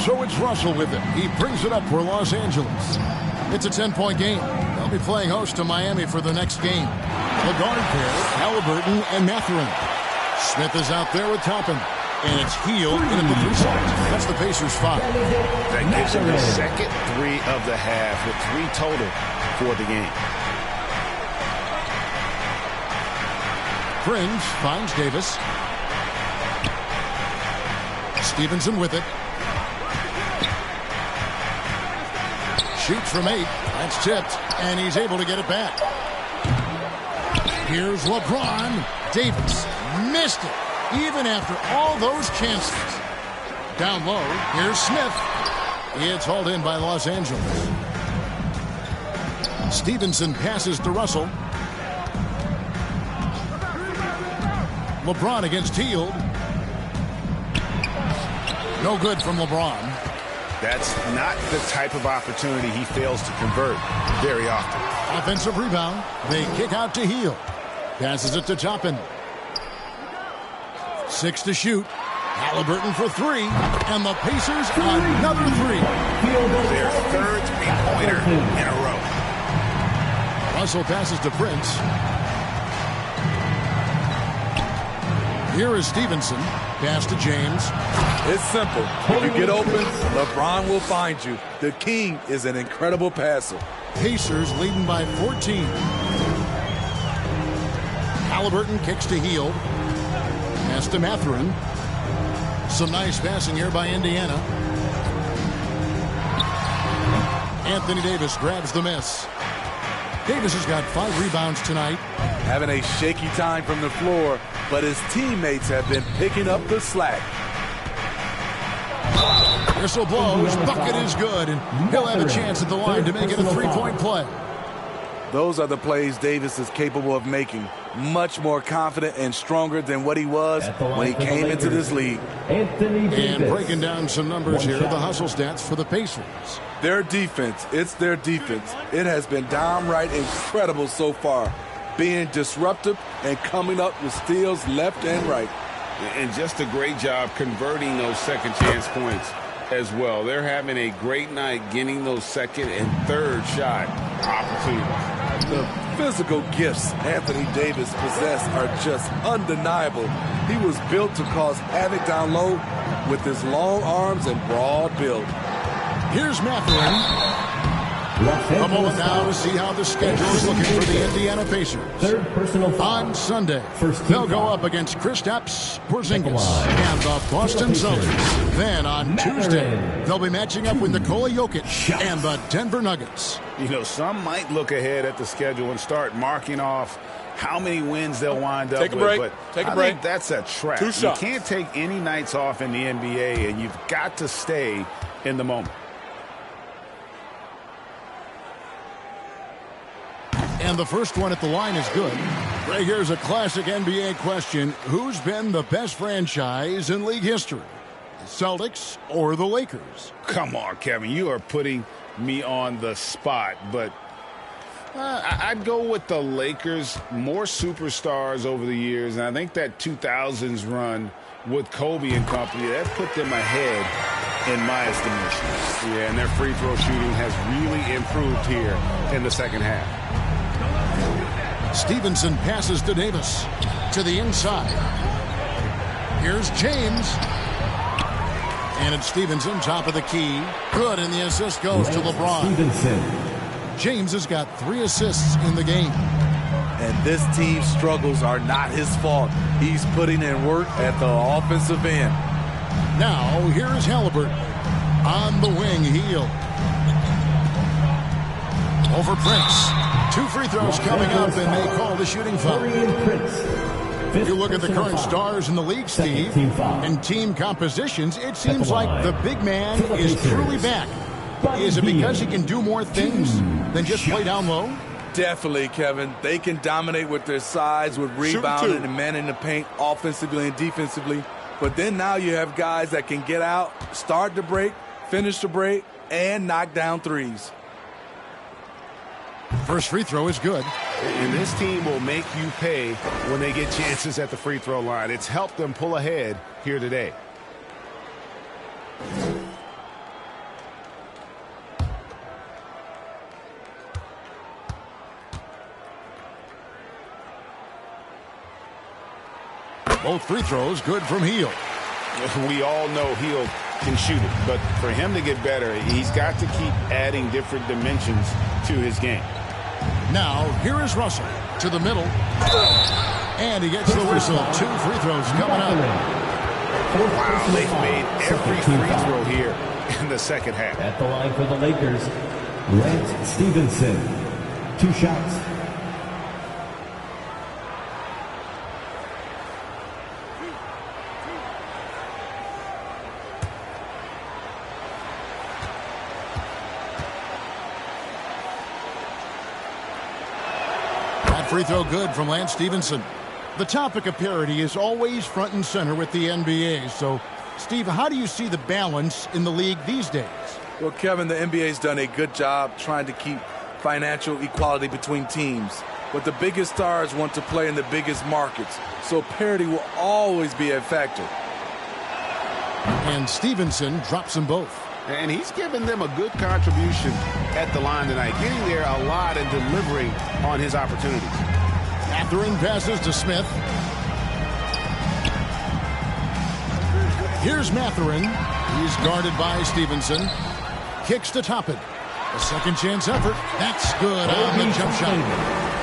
So it's Russell with it. He brings it up for Los Angeles. It's a 10-point game. They'll be playing host to Miami for the next game. The guard pair, Halliburton and Mathurin. Smith is out there with Toppin. And it's Hield in at the 3 spot. That's the Pacers 5. That gives him the second 3 of the half with 3 total for the game. Prince finds Davis. Stevenson with it. Shoots from 8. That's tipped. And he's able to get it back. Here's LeBron. Davis missed it. Even after all those chances. Down low, here's Smith. It's hauled in by Los Angeles. Stevenson passes to Russell. LeBron against Hield. No good from LeBron. That's not the type of opportunity he fails to convert very often. Offensive rebound. They kick out to Hield. Passes it to Toppin. 6 to shoot. Halliburton for 3. And the Pacers another 3. Their third 3-pointer in a row. Russell passes to Prince. Here is Stevenson. Pass to James. It's simple. If you get open, LeBron will find you. The king is an incredible passer. Pacers leading by 14. Halliburton kicks to Hield. Pass to Mathurin. Some nice passing here by Indiana. Anthony Davis grabs the miss. Davis has got 5 rebounds tonight. Having a shaky time from the floor, but his teammates have been picking up the slack. Whistle blows. Bucket is good, and he'll have a chance at the line to make it a 3-point play. Those are the plays Davis is capable of making. Much more confident and stronger than what he was when he came into this league. And breaking down some numbers here, the hustle stats for the Pacers. Their defense, it's their defense. It has been downright incredible so far, being disruptive and coming up with steals left and right. And just a great job converting those second chance points as well. They're having a great night getting those second and third shot opportunities. The physical gifts Anthony Davis possesses are just undeniable. He was built to cause havoc down low with his long arms and broad build. Here's Mathurin. A moment now to see how the schedule is looking for the Indiana Pacers. On Sunday, they'll go up against Kristaps Porzingis and the Boston Celtics. Then on Tuesday, they'll be matching up with Nikola Jokic and the Denver Nuggets. You know, some might look ahead at the schedule and start marking off how many wins they'll wind up with. But I think that's a trap. You can't take any nights off in the NBA, and you've got to stay in the moment. And the first one at the line is good. Right here's a classic NBA question. Who's been the best franchise in league history? The Celtics or the Lakers? Come on, Kevin. You are putting me on the spot. But I'd go with the Lakers. More superstars over the years. And I think that 2000s run with Kobe and company, that put them ahead in my estimation. Yeah, and their free throw shooting has really improved here in the second half. Stevenson passes to Davis. To the inside. Here's James. And it's Stevenson, top of the key. Good, and the assist goes to LeBron. James has got 3 assists in the game. And this team's struggles are not his fault. He's putting in work at the offensive end. Now, here's Halliburton. On the wing, Hield. Over Prince. 2 free throws coming up, and they call the shooting foul. If you look at the current stars in the league, Steve, and team compositions, it seems like the big man is truly back. Is it because he can do more things than just play down low? Definitely, Kevin. They can dominate with their size, with rebounding and manning the paint offensively and defensively. But then now you have guys that can get out, start the break, finish the break, and knock down threes. First free throw is good. And this team will make you pay when they get chances at the free throw line. It's helped them pull ahead here today. Both free throws good from Heel. We all know Heel can shoot it, but for him to get better, he's got to keep adding different dimensions to his game. Now, here is Russell to the middle. And he gets the whistle. 2 free throws coming up. Wow, they've made every free throw here in the second half. At the line for the Lakers, Lance Stevenson. 2 shots. Free throw good from Lance Stevenson. The topic of parity is always front and center with the NBA. So, Steve, how do you see the balance in the league these days? Well, Kevin, the NBA's done a good job trying to keep financial equality between teams. But the biggest stars want to play in the biggest markets. So parity will always be a factor. And Stevenson drops them both. And he's given them a good contribution at the line tonight, getting there a lot and delivering on his opportunities. Mathurin passes to Smith. Here's Mathurin. He's guarded by Stevenson. Kicks to Toppin. A second chance effort. That's good on the jump shot.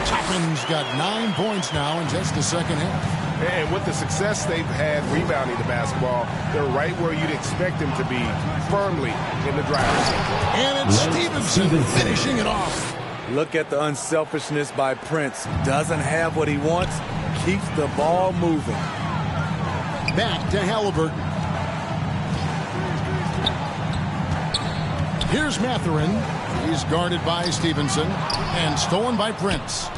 Toppin's got 9 points now in just the second half. And with the success they've had rebounding the basketball, they're right where you'd expect them to be, firmly in the driver's seat. And it's Stevenson finishing it off. Look at the unselfishness by Prince. Doesn't have what he wants, keeps the ball moving. Back to Halliburton. Here's Mathurin. He's guarded by Stevenson and stolen by Prince.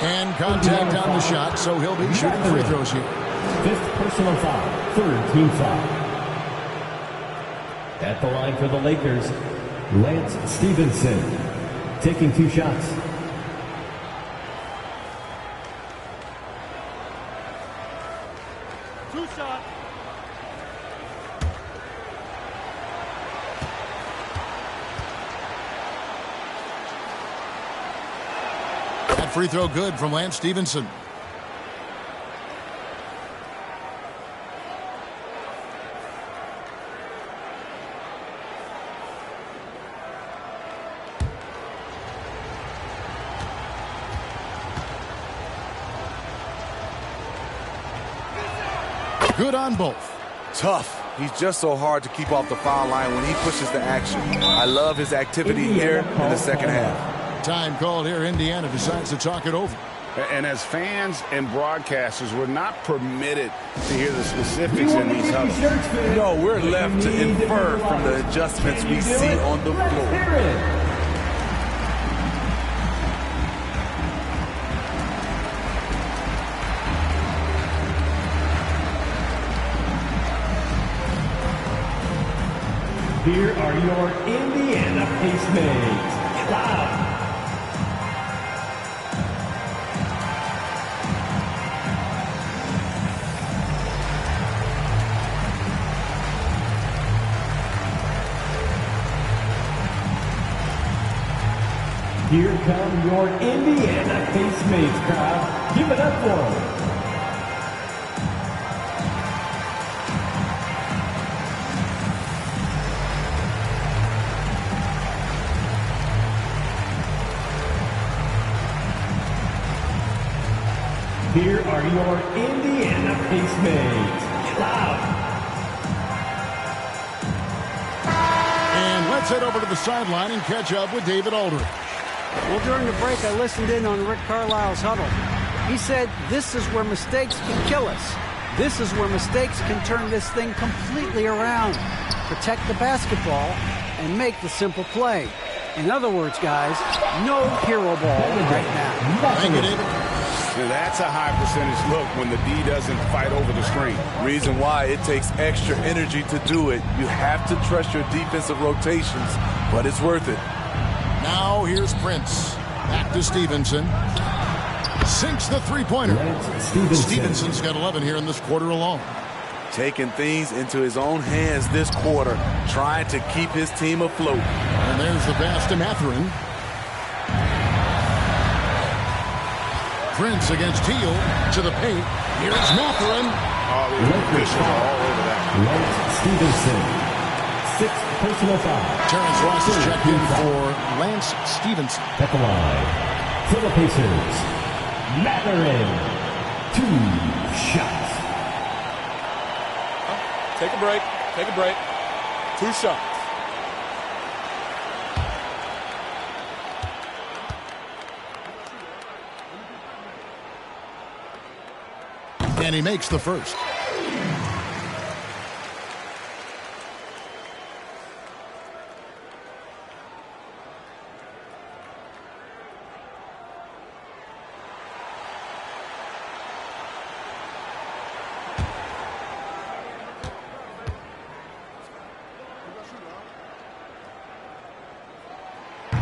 And contact on the shot, so he'll be shooting free throws here. 5th personal foul, 3rd team foul. At the line for the Lakers, Lance Stevenson taking 2 shots. Free throw good from Lance Stevenson. Good on both. Tough. He's just so hard to keep off the foul line when he pushes the action. I love his activity here in the second half. Time called here. Indiana decides to talk it over. And as fans and broadcasters, we're not permitted to hear the specifics in these huddles. No, we're left to infer from the adjustments we see on the floor. Here are your Indiana Pacemates. Wow. Here come your Indiana Pacemates crowd. Give it up for them. Here are your Indiana Pacemates. Loud. And let's head over to the sideline and catch up with David Aldridge. Well, during the break, I listened in on Rick Carlisle's huddle. He said, this is where mistakes can kill us. This is where mistakes can turn this thing completely around. Protect the basketball and make the simple play. In other words, guys, no hero ball right now. Thank you, David. That's a high percentage look when the D doesn't fight over the screen. Reason why it takes extra energy to do it. You have to trust your defensive rotations, but it's worth it. Now here's Prince. Back to Stevenson. Sinks the three-pointer. Stevenson's got 11 here in this quarter alone. Taking things into his own hands this quarter, trying to keep his team afloat. And there's the pass to Mathurin. Prince against Teal to the paint. Here's Mathurin. Oh, the officials are all over that. Lance Stevenson. 6th personal foul. Terrence Ross is checked in for Lance Stevenson. At the line, for the Pacers, Mathurin. 2 shots. Take a break. Take a break. 2 shots. And he makes the first.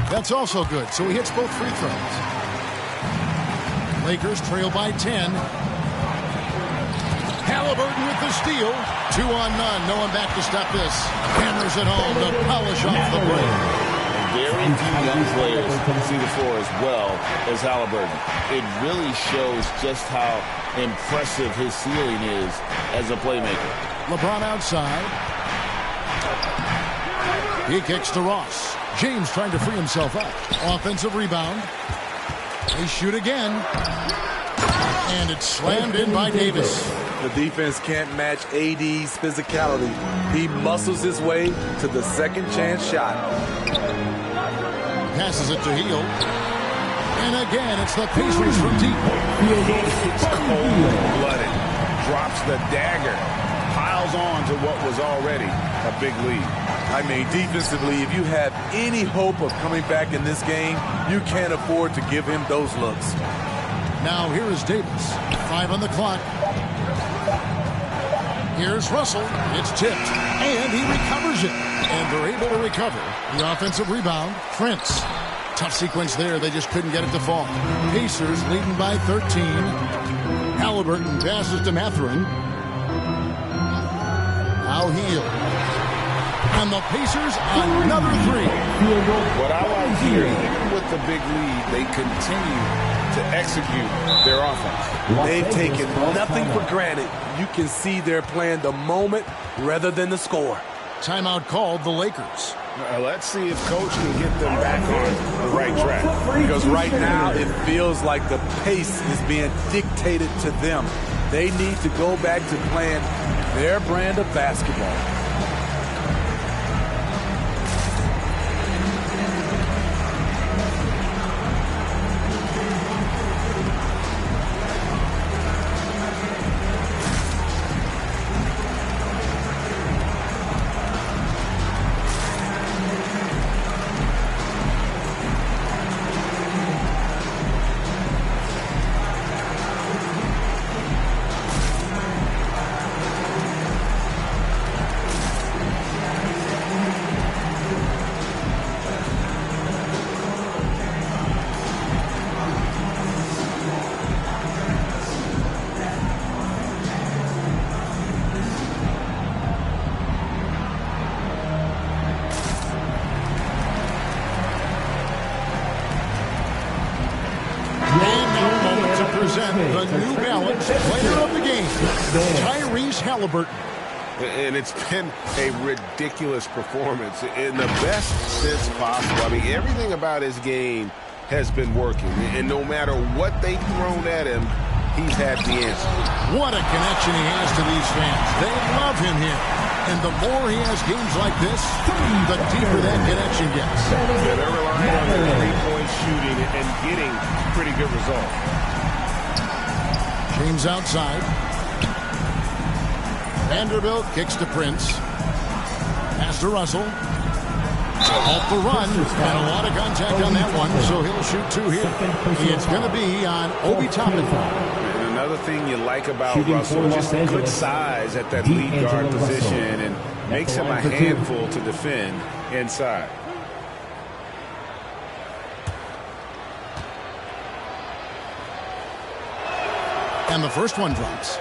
That's also good, so he hits both free throws. Lakers trail by 10. Halliburton with the steal. 2 on none. No one back to stop this. Hammers it home to polish off the break. Very few young players can see the floor as well as Halliburton. It really shows just how impressive his ceiling is as a playmaker. LeBron outside. He kicks to Ross. James trying to free himself up. Offensive rebound. They shoot again. And it's slammed in by Davis. The defense can't match AD's physicality. He muscles his way to the second chance shot. Passes it to Heel. And again, it's the Pacers from deep. It's cold-blooded. Drops the dagger. Piles on to what was already a big lead. I mean, defensively, if you have any hope of coming back in this game, you can't afford to give him those looks. Now here is Davis. 5 on the clock. Here's Russell. It's tipped. And he recovers it. And they're able to recover. The offensive rebound. Prince. Tough sequence there. They just couldn't get it to fall. Pacers leading by 13. Halliburton passes to Mathurin. Now Heel. And the Pacers another 3. What I like here, even with the big lead, they continue to execute their offense. They've taken nothing for granted. You can see they're playing the moment rather than the score. Timeout called the Lakers. Let's see if Coach can get them back on the right track. Because right now it feels like the pace is being dictated to them. They need to go back to playing their brand of basketball. The New Balance player of the game, Tyrese Halliburton. And it's been a ridiculous performance in the best sense possible. I mean, everything about his game has been working. And no matter what they've thrown at him, he's had the answer. What a connection he has to these fans. They love him here. And the more he has games like this, the deeper that connection gets. Yeah, they're relying on their three-point shooting and getting pretty good results. James outside. Vanderbilt kicks to Prince. Pass to Russell. Off the run. And a lot of contact on that one, so he'll shoot 2 here. It's going to be on Obi Toppin. And another thing you like about Russell, just good size at that lead guard position and makes him a handful to defend inside. And the first one drops.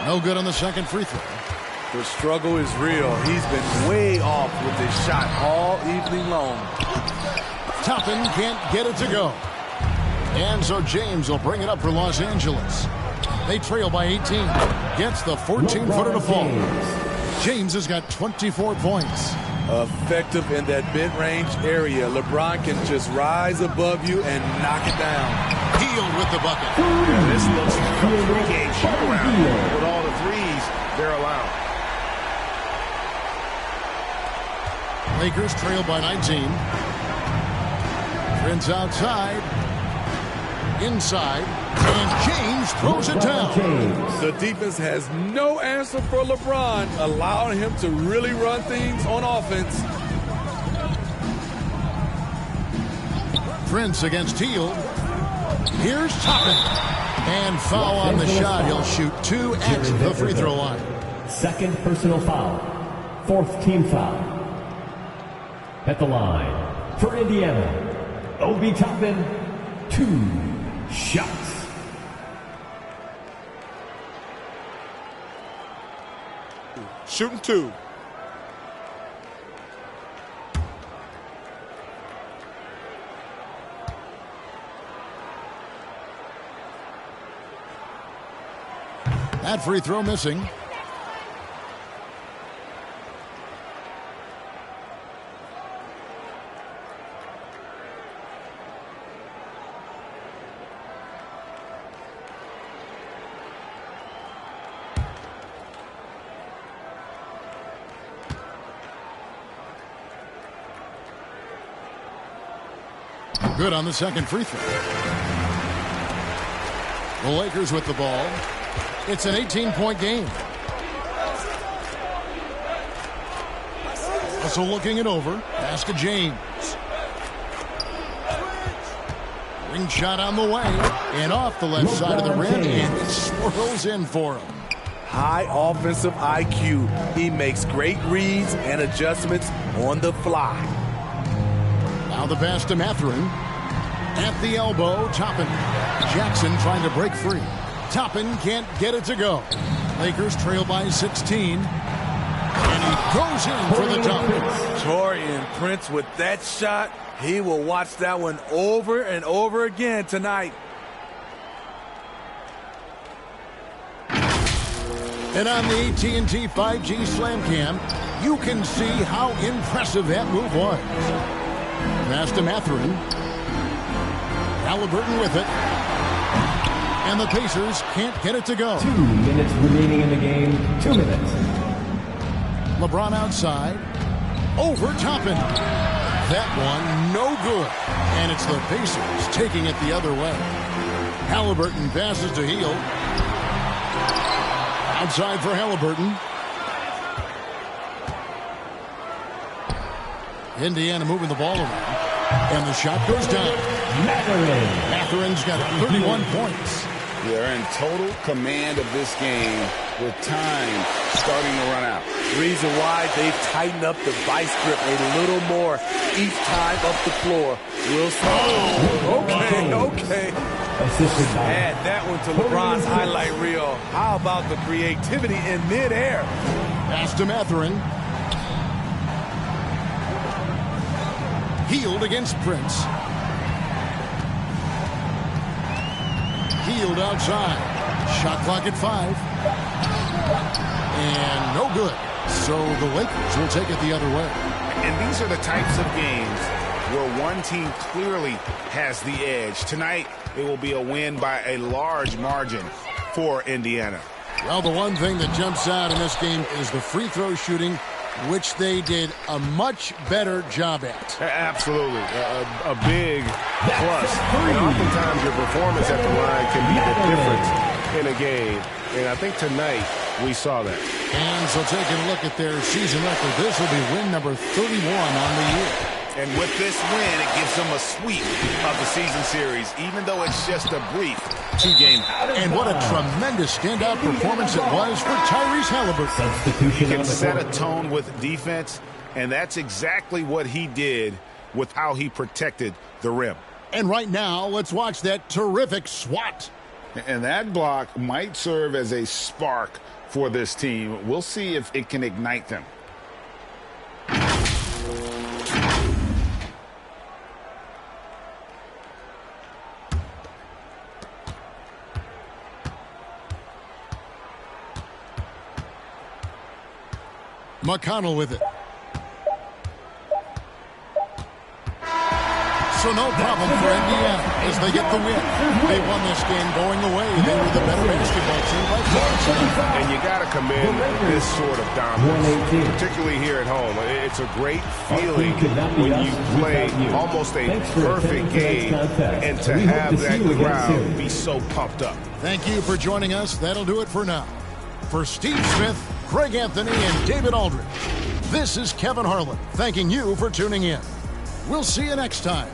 No good on the second free throw. The struggle is real. He's been way off with his shot all evening long. Toppin can't get it to go. And so James will bring it up for Los Angeles. They trail by 18. Gets the 14-footer to fall. James has got 24 points. Effective in that mid-range area. LeBron can just rise above you and knock it down. Healed with the bucket. Yeah, this looks like a three-game shoot-around with all the threes they're allowed. Lakers trail by 19. Prince outside. Inside. And James throws it down. The defense has no answer for LeBron, allowing him to really run things on offense. Prince against Hield. Here's Toppin. And foul on the shot. He'll shoot 2 at the free throw line. Second personal foul. Fourth team foul. At the line for Indiana, Obi Toppin, 2 shots. Shooting 2. That free throw missing. Good on the second free throw. The Lakers with the ball. It's an 18-point game. Also looking it over. Pass to James. Ring shot on the way. And off the left side of the rim. And it swirls in for him. High offensive IQ. He makes great reads and adjustments on the fly. Now the pass to Mathurin. At the elbow, Toppin. Jackson trying to break free. Toppin can't get it to go. Lakers trail by 16. And he goes in for the dunk. Taurean Prince with that shot. He will watch that one over and over again tonight. And on the AT&T 5G Slam Cam, you can see how impressive that move was. Pass to Mathurin. Halliburton with it. And the Pacers can't get it to go. 2 minutes remaining in the game. 2 minutes. LeBron outside. Over Toppin. That one no good. And it's the Pacers taking it the other way. Halliburton passes to Hield. Outside for Halliburton. Indiana moving the ball around. And the shot goes down. Mathurin's got 31 points. They're in total command of this game with time starting to run out. Reason why they've tightened up the vice grip a little more each time up the floor. Wilson. Oh, okay. Add that one to LeBron's highlight reel. How about the creativity in midair? Pass to Mathurin. Hield against Prince. Hield outside. Shot clock at 5. And no good. So the Lakers will take it the other way. And these are the types of games where one team clearly has the edge. Tonight, it will be a win by a large margin for Indiana. Well, the one thing that jumps out in this game is the free throw shooting, which they did a much better job at. Absolutely. A big plus. And oftentimes your performance at the line can be the difference in a game. And I think tonight we saw that. And so taking a look at their season record, this will be win number 31 on the year. And with this win, it gives them a sweep of the season series, even though it's just a brief 2-game. And what a tremendous standout performance it was for Tyrese Halliburton. He can set a tone with defense, and that's exactly what he did with how he protected the rim. And right now, let's watch that terrific swat. And that block might serve as a spark for this team. We'll see if it can ignite them. McConnell with it. So no problem for Indiana as they get the win. They won this game going away. They were the better basketball team by far. And you got to commend this sort of dominance, particularly here at home. It's a great feeling when you play almost a perfect game and to have that crowd be so pumped up. Thank you for joining us. That'll do it for now. For Steve Smith, Craig Anthony, and David Aldridge, this is Kevin Harlan thanking you for tuning in. We'll see you next time.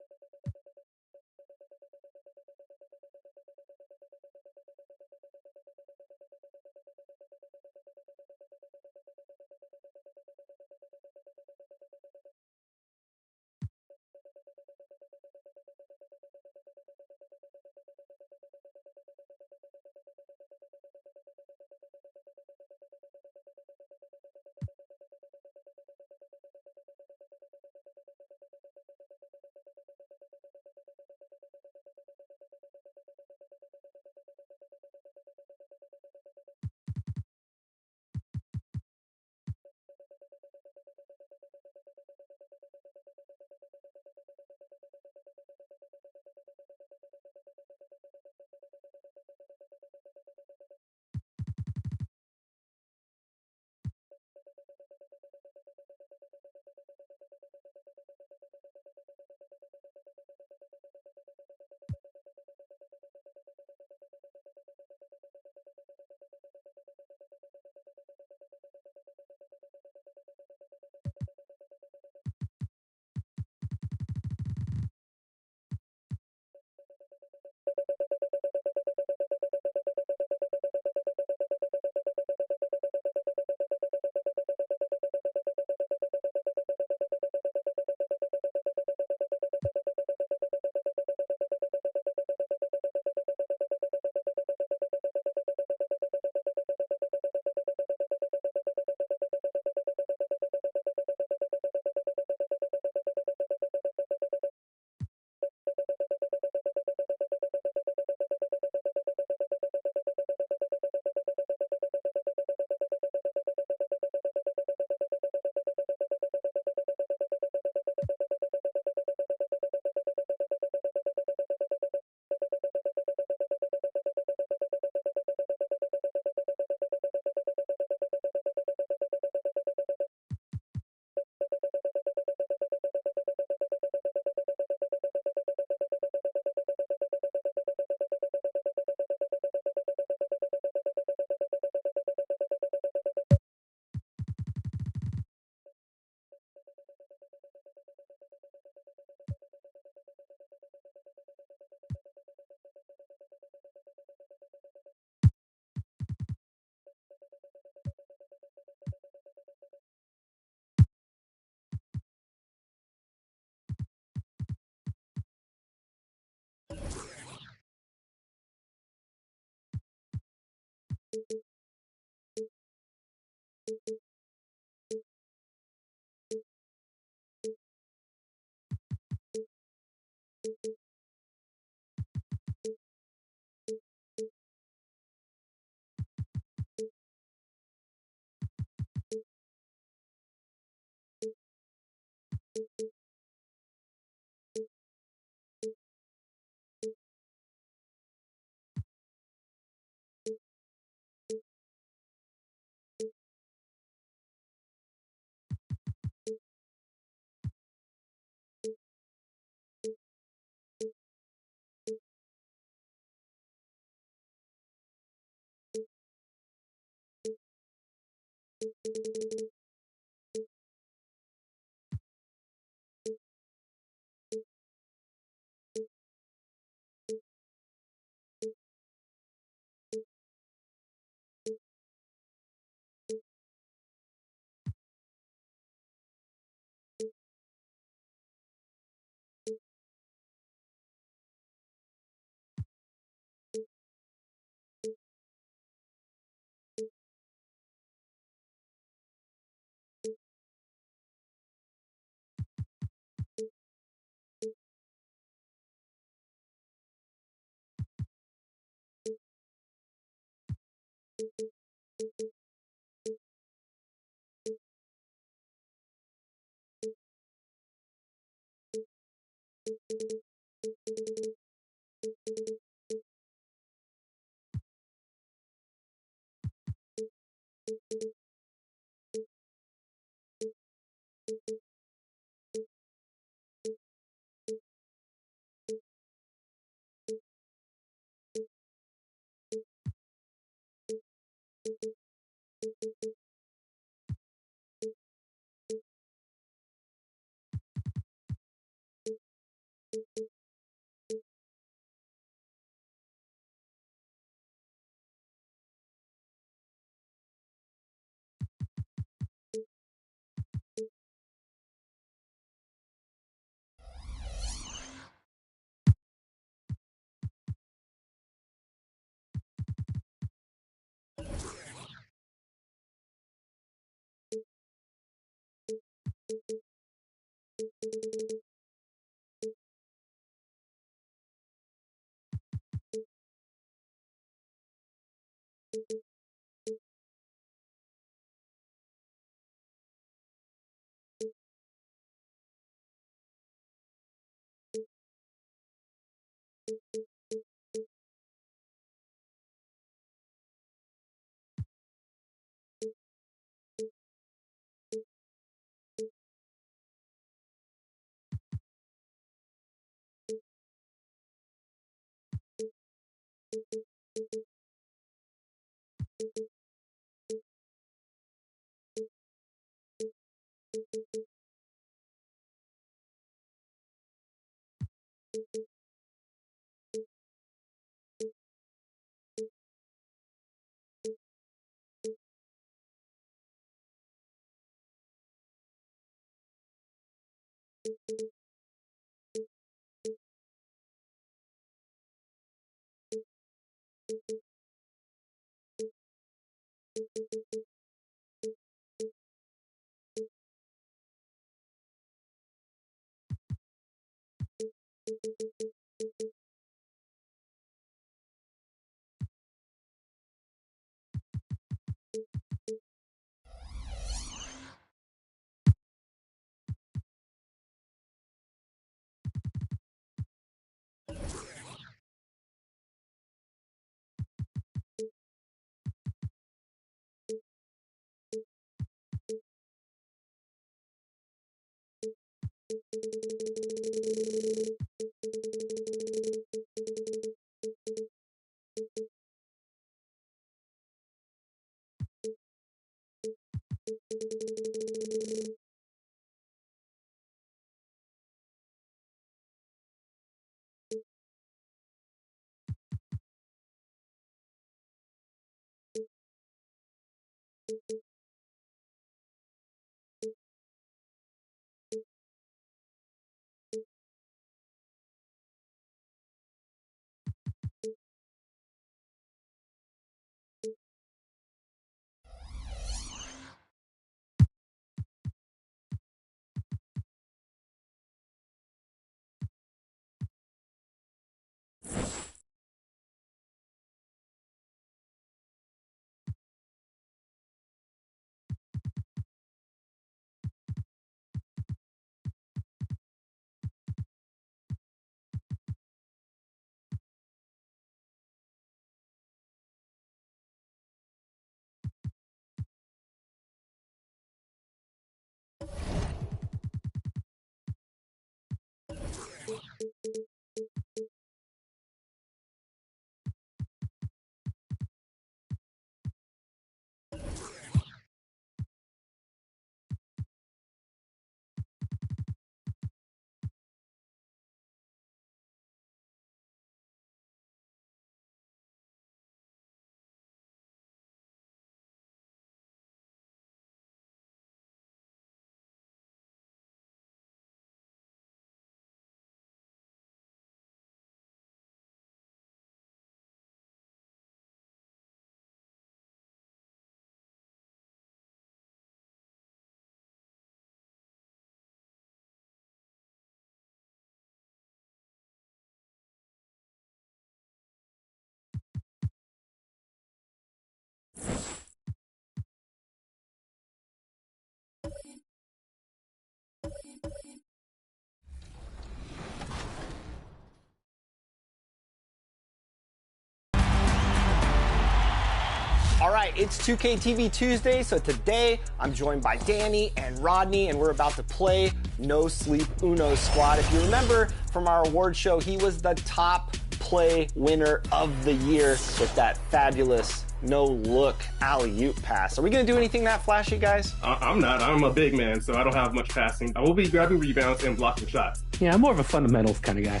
right, it's 2K TV Tuesday, so today I'm joined by Danny and Rodney, and we're about to play No Sleep Uno Squad. If you remember from our award show, he was the top play winner of the year with that fabulous no-look alley-oop pass. Are we going to do anything that flashy, guys? I'm not. I'm a big man, so I don't have much passing. I will be grabbing rebounds and blocking shots. Yeah, I'm more of a fundamentals kind of guy.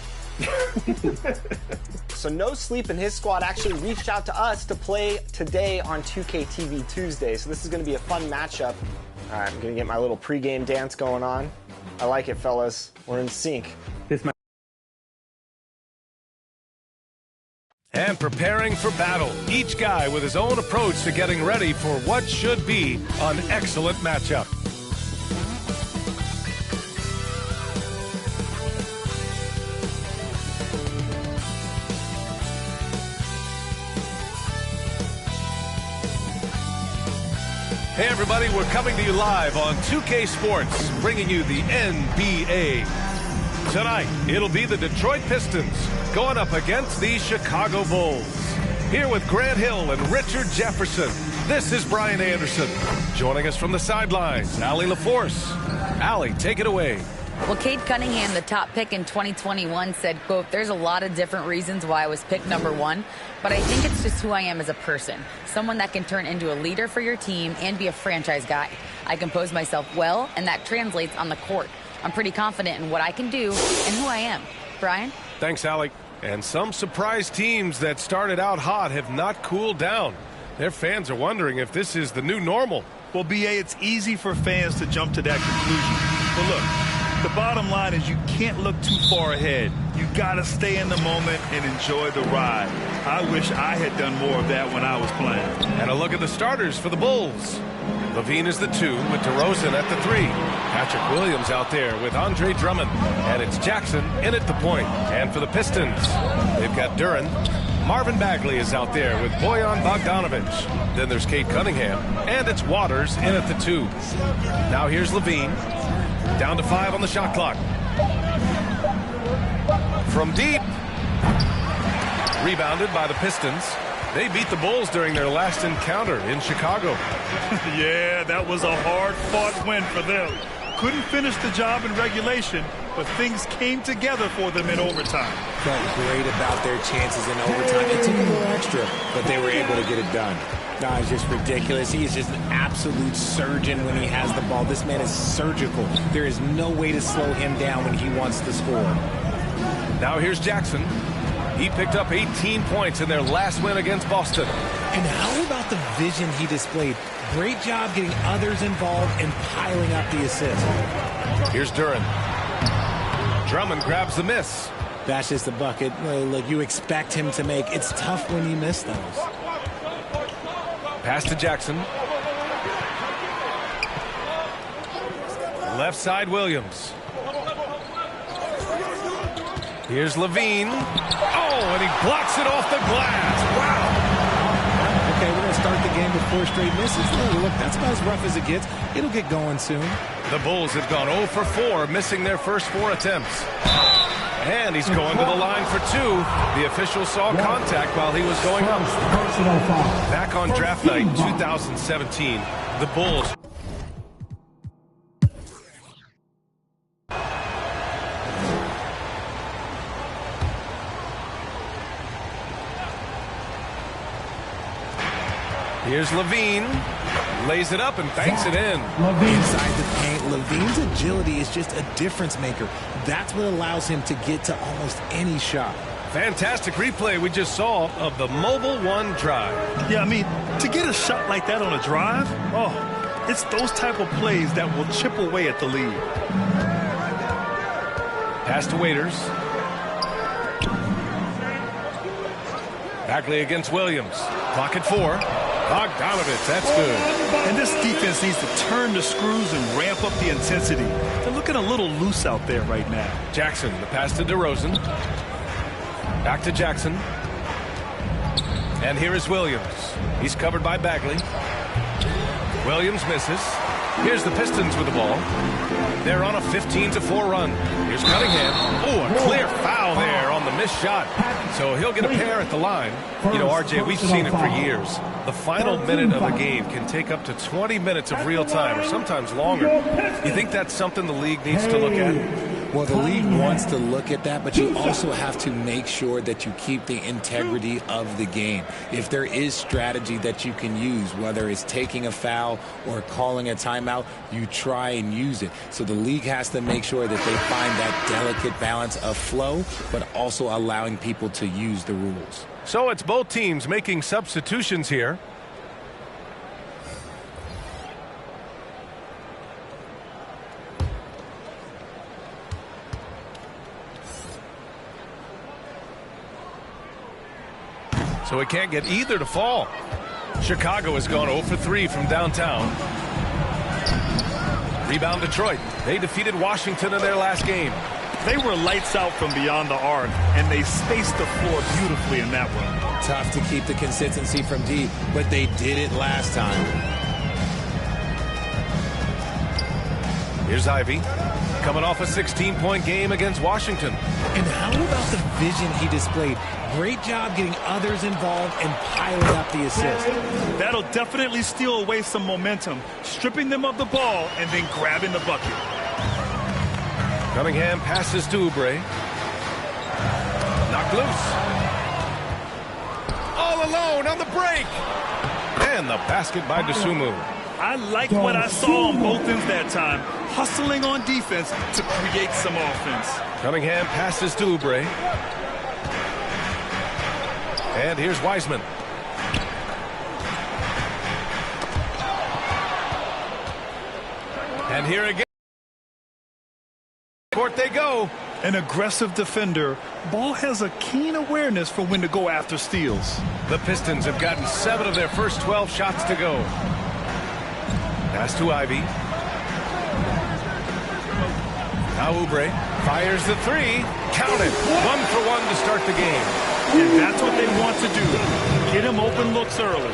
So No Sleep and his squad actually reached out to us to play today on 2K TV Tuesday. So this is going to be a fun matchup. All right, I'm going to get my little pregame dance going on. I like it, fellas. We're in sync. And preparing for battle. Each guy with his own approach to getting ready for what should be an excellent matchup. Hey everybody, we're coming to you live on 2K Sports, bringing you the NBA. Tonight, it'll be the Detroit Pistons going up against the Chicago Bulls. Here with Grant Hill and Richard Jefferson, this is Brian Anderson. Joining us from the sidelines, Allie LaForce. Allie, take it away. Well, Cade Cunningham, the top pick in 2021, said, quote, "There's a lot of different reasons why I was picked number one, but I think it's just who I am as a person. Someone that can turn into a leader for your team and be a franchise guy. I compose myself well, and that translates on the court. I'm pretty confident in what I can do and who I am." Brian? Thanks, Allie. And some surprise teams that started out hot have not cooled down. Their fans are wondering if this is the new normal. Well, BA, it's easy for fans to jump to that conclusion. But look, the bottom line is you can't look too far ahead. You got to stay in the moment and enjoy the ride. I wish I had done more of that when I was playing. And a look at the starters for the Bulls. Levine is the 2 with DeRozan at the 3. Patrick Williams out there with Andre Drummond. And it's Jackson in at the point. And for the Pistons, they've got Duren. Marvin Bagley is out there with Bojan Bogdanovic. Then there's Cade Cunningham. And it's Waters in at the 2. Now here's Levine. Down to 5 on the shot clock. From deep. Rebounded by the Pistons. They beat the Bulls during their last encounter in Chicago. Yeah, that was a hard-fought win for them. Couldn't finish the job in regulation, but things came together for them in overtime. Felt great about their chances in overtime. It took a little extra, but they were able to get it done. No, it's just ridiculous. He is just an absolute surgeon when he has the ball. This man is surgical. There is no way to slow him down when he wants to score. Now here's Jackson. He picked up 18 points in their last win against Boston. And how about the vision he displayed? Great job getting others involved and piling up the assist. Here's Duren. Drummond grabs the miss. That's just the bucket. Look, you expect him to make. It's tough when you miss those. Pass to Jackson. Left side, Williams. Here's Levine. Oh, and he blocks it off the glass. Wow. Okay, we're going to start the game with 4 straight misses. Look, that's about as rough as it gets. It'll get going soon. The Bulls have gone 0 for 4, missing their first 4 attempts. And he's going to the line for 2. The official saw contact while he was going up. Back on draft night 2017, the Bulls. Here's Levine. Lays it up and banks it in. Inside the paint, Levine's agility is just a difference maker. That's what allows him to get to almost any shot. Fantastic replay we just saw of the Mobile One drive. Yeah, I mean, to get a shot like that on a drive, oh, it's those type of plays that will chip away at the lead. Pass to Waiters. Bagley against Williams. Clock at 4. Bogdanovic, that's good. And this defense needs to turn the screws and ramp up the intensity. They're looking a little loose out there right now. Jackson, the pass to DeRozan. Back to Jackson. And here is Williams. He's covered by Bagley. Williams misses. Here's the Pistons with the ball. They're on a 15-4 run. Here's Cunningham. Oh, a clear foul there on the missed shot. So he'll get a pair at the line. You know, RJ, we've seen it for years. The final minute of a game can take up to 20 minutes of real time, or sometimes longer. You think that's something the league needs to look at? Well, the league wants to look at that, but you also have to make sure that you keep the integrity of the game. If there is strategy that you can use, whether it's taking a foul or calling a timeout, you try and use it. So the league has to make sure that they find that delicate balance of flow, but also allowing people to use the rules. So it's both teams making substitutions here. So he can't get either to fall. Chicago has gone 0 for 3 from downtown. Rebound Detroit. They defeated Washington in their last game. They were lights out from beyond the arc, and they spaced the floor beautifully in that one. Tough to keep the consistency from deep, but they did it last time. Here's Ivy, coming off a 16-point game against Washington. And how about the vision he displayed? Great job getting others involved and piling up the assist. That'll definitely steal away some momentum, stripping them of the ball and then grabbing the bucket. Cunningham passes to Oubre. Knocked loose. All alone on the break. And the basket by Dosunmu. I like what I saw on both ends that time. Hustling on defense to create some offense. Cunningham passes to Oubre. And here's Wiseman. And here again. Court they go. An aggressive defender. Ball has a keen awareness for when to go after steals. The Pistons have gotten 7 of their first 12 shots to go. Pass to Ivy. Now Oubre fires the 3. Count it. 1 for 1 to start the game. And that's what they want to do. Get him open looks early.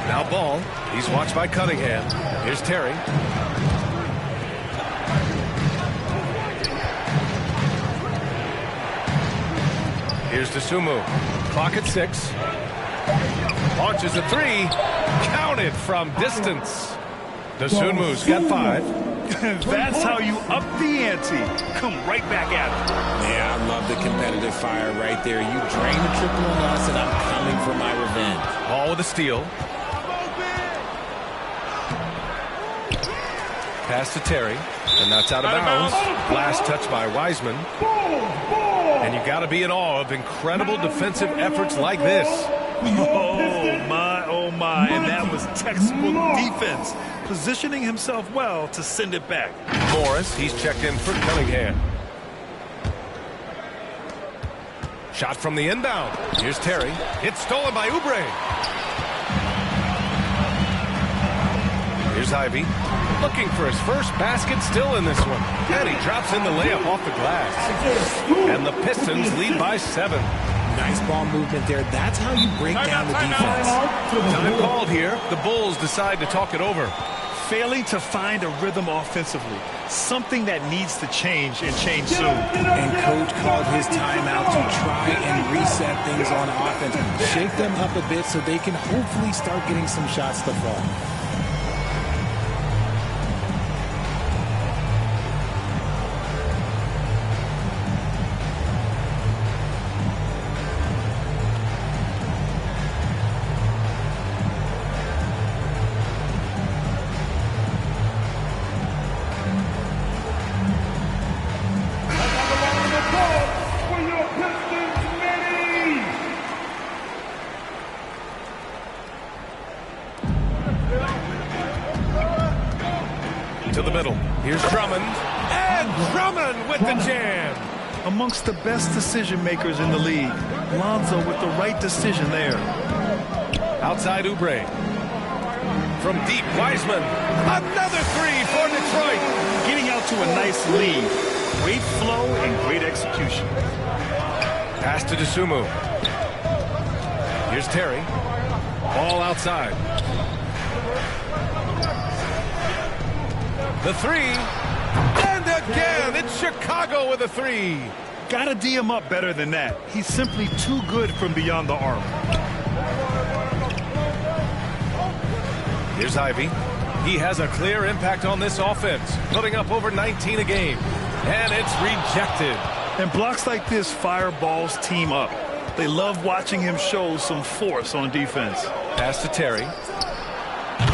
Now Ball. He's watched by Cunningham. Here's Terry. Here's Dosunmu. Clock at 6. Launches a 3. Counted from distance. Dosunmu's got 5. That's how you up the ante. Come right back at it. Yeah, I love the competitive fire right there. You drain the triple on us, and I'm coming for my revenge. Ball with a steal. Pass to Terry, and that's out of bounds. Last touch by Wiseman. And you got to be in awe of incredible defensive efforts like this. Oh my, and that was textbook defense. Positioning himself well to send it back. Morris, he's checked in for Cunningham. Shot from the inbound. Here's Terry. It's stolen by Oubre. Here's Ivy. Looking for his first basket still in this one. And he drops in the layup off the glass. And the Pistons lead by 7. Nice ball movement there. That's how you break down the defense. Time called here. The Bulls decide to talk it over. Failing to find a rhythm offensively. Something that needs to change and change soon. And coach called his timeout to try and reset things on offense. Shake them up a bit so they can hopefully start getting some shots to fall. To the middle. Here's Drummond. And Drummond with the jam. Amongst the best decision makers in the league. Lonzo with the right decision there. Outside Oubre. From deep, Wiseman. Another 3 for Detroit. Getting out to a nice lead. Great flow and great execution. Pass to Dosunmu. Here's Terry. Ball outside. The three. And again, it's Chicago with a three. Got to D him up better than that. He's simply too good from beyond the arc. Here's Ivy. He has a clear impact on this offense, putting up over 19 a game. And it's rejected. And blocks like this fire Ball's team up. They love watching him show some force on defense. Pass to Terry.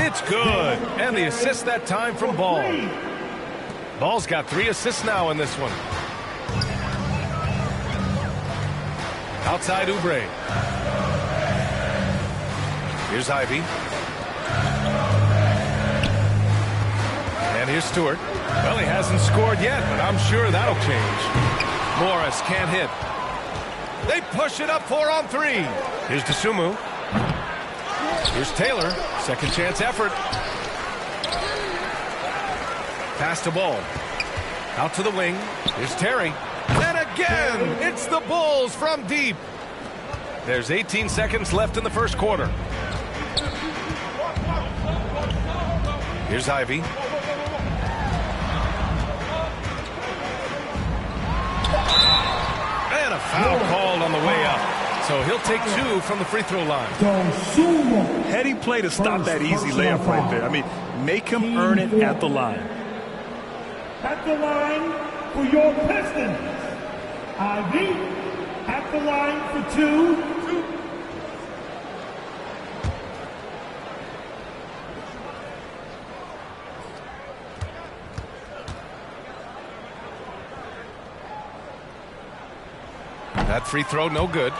It's good. And the assist that time from Ball. Ball's got 3 assists now in this one. Outside Oubre. Here's Ivy. And here's Stewart. Well, he hasn't scored yet, but I'm sure that'll change. Morris can't hit. They push it up 4 on 3. Here's Dosunmu. Here's Taylor. Second chance effort. Pass to Ball. Out to the wing. Here's Terry. And again, it's the Bulls from deep. There's 18 seconds left in the first quarter. Here's Ivy. And a foul called on the way up. So he'll take 2 from the free throw line. Heady play to stop that easy layup right there. I mean, make him earn it at the line. At the line for your Pistons. Ivy at the line for 2. That free throw, no good.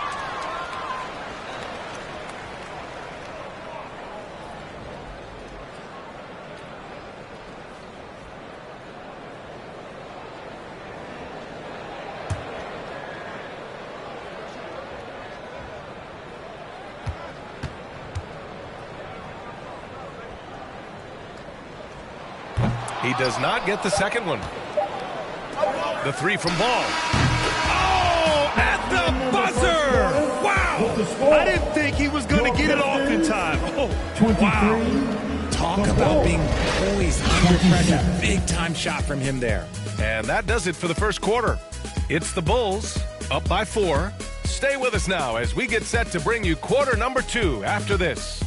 He does not get the second one. The three from Ball. Oh, at the buzzer! Wow! I didn't think he was going to get it off in time. Oh, wow. Talk about being poised under pressure. Big time shot from him there. And that does it for the first quarter. It's the Bulls up by 4. Stay with us now as we get set to bring you quarter number 2 after this.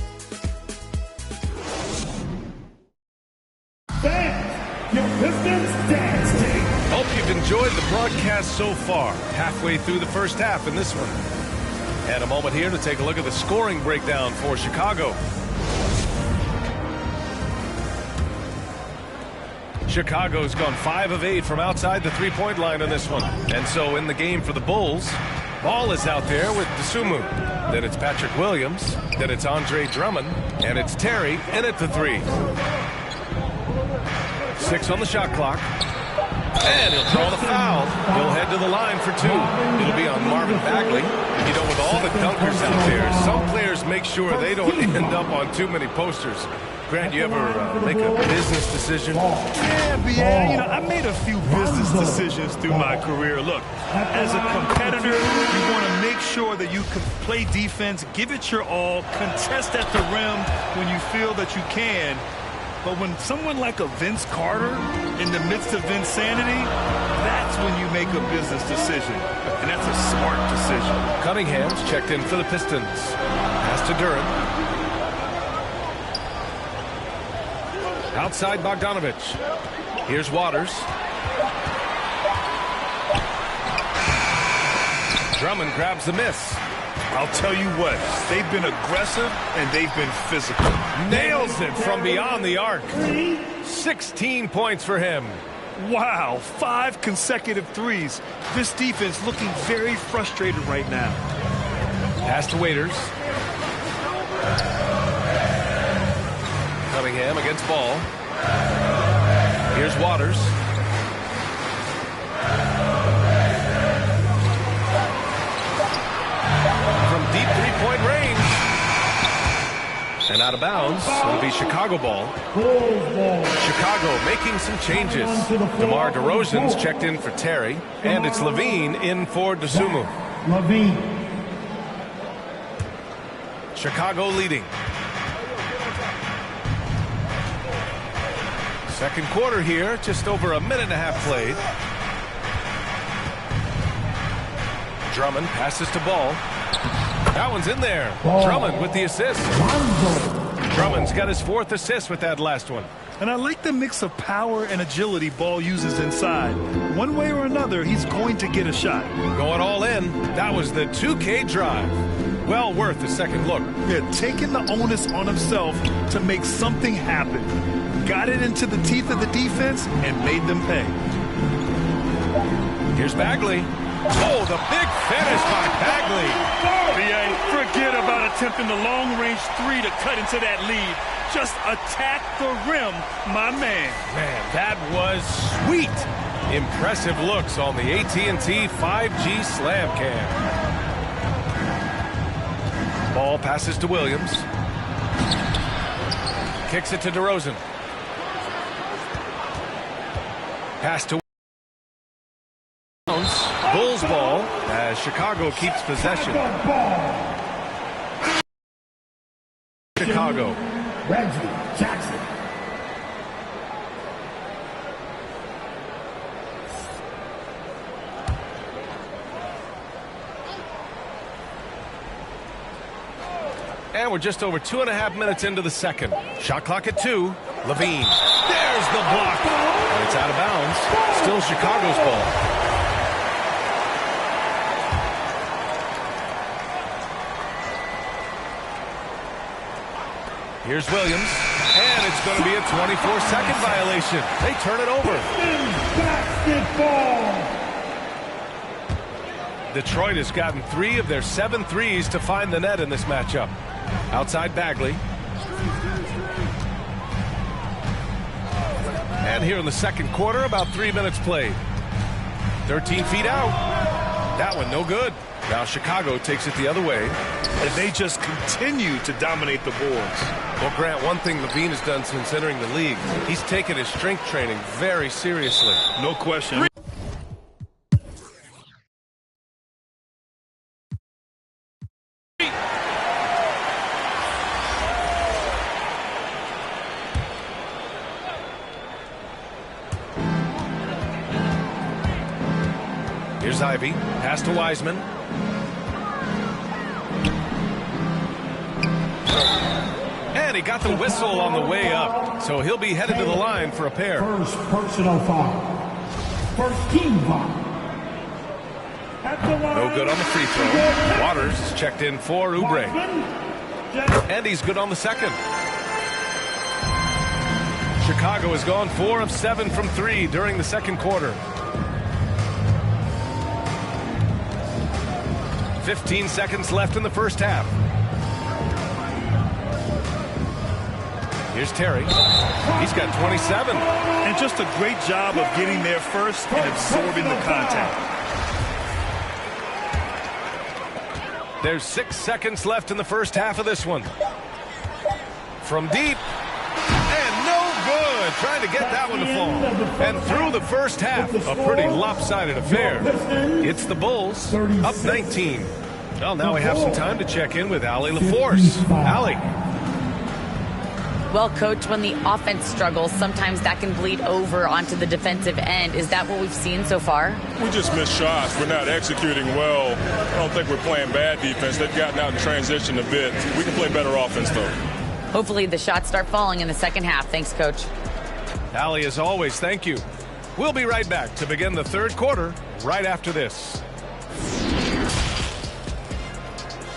Your Pistons dance team. Hope you've enjoyed the broadcast so far. Halfway through the first half in this one. And a moment here to take a look at the scoring breakdown for Chicago. Chicago's gone 5 of 8 from outside the three-point line in this one. And so in the game for the Bulls, Ball is out there with Dosunmu. Then it's Patrick Williams. Then it's Andre Drummond. And it's Terry in at the 3. 6 on the shot clock. And he'll draw the foul. He'll head to the line for 2. It'll be on Marvin Bagley. You know, with all the dunkers out there, some players make sure they don't end up on too many posters. Grant, you ever make a business decision? Yeah, you know, I made a few business decisions through my career. Look, as a competitor, you want to make sure that you can play defense, give it your all, contest at the rim when you feel that you can. But when someone like a Vince Carter in the midst of insanity, that's when you make a business decision. And that's a smart decision. Cunningham's checked in for the Pistons. Pass to Duran. Outside Bogdanovich. Here's Waters. Drummond grabs the miss. I'll tell you what, they've been aggressive and they've been physical. Nails it from beyond the arc. 16 points for him. Wow, 5 consecutive threes. This defense looking very frustrated right now. Pass to Waiters. Cunningham against Ball. Here's Waters. From deep three-point range. And out of bounds, it'll be Chicago ball. Chicago making some changes. DeMar DeRozan's checked in for Terry, and it's Levine in for Dosunmu. Levine. Chicago leading. Second quarter here, just over a minute and a half played. Drummond passes to Ball. That one's in there. Drummond with the assist. Drummond's got his 4th assist with that last one. And I like the mix of power and agility Ball uses inside. One way or another, he's going to get a shot. Going all in. That was the 2K drive. Well worth a second look. Yeah, taking the onus on himself to make something happen. Got it into the teeth of the defense and made them pay. Here's Bagley. Oh, the big finish by Bagley. B.A., forget about attempting the long-range 3 to cut into that lead. Just attack the rim, my man. Man, that was sweet. Impressive looks on the AT&T 5G Slam Cam. Ball passes to Williams. Kicks it to DeRozan. Pass to Bulls ball as Chicago keeps possession. Chicago. Reggie Jackson. And we're just over 2.5 minutes into the second. Shot clock at 2. Levine. There's the block. And it's out of bounds. Still Chicago's ball. Here's Williams. And it's going to be a 24-second violation. They turn it over. Basketball. Detroit has gotten 3 of their 7 threes to find the net in this matchup. Outside Bagley. And here in the second quarter, about 3 minutes played. 13 feet out. That one no good. Now Chicago takes it the other way. And they just continue to dominate the boards. Well, Grant, one thing Levine has done since entering the league, he's taken his strength training very seriously. No question. Here's Ivy. Pass to Wiseman. And he got the whistle on the way up. So he'll be headed to the line for a pair. First personal foul. First team foul. No good on the free throw. Waters is checked in for Oubre. And he's good on the second. Chicago has gone 4 of 7 from 3 during the second quarter. 15 seconds left in the first half. Here's Terry. He's got 27. And just a great job of getting there first and absorbing the contact. There's 6 seconds left in the first half of this one. From deep. And no good. Trying to get that one to fall. And through the first half, a pretty lopsided affair. It's the Bulls up 19. Well, now we have some time to check in with Allie LaForce. Allie. Well, Coach, when the offense struggles, sometimes that can bleed over onto the defensive end. Is that what we've seen so far? We just miss shots. We're not executing well. I don't think we're playing bad defense. They've gotten out in transition a bit. We can play better offense, though. Hopefully the shots start falling in the second half. Thanks, Coach. Allie, as always, thank you. We'll be right back to begin the third quarter right after this.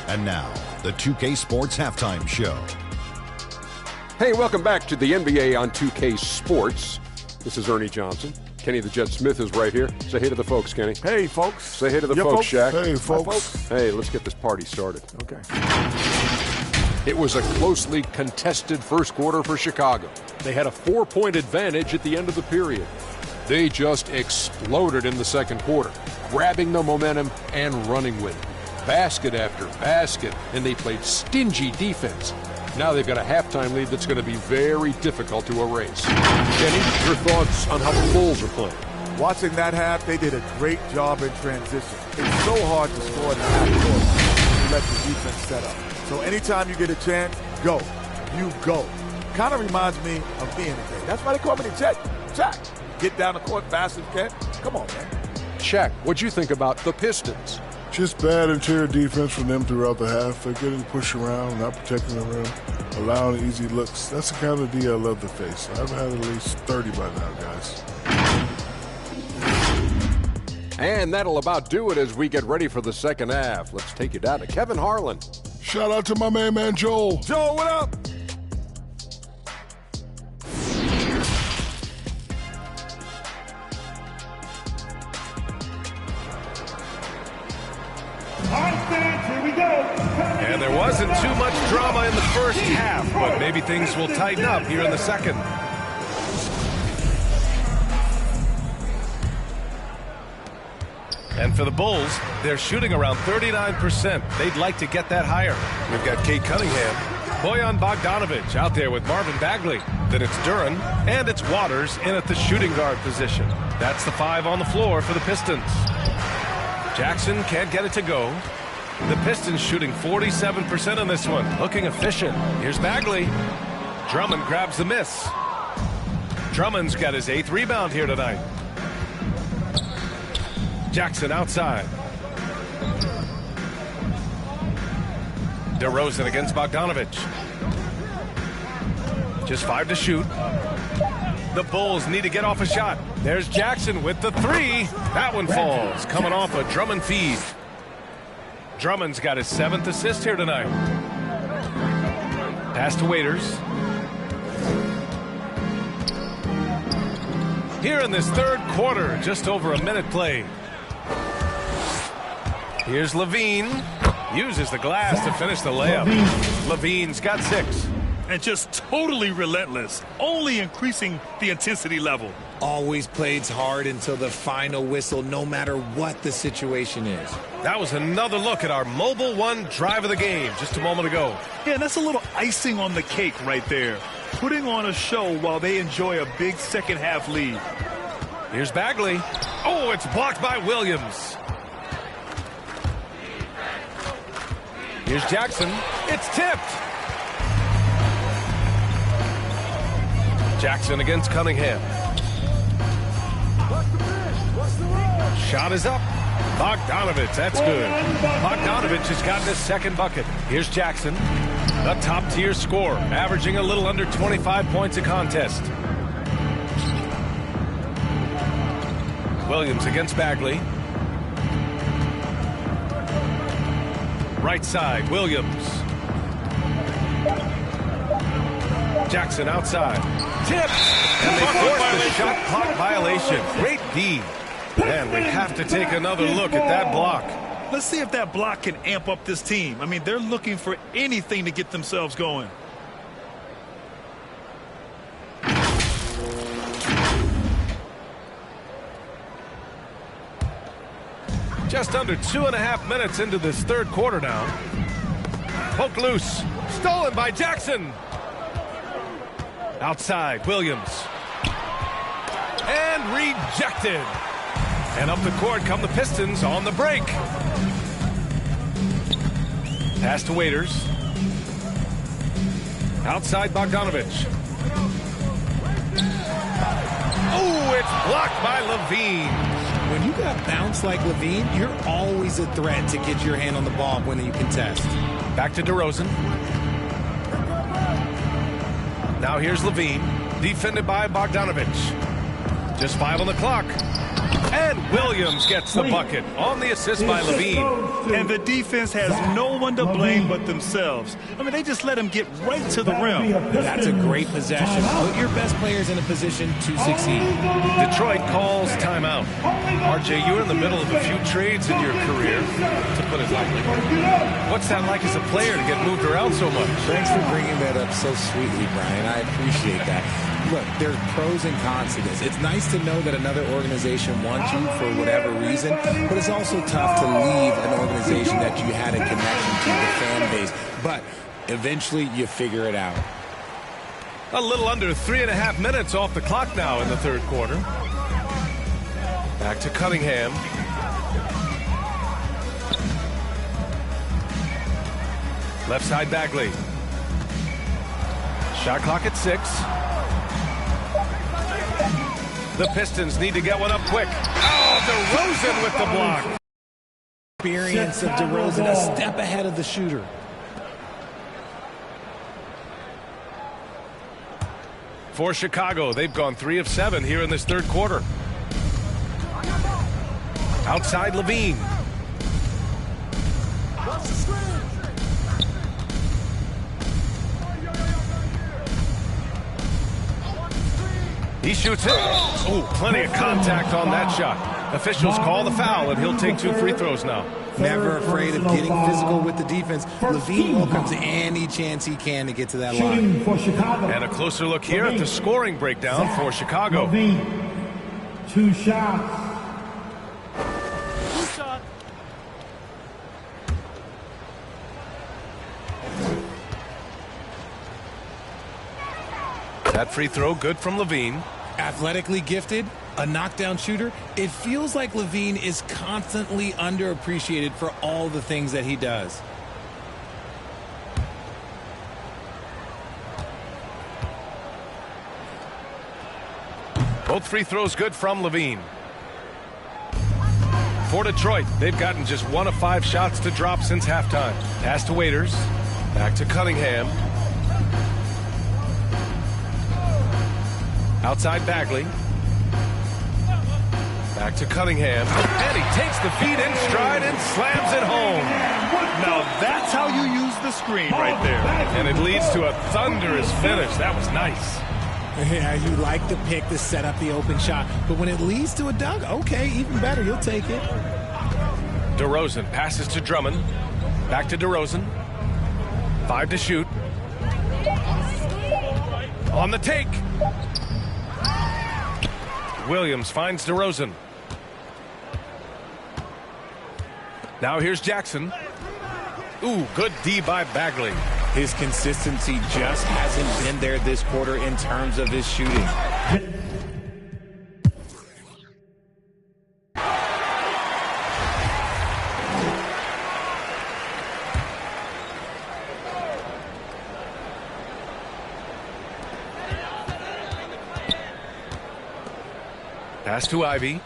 And now, the 2K Sports Halftime Show. Hey, welcome back to the NBA on 2K Sports. This is Ernie Johnson. Kenny the Jet Smith is right here. Say hey to the folks, Kenny. Hey, folks. Say hey to the folks, Shaq. Hey, folks. Hey, let's get this party started. Okay. It was a closely contested first quarter for Chicago. They had a 4-point advantage at the end of the period. They just exploded in the second quarter, grabbing the momentum and running with it. Basket after basket, and they played stingy defense. Now they've got a halftime lead that's going to be very difficult to erase. Kenny, your thoughts on how the Bulls are playing? Watching that half, they did a great job in transition. It's so hard to score in the half court when you let the defense set up. So anytime you get a chance, go. You go. kind of reminds me of me in the day. That's why they call me the Check. Get down the court fast as you can. Come on, man. Check. What'd you think about the Pistons? Just bad interior defense from them throughout the half. They're getting pushed around, not protecting the rim, allowing easy looks. That's the kind of D I love to face. I've had at least 30 by now, guys. And that'll about do it as we get ready for the second half. Let's take you down to Kevin Harlan. Shout out to my main man, Joel. Joel, what up? Here we go. And there wasn't too much drama in the first half, but maybe things will tighten up here in the second. And for the Bulls, they're shooting around 39%. They'd like to get that higher. We've got Kate Cunningham, Bojan Bogdanovic out there with Marvin Bagley. Then it's Duran, and it's Waters in at the shooting guard position. That's the 5 on the floor for the Pistons. Jackson can't get it to go. The Pistons shooting 47% on this one, looking efficient. Here's Bagley. Drummond grabs the miss. Drummond's got his 8th rebound here tonight. Jackson outside. DeRozan against Bogdanovic. Just 5 to shoot. The Bulls need to get off a shot. There's Jackson with the 3. That one falls, coming off a Drummond feed. Drummond's got his 7th assist here tonight. Pass to Waiters. Here in this third quarter, just over a minute played. Here's Levine. Uses the glass to finish the layup. Levine's got 6. And just totally relentless, only increasing the intensity level. Always plays hard until the final whistle, no matter what the situation is. That was another look at our Mobile One drive of the game just a moment ago. Yeah, and that's a little icing on the cake right there. Putting on a show while they enjoy a big second half lead. Here's Bagley. Oh, it's blocked by Williams. Here's Jackson. It's tipped. Jackson against Cunningham. Shot is up. Bogdanovic, that's good. Bogdanovic has gotten his 2nd bucket. Here's Jackson, the top-tier scorer, averaging a little under 25 points a contest. Williams against Bagley. Right side, Williams. Jackson outside. Tipped! And they forced the shot clock violation. Great D. And we have to take another look at that block. Let's see if that block can amp up this team. I mean, they're looking for anything to get themselves going. Just under 2.5 minutes into this third quarter now. Poked loose. Stolen by Jackson. Outside, Williams. And rejected. And up the court come the Pistons on the break. Pass to Waiters. Outside Bogdanovic. Oh, it's blocked by Levine. When you got bounce like Levine, you're always a threat to get your hand on the ball when you contest. Back to DeRozan. Now here's Levine, defended by Bogdanovic. Just 5 on the clock. And Williams gets the bucket on the assist by Levine. And the defense has no one to blame but themselves. I mean, they just let him get right to the rim. That's a great possession. Put your best players in a position to succeed. Detroit calls timeout. RJ, you're in the middle of a few trades in your career, to put it lightly. What's that like as a player to get moved around so much? Thanks for bringing that up so sweetly, Brian. I appreciate that. Look, there's pros and cons to this. It's nice to know that another organization wants you for whatever reason, but it's also tough to leave an organization that you had a connection to, the fan base. But eventually you figure it out. A little under 3.5 minutes off the clock now in the third quarter. Back to Cunningham. Left side Bagley. Shot clock at 6. The Pistons need to get one up quick. Oh, DeRozan with the block. Experience of DeRozan, a step ahead of the shooter. For Chicago, they've gone 3 of 7 here in this third quarter. Outside Levine. He shoots it. Oh, plenty of contact on that shot. Officials call the foul, and he'll take 2 free throws now. Never afraid of getting physical with the defense. Levine welcomes any chance he can to get to that line. For Chicago. And a closer look here at the scoring breakdown for Chicago. Levine. 2 shots. That free throw good from Levine. Athletically gifted, a knockdown shooter. It feels like Levine is constantly underappreciated for all the things that he does. Both free throws good from Levine. For Detroit, they've gotten just 1 of 5 shots to drop since halftime. Pass to Waiters. Back to Cunningham. Outside Bagley. Back to Cunningham. And he takes the feet in stride and slams it home. Now that's how you use the screen right there. And it leads to a thunderous finish. That was nice. Yeah, you like the pick to set up the open shot. But when it leads to a dunk, okay, even better. You'll take it. DeRozan passes to Drummond. Back to DeRozan. 5 to shoot. On the take. Williams finds DeRozan. Now here's Jackson. Ooh, good D by Bagley. His consistency just hasn't been there this quarter in terms of his shooting. Pass to Ivy.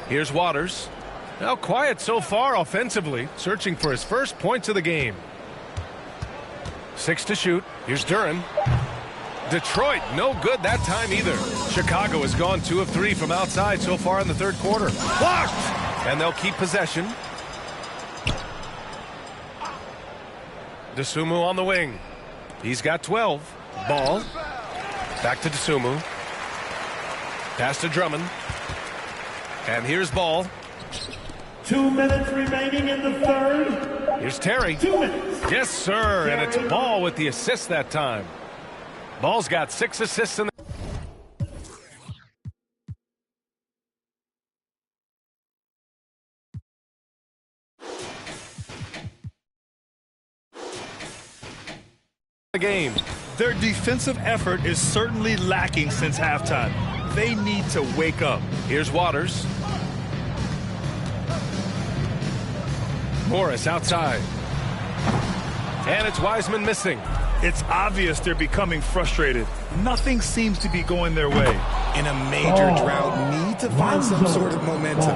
Here's Waters. Now quiet so far offensively, searching for his first points of the game. 6 to shoot. Here's Duren. Detroit, no good that time either. Chicago has gone 2 of 3 from outside so far in the third quarter. Blocked! And they'll keep possession. Dosunmu on the wing. He's got 12. Ball. Back to Dosunmu. Pass to Drummond. And here's Ball. 2 minutes remaining in the third. Here's Terry. 2 minutes. Yes, sir. And it's Ball with the assist that time. Ball's got 6 assists in the game. Their defensive effort is certainly lacking since halftime. They need to wake up. Here's Waters. Morris outside. And it's Wiseman missing. It's obvious they're becoming frustrated. Nothing seems to be going their way. In a major drought, need to find some sort of momentum.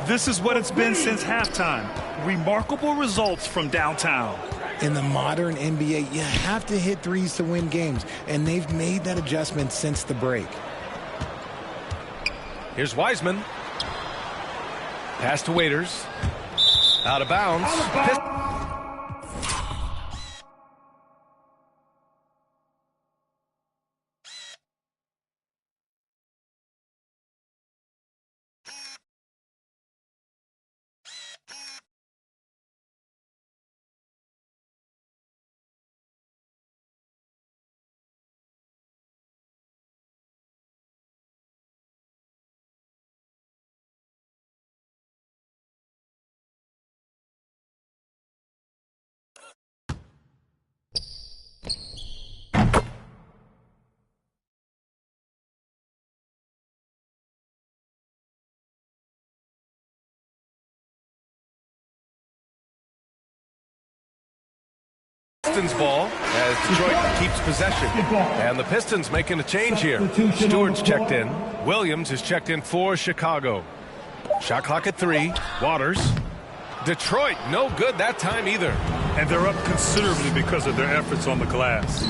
This is what it's been since halftime. Remarkable results from downtown. In the modern NBA, you have to hit threes to win games, and they've made that adjustment since the break. Here's Wiseman. Pass to Waiters. Out of bounds. Pistons ball as Detroit keeps possession. And the Pistons making a change here. Stewart's checked in. Williams is checked in for Chicago. Shot clock at 3. Waters. Detroit, no good that time either. And they're up considerably because of their efforts on the glass.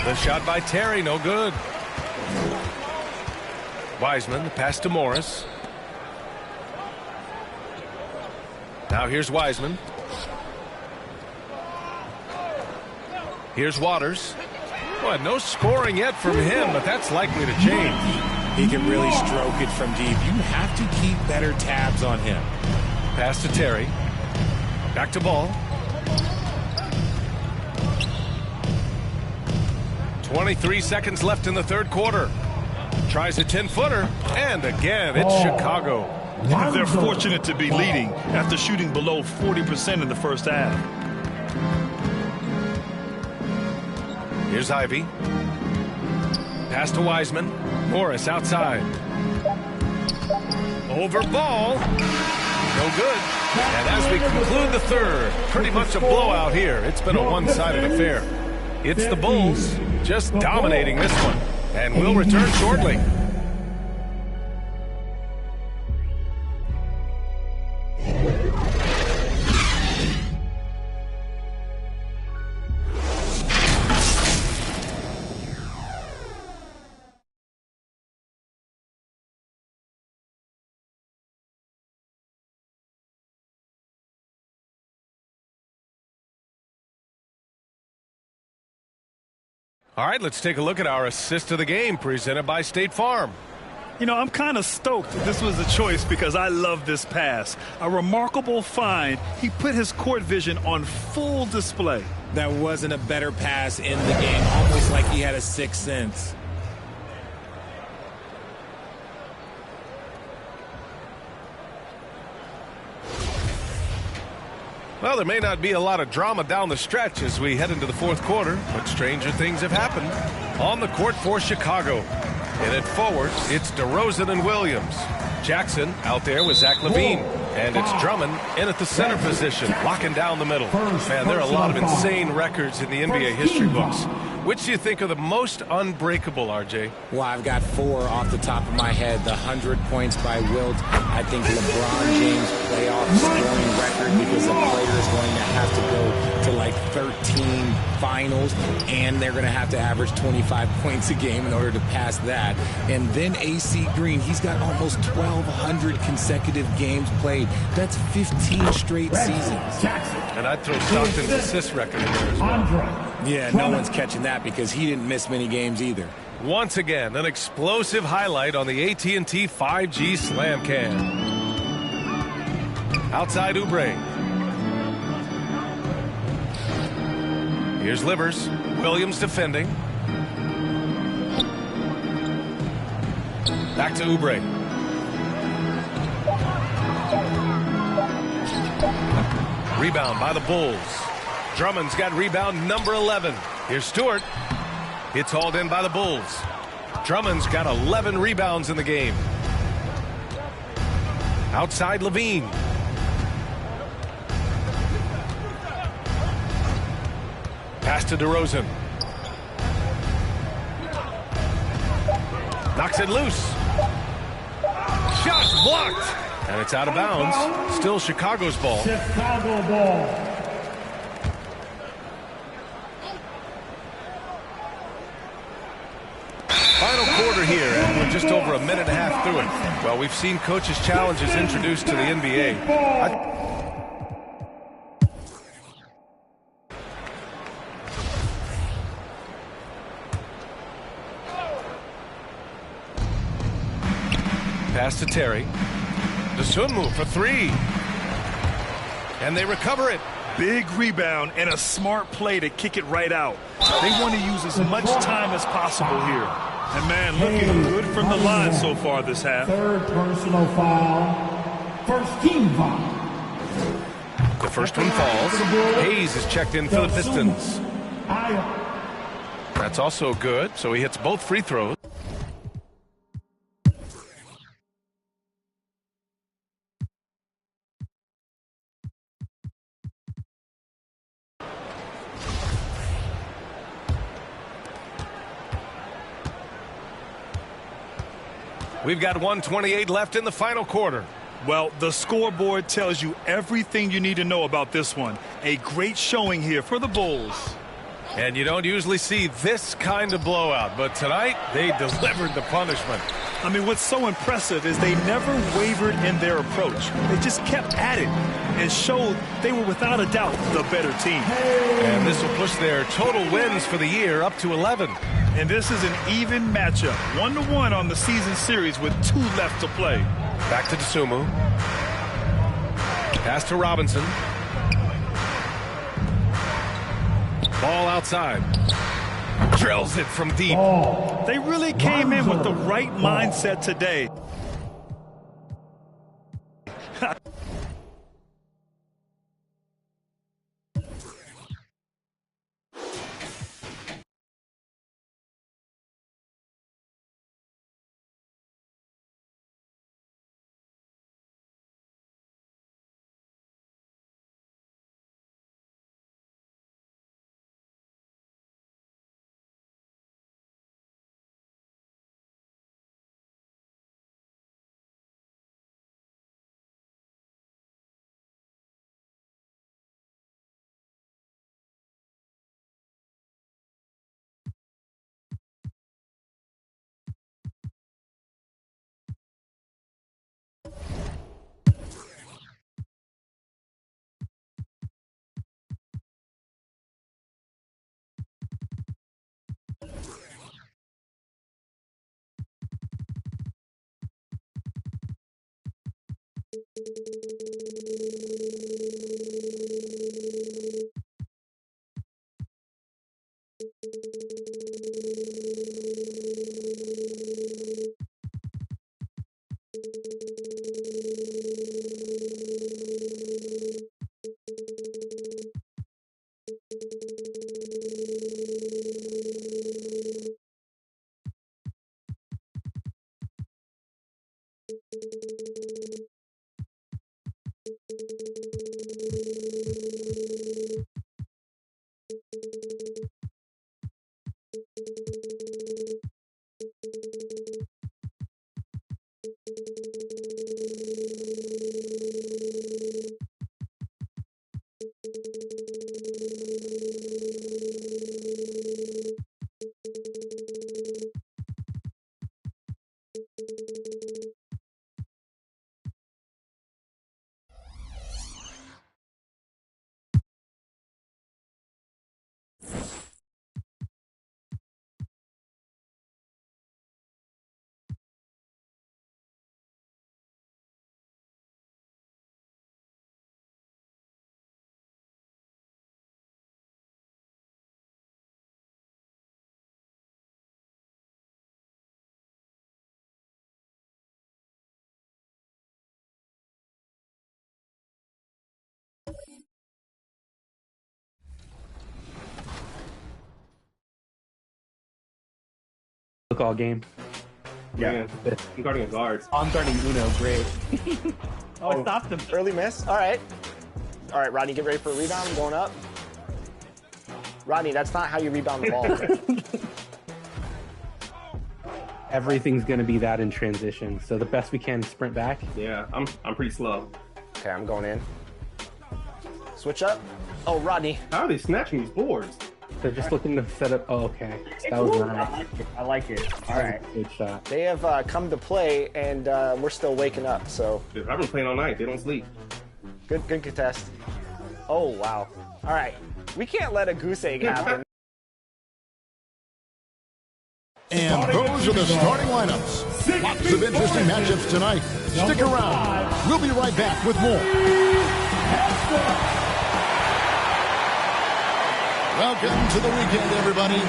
The shot by Terry, no good. Wiseman, the pass to Morris. Now here's Wiseman. Here's Waters. Boy, no scoring yet from him, but that's likely to change. He can really stroke it from deep. You have to keep better tabs on him. Pass to Terry. Back to Ball. 23 seconds left in the third quarter. Tries a 10-footer, and again, it's Chicago. They're fortunate to be leading after shooting below 40% in the first half. Here's Ivy. Pass to Wiseman. Morris outside. Over Ball. No good. And as we conclude the third, pretty much a blowout here. It's been a one-sided affair. It's the Bulls just dominating this one. And we'll return shortly. All right, let's take a look at our assist of the game presented by State Farm. You know, I'm kind of stoked that this was a choice because I love this pass. A remarkable find. He put his court vision on full display. That wasn't a better pass in the game, almost like he had a sixth sense. Well, there may not be a lot of drama down the stretch as we head into the fourth quarter, but stranger things have happened. On the court for Chicago. And at forward, it's DeRozan and Williams. Jackson out there with Zach LaVine. And it's Drummond in at the center position, locking down the middle. Man, there are a lot of insane records in the NBA history books. Which do you think are the most unbreakable, RJ? Well, I've got 4 off the top of my head. The 100 points by Wilt. I think LeBron James playoff scoring record, because a player is going to have to go to like 13 finals, and they're going to have to average 25 points a game in order to pass that. And then AC Green, he's got almost 1,200 consecutive games played. That's 15 straight seasons. And I'd throw Stockton's assist record in there as well. Yeah, no one's catching that because he didn't miss many games either. Once again, an explosive highlight on the AT&T 5G Slam Cam. Outside Oubre. Here's Livers. Williams defending. Back to Oubre. Rebound by the Bulls. Drummond's got rebound number 11. Here's Stewart. It's hauled in by the Bulls. Drummond's got 11 rebounds in the game. Outside LaVine. Pass to DeRozan. Knocks it loose. Shot blocked. And it's out of bounds. Still Chicago's ball. Chicago ball. Final quarter here, and we're just over a minute and a half through it. Well, we've seen coaches' challenges introduced to the NBA. Pass to Terry. Dosunmu for 3. And they recover it. Big rebound and a smart play to kick it right out. They want to use as much time as possible here. And, man, looking good from the line so far this half. Third personal foul. First team foul. The first one falls. Hayes is checked in for the Pistons. That's also good, so he hits both free throws. We've got 1:28 left in the final quarter. Well, the scoreboard tells you everything you need to know about this one. A great showing here for the Bulls. And you don't usually see this kind of blowout, but tonight they delivered the punishment. I mean, what's so impressive is they never wavered in their approach. They just kept at it and showed they were without a doubt the better team. And this will push their total wins for the year up to 11. And this is an even matchup, 1-1 on the season series with 2 left to play. Back to Dosunmu. Pass to Robinson. Ball outside. Drills it from deep. They really came in with the right mindset today. Look all game. Yeah. I'm guarding a guard. I'm guarding Uno. Great. I stopped him. Early miss. All right. All right, Rodney, get ready for a rebound. Going up. Rodney, that's not how you rebound the ball. Everything's going to be that in transition. So the best we can is sprint back. Yeah, I'm pretty slow. Okay, I'm going in. Switch up. Oh, Rodney. How are they snatching these boards? They're just looking to set up. Oh, okay. That was nice. I like it. All right. Good shot. They have come to play, and we're still waking up. So I've been playing all night. They don't sleep. Good contest. Oh, wow. All right. We can't let a goose egg happen. And those are the starting lineups. Lots of interesting matchups tonight. Stick around. We'll be right back with more. Welcome to the weekend, everybody.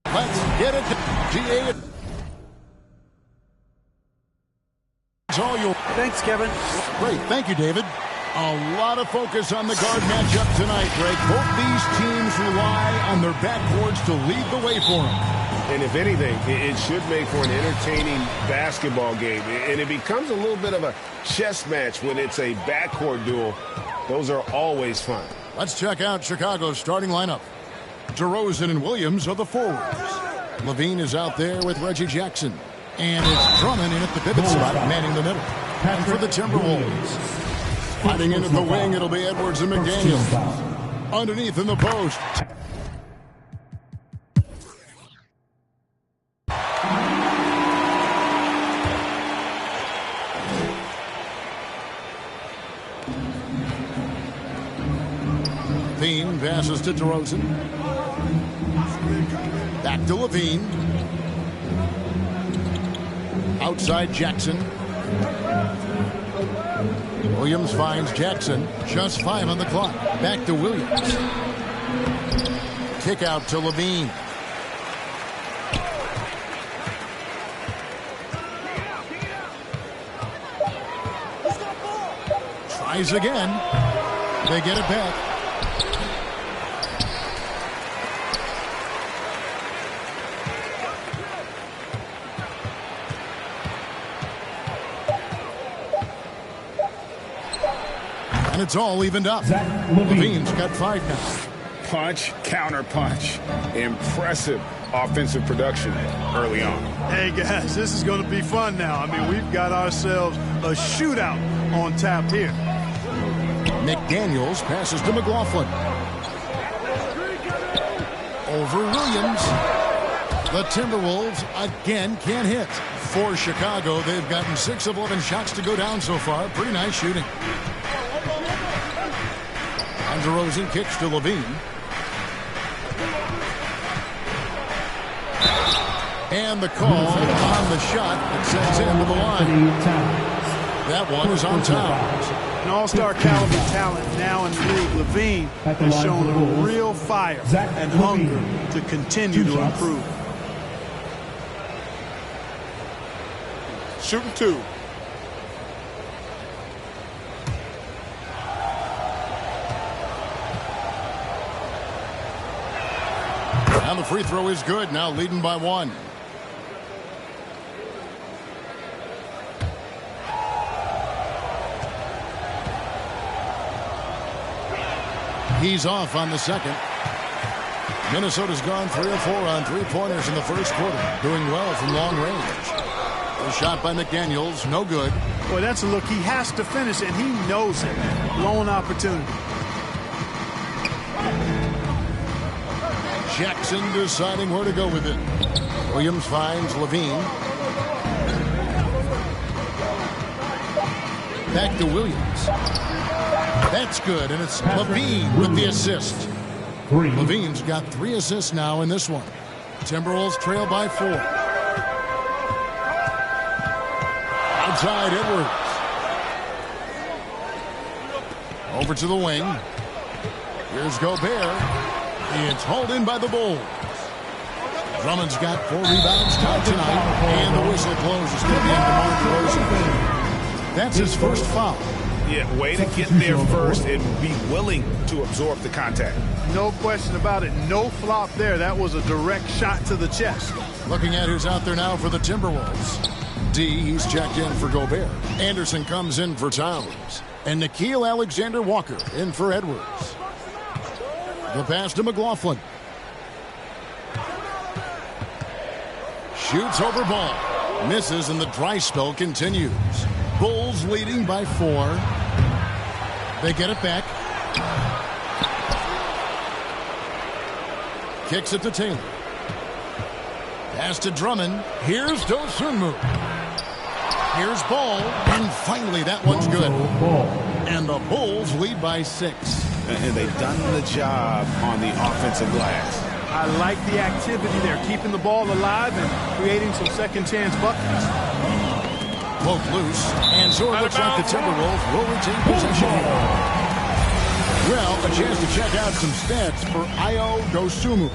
Let's get it. GA. It's all yours. Thanks, Kevin. Great. Thank you, David. A lot of focus on the guard matchup tonight, Greg. Both these teams rely on their backboards to lead the way for them. And if anything, it should make for an entertaining basketball game. And it becomes a little bit of a chess match when it's a backcourt duel. Those are always fun. Let's check out Chicago's starting lineup. DeRozan and Williams are the forwards. Levine is out there with Reggie Jackson. And it's Drummond in at the pivot spot, manning the middle. And for the Timberwolves, fighting in at the wing, it'll be Edwards and McDaniel. Underneath in the post. Levine passes to DeRozan. Back to Levine. Outside Jackson. Williams finds Jackson. Just 5 on the clock. Back to Williams. Kick out to Levine. Tries again. They get it back. And it's all evened up. Levine's got 5 now. Punch, counter punch. Impressive offensive production early on. Hey, guys, this is going to be fun now. I mean, we've got ourselves a shootout on tap here. McDaniels passes to McLaughlin. Over Williams. The Timberwolves again can't hit. For Chicago, they've gotten 6 of 11 shots to go down so far. Pretty nice shooting. And DeRozan kicks to Levine. And the call on the shot that sends him to the line. That one is on Towns. An all-star caliber talent now in the league. Levine has shown a real fire and hunger to continue to improve. Shooting 2. And the free throw is good. Now leading by 1. He's off on the second. Minnesota's gone 3 of 4 on 3-pointers in the first quarter. Doing well from long range. A shot by McDaniels. No good. Boy, that's a look he has to finish, and he knows it. Blown opportunity. Jackson deciding where to go with it. Williams finds Levine. Back to Williams. That's good, and it's Levine with the assist. Levine's got 3 assists now in this one. Timberwolves trail by 4. Outside Edwards. Over to the wing. Here's Gobert. It's hauled in by the Bulls. Drummond's got 4 rebounds tonight, and the whistle blows. It's going to be on DeMar DeRozan. That's his first foul. Yeah, way to get there first and be willing to absorb the contact. No question about it. No flop there. That was a direct shot to the chest. Looking at who's out there now for the Timberwolves. D, he's checked in for Gobert. Anderson comes in for Towns. And Nickeil Alexander-Walker in for Edwards. The pass to McLaughlin. Shoots over ball. Misses, and the dry spell continues. Bulls leading by 4. They get it back. Kicks it to Taylor. Pass to Drummond. Here's Dosunmu. Here's Ball. And finally, that one's good. And the Bulls lead by 6. And they've done the job on the offensive glass. I like the activity there, keeping the ball alive and creating some second-chance buckets. Both loose, and so it looks like the Timberwolves will retain possession. Well, a chance to check out some stats for Ayo Dosunmu.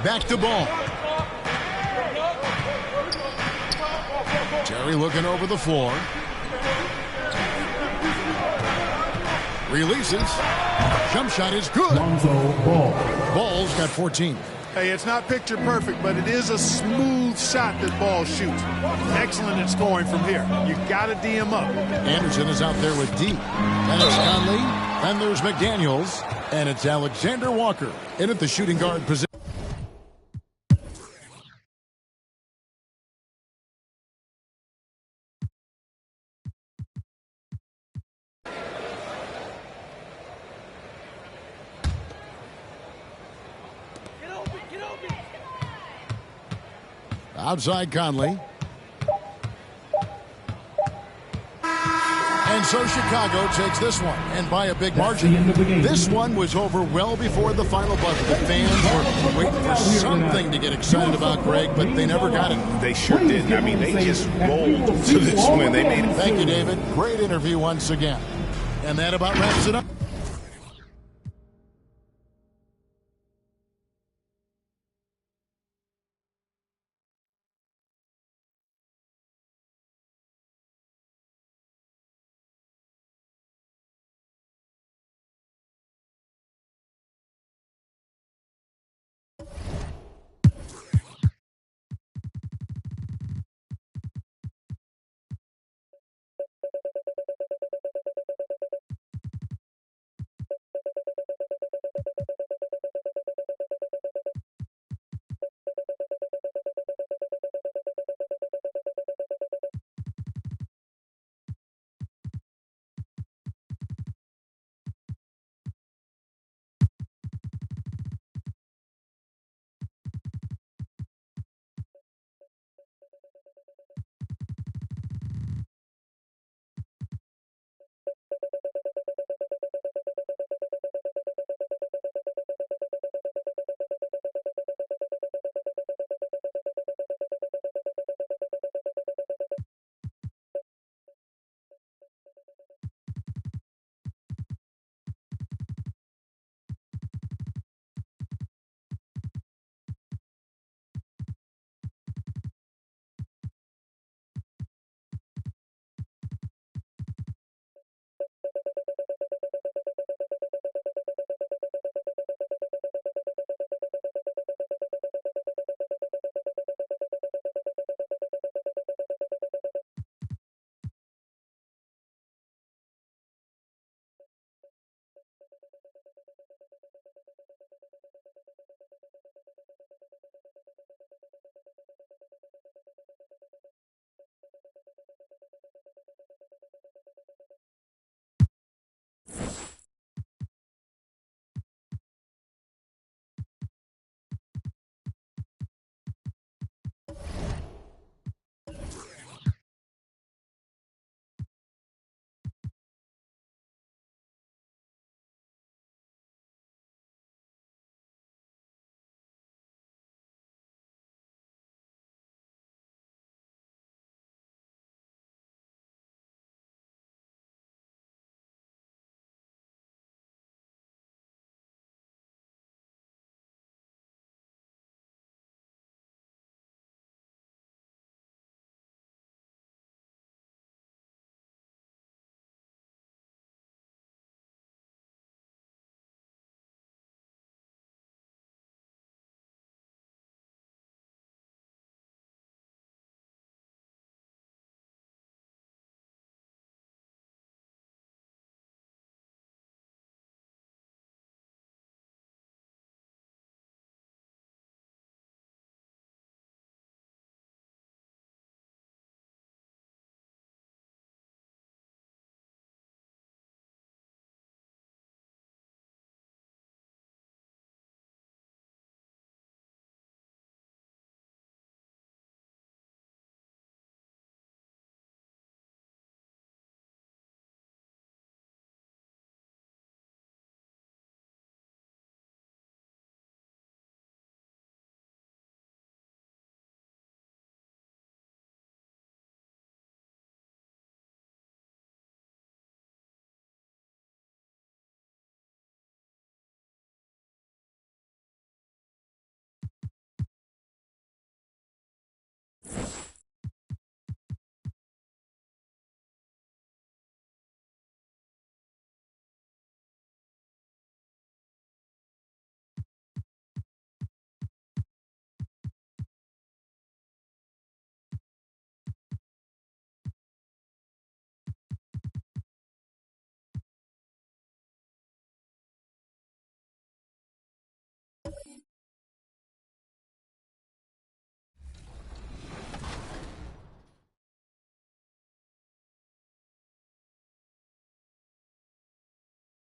Back to Ball. Terry looking over the floor. Releases. Jump shot is good. Ball's got 14. Hey, it's not picture perfect, but it is a smooth shot that ball shoots. Excellent at scoring from here. You got to D him up. Anderson is out there with D. And it's Conley. And there's McDaniels. And it's Alexander Walker in at the shooting guard position. Outside Conley. And so Chicago takes this one, and by a big margin. This one was over well before the final buzzer. The fans were waiting for something to get excited about, Greg, but they never got it. They sure didn't. I mean, they just rolled to this win. They made it. Thank you, David. Great interview once again. And that about wraps it up.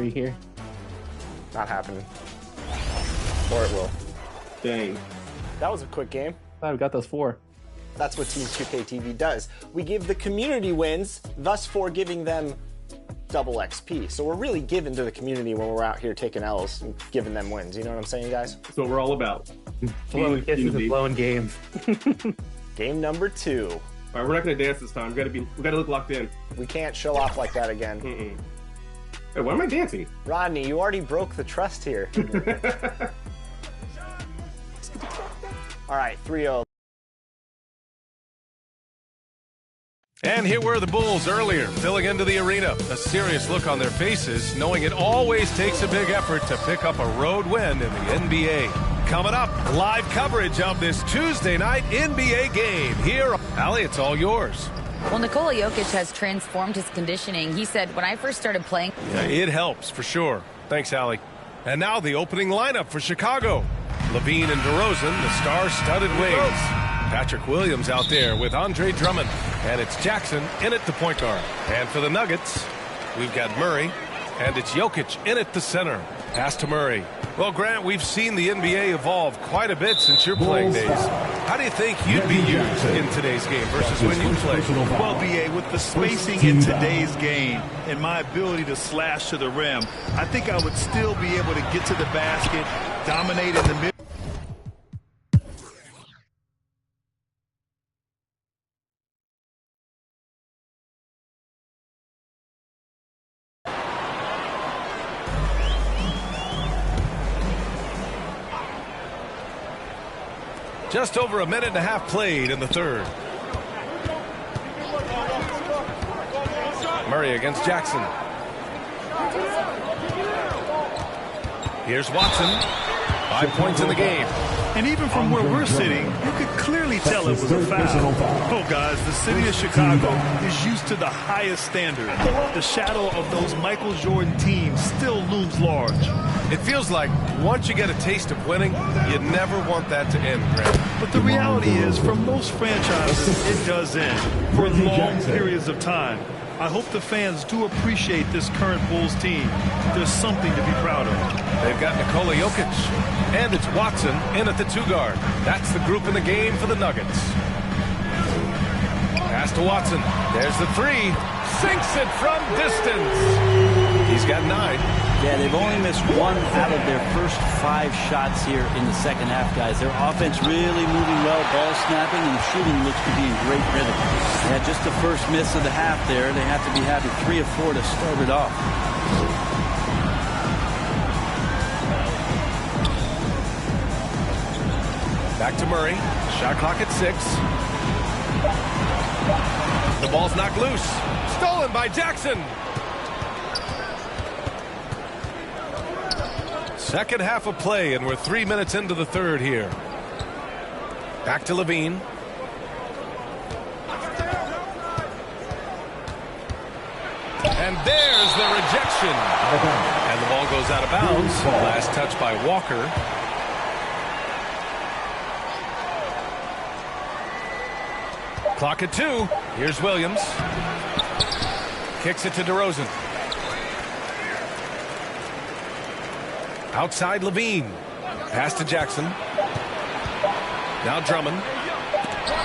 Murray here. Not happening. Or it will. Dang. That was a quick game. Glad we got those 4. That's what Team 2K TV does. We give the community wins, thus for giving them double XP. So we're really giving to the community when we're out here taking L's and giving them wins. You know what I'm saying, guys? That's what we're all about. Blowing kisses and blowing games. Game number 2. All right, we're not gonna dance this time. We gotta look locked in. We can't show off like that again. Hey, why am I dancing? Rodney, you already broke the trust here. All right, 3-0. And here were the Bulls earlier, filling into the arena. A serious look on their faces, knowing it always takes a big effort to pick up a road win in the NBA. Coming up, live coverage of this Tuesday night NBA game. Here, Allie, it's all yours. Well, Nikola Jokic has transformed his conditioning. He said, when I first started playing... Yeah, it helps, for sure. Thanks, Allie. And now the opening lineup for Chicago. Levine and DeRozan, the star-studded wings. Patrick Williams out there with Andre Drummond. And it's Jackson in at the point guard. And for the Nuggets, we've got Murray. And it's Jokic in at the center. Pass to Murray. Well, Grant, we've seen the NBA evolve quite a bit since your playing days. How do you think you'd be used in today's game versus when you played? Well, B.A., with the spacing in today's game and my ability to slash to the rim, I think I would still be able to get to the basket, dominate in the middle. Just over a minute and a half played in the third. Murray against Jackson. Here's Watson. 5 points in the game. And even from where we're sitting, you could clearly tell it was a foul. Oh, guys, the city of Chicago is used to the highest standard. The shadow of those Michael Jordan teams still looms large. It feels like once you get a taste of winning, you never want that to end, Grant. But the reality is, for most franchises, it does end for long periods of time. I hope the fans do appreciate this current Bulls team. There's something to be proud of. They've got Nikola Jokic, and it's Watson in at the 2 guard. That's the group in the game for the Nuggets. Pass to Watson. There's the 3. Sinks it from distance. He's got 9. Yeah, they've only missed 1 out of their first 5 shots here in the second half, guys. Their offense really moving well, ball snapping, and the shooting looks to be in great rhythm. Yeah, just the first miss of the half there. They have to be having 3 of 4 to start it off. Back to Murray. Shot clock at 6. The ball's knocked loose. Stolen by Jackson. Second half of play, and we're 3 minutes into the third here. Back to Levine. And there's the rejection. And the ball goes out of bounds. Last touch by Walker. Clock at 2. Here's Williams. Kicks it to DeRozan. Outside Levine. Pass to Jackson. Now Drummond.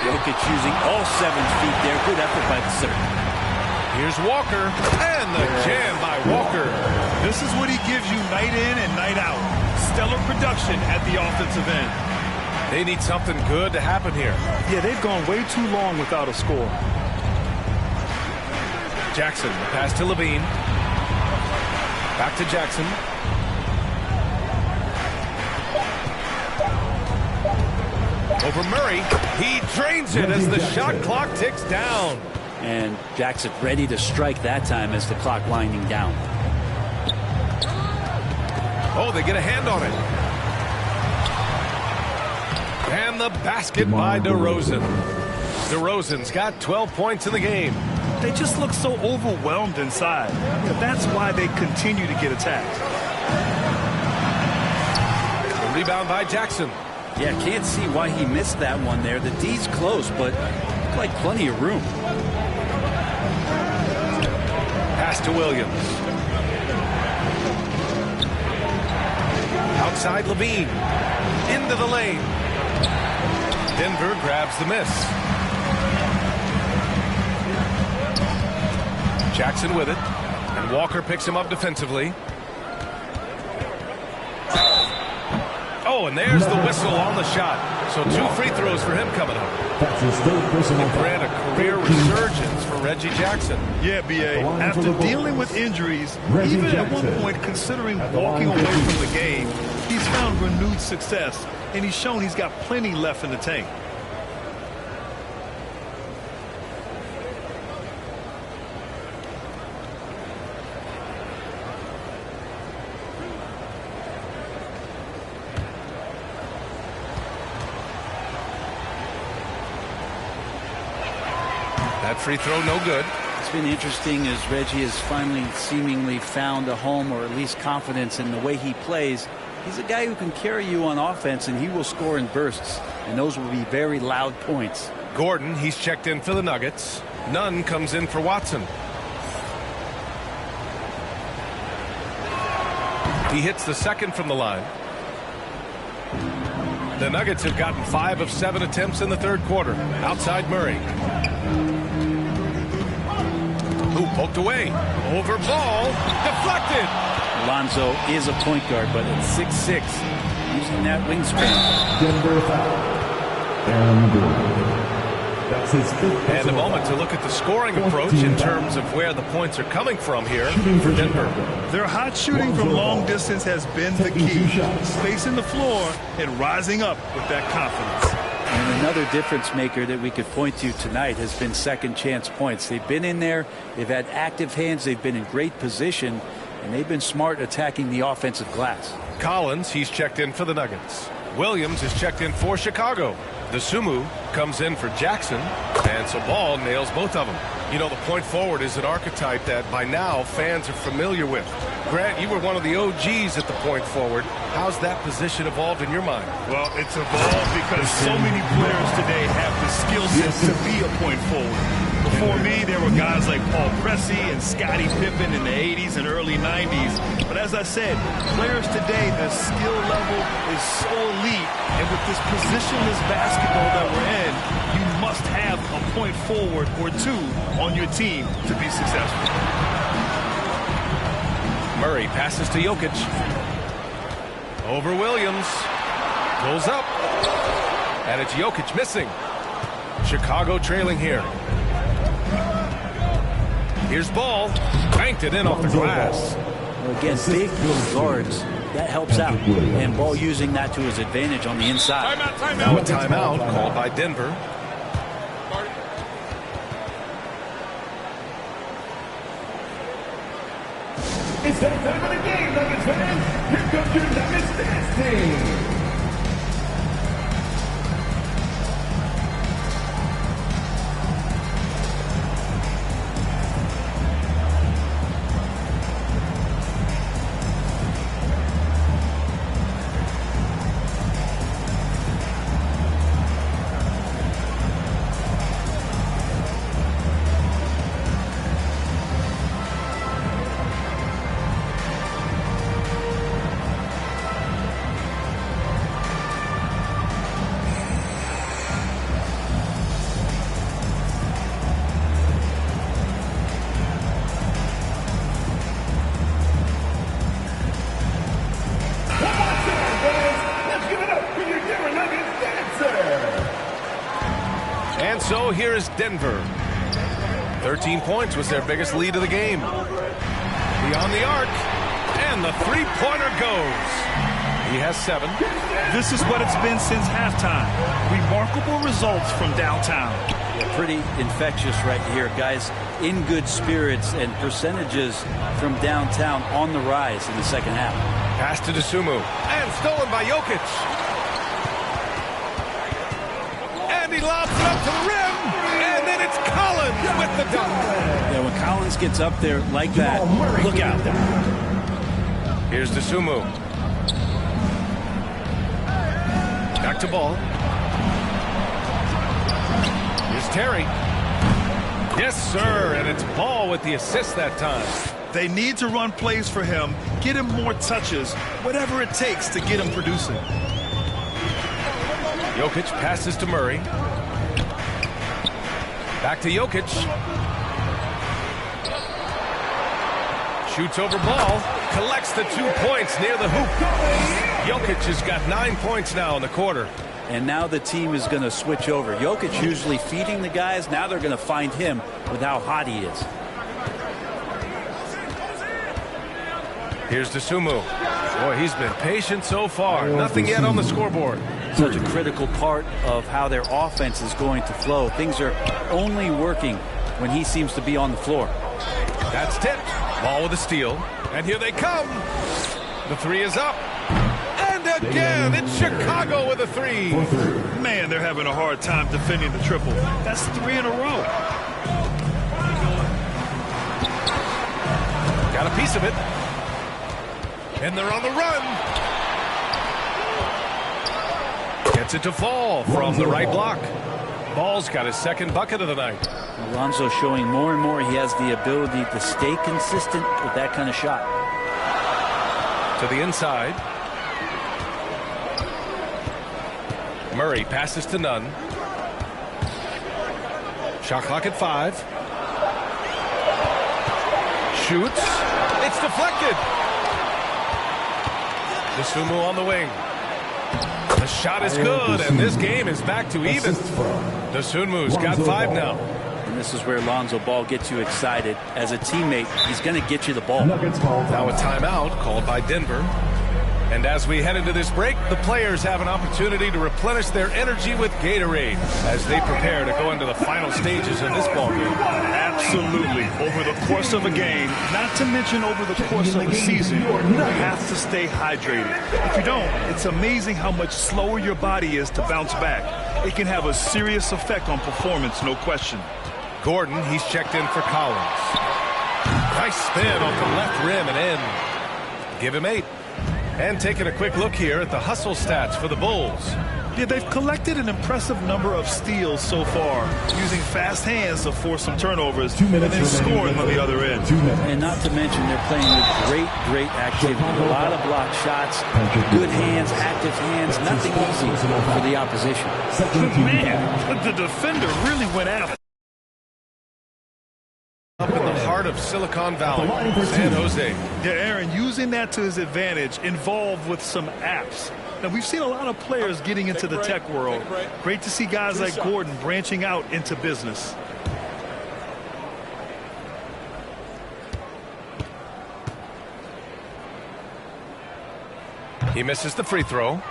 Jokic using all 7 feet there. Good effort by the center. Here's Walker. And the jam by Walker. This is what he gives you night in and night out. Stellar production at the offensive end. They need something good to happen here. Yeah, they've gone way too long without a score. Jackson, the pass to Levine. Back to Jackson. Over Murray. He drains it as the shot clock ticks down. And Jackson ready to strike that time as the clock winding down. Oh, they get a hand on it. And the basket by DeRozan. DeRozan's got 12 points in the game. They just look so overwhelmed inside. That's why they continue to get attacked. The rebound by Jackson. Yeah, can't see why he missed that one there. The D's close, but like plenty of room. Pass to Williams. side, Levine. Into the lane. Denver grabs the miss. Jackson with it. And Walker picks him up defensively. Oh, and there's the whistle on the shot. So 2 free throws for him coming up. That's his third personal foul. Grant a career resurgence for Reggie Jackson. Yeah, B.A. After dealing with injuries, even at one point considering walking away from the game, he's found renewed success, and he's shown he's got plenty left in the tank. That free throw no good. It's been interesting as Reggie has finally seemingly found a home, or at least confidence in the way he plays. He's a guy who can carry you on offense, and he will score in bursts, and those will be very loud points. Gordon, he's checked in for the Nuggets. Nunn comes in for Watson. He hits the second from the line. The Nuggets have gotten 5 of 7 attempts in the third quarter. Outside Murray. Who poked away. Over ball. Deflected. Alonzo is a point guard, but at 6'6", using that wingspan. Denver foul. Aaron Gordon. That's his fifth. And a moment to look at the scoring approach in terms of where the points are coming from here for Denver. Their hot shooting from long distance has been the key. Spacing the floor and rising up with that confidence. And another difference maker that we could point to tonight has been second chance points. They've been in there. They've had active hands. They've been in great position. And they've been smart attacking the offensive glass. Collins, he's checked in for the Nuggets. Williams is checked in for Chicago. DeSumo comes in for Jackson. And so Ball nails both of them. You know, the point forward is an archetype that by now fans are familiar with. Grant, you were one of the OGs at the point forward. How's that position evolved in your mind? Well, it's evolved because so many players today have the skill set to be a point forward. Before me, there were guys like Paul Pressey and Scottie Pippen in the 80s and early 90s. But as I said, players today, the skill level is so elite. And with this positionless basketball that we're in, you must have a point forward or two on your team to be successful. Murray passes to Jokic. Over Williams. Pulls up. And it's Jokic missing. Chicago trailing here. Here's Ball. Banked it in off the glass. Well, again, big guards. That helps out. And Ball using that to his advantage on the inside. Now a timeout called by Denver. It's that time of the game, Nuggets fans. Here comes your Nuggets dance team. So here is Denver. 13 points was their biggest lead of the game. Beyond the arc, and the three-pointer goes. He has 7. This is what it's been since halftime. Remarkable results from downtown. Yeah, pretty infectious right here, guys. In good spirits, and percentages from downtown on the rise in the second half. Pass to DeSumo, and stolen by Jokic. He lobs it up to the rim, and then it's Collins with the dunk. Yeah, when Collins gets up there like that, look out. Here's DeSumo. Back to Ball. Here's Terry. Yes, sir, and it's Ball with the assist that time. They need to run plays for him, get him more touches, whatever it takes to get him producing. Jokic passes to Murray. Back to Jokic. Shoots over ball. Collects the 2 points near the hoop. Jokic has got 9 points now in the quarter. And now the team is going to switch over. Jokic usually feeding the guys. Now they're going to find him with how hot he is. Here's Dosunmu. Boy, he's been patient so far. Nothing yet on the scoreboard. Such a critical part of how their offense is going to flow. Things are only working when he seems to be on the floor. That's tipped. Ball with a steal. And here they come. The three is up. And again, it's Chicago with a three. Man, they're having a hard time defending the triple. That's 3 in a row. Got a piece of it. And they're on the run. Gets it to fall from the right block. Ball's got his second bucket of the night. Alonzo showing more and more he has the ability to stay consistent with that kind of shot. To the inside. Murray passes to Nunn. Shot clock at 5. Shoots. It's deflected. Dosunmu on the wing. The shot is good, and this game is back to even. Dosunmu's got 5 now. And this is where Lonzo Ball gets you excited. As a teammate, he's going to get you the ball. Now a timeout called by Denver. And as we head into this break, the players have an opportunity to replenish their energy with Gatorade as they prepare to go into the final stages of this ball game. Absolutely. Over the course of a game, not to mention over the course of a season, you have to stay hydrated. If you don't, it's amazing how much slower your body is to bounce back. It can have a serious effect on performance, no question. Gordon, he's checked in for Collins. Nice spin off the left rim and in. Give him 8. And taking a quick look here at the hustle stats for the Bulls. Yeah, they've collected an impressive number of steals so far, using fast hands to force some turnovers and then scoring on the other end. And not to mention they're playing with great activity. A lot of block shots, good hands, active hands, nothing easy for the opposition. Man, the defender really went after. Up in the heart of Silicon Valley, San Jose. Yeah, Aaron, using that to his advantage, involved with some apps. Now, we've seen a lot of players getting into the tech world. Great to see guys like Gordon branching out into business. He misses the free throw.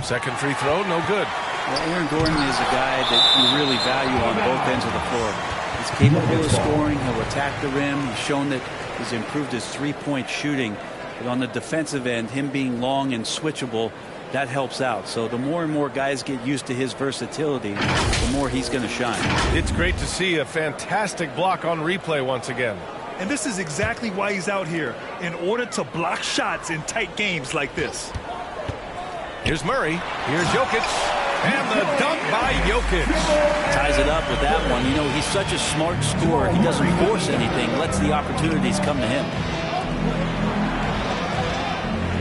Second free throw, no good. Well, Aaron Gordon is a guy that you really value on both ends of the floor. He's capable of scoring. He'll attack the rim. He's shown that he's improved his three-point shooting. But on the defensive end, him being long and switchable, that helps out. So the more and more guys get used to his versatility, the more he's going to shine. It's great to see a fantastic block on replay once again. And this is exactly why he's out here, in order to block shots in tight games like this. Here's Murray. Here's Jokic. And the dunk by Jokic. Ties it up with that one. You know, he's such a smart scorer. He doesn't force anything. Lets the opportunities come to him.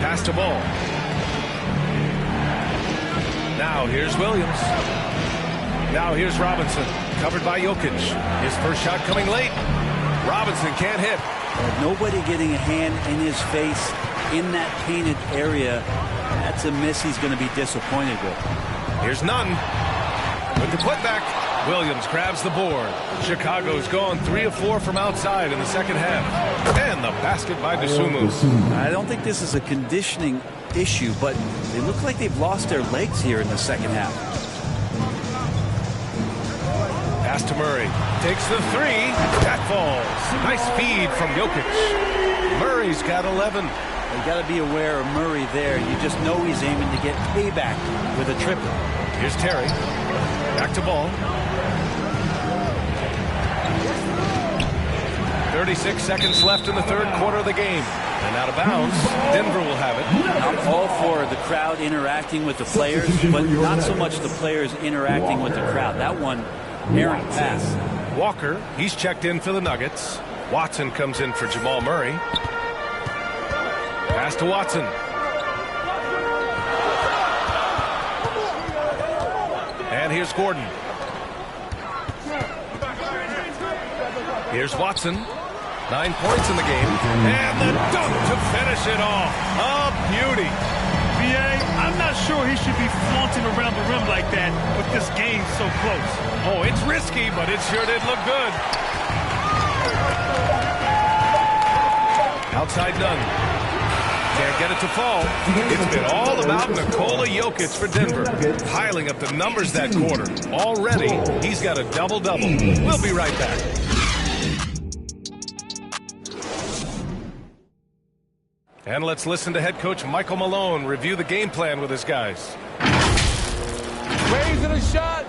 Pass to Ball. Now here's Williams. Now here's Robinson. Covered by Jokic. His first shot coming late. Robinson can't hit. Nobody getting a hand in his face in that painted area. That's a miss he's going to be disappointed with. Here's Nunn with the putback. Williams grabs the board. Chicago's gone 3 of 4 from outside in the second half. And the basket by Dosunmu. I don't think this is a conditioning issue, but they look like they've lost their legs here in the second half. Pass to Murray. Takes the 3. That falls. Nice feed from Jokic. Murray's got 11. You got to be aware of Murray there. You just know he's aiming to get payback with a triple. Here's Terry. Back to Ball. 36 seconds left in the third quarter of the game. And out of bounds, Denver will have it. I'm all for the crowd interacting with the players, but not so much the players interacting with the crowd. That one, errant pass. Walker, he's checked in for the Nuggets. Watson comes in for Jamal Murray. Pass to Watson. And here's Gordon. Here's Watson. 9 points in the game. And the dunk to finish it off. A beauty. B.A., I'm not sure he should be flaunting around the rim like that with this game so close. Oh, it's risky, but it sure did look good. Outside Nunn. Can't get it to fall. It's been all about Nikola Jokic for Denver. Piling up the numbers that quarter. Already, he's got a double-double. We'll be right back. And let's listen to head coach Michael Malone review the game plan with his guys. Raising a shot,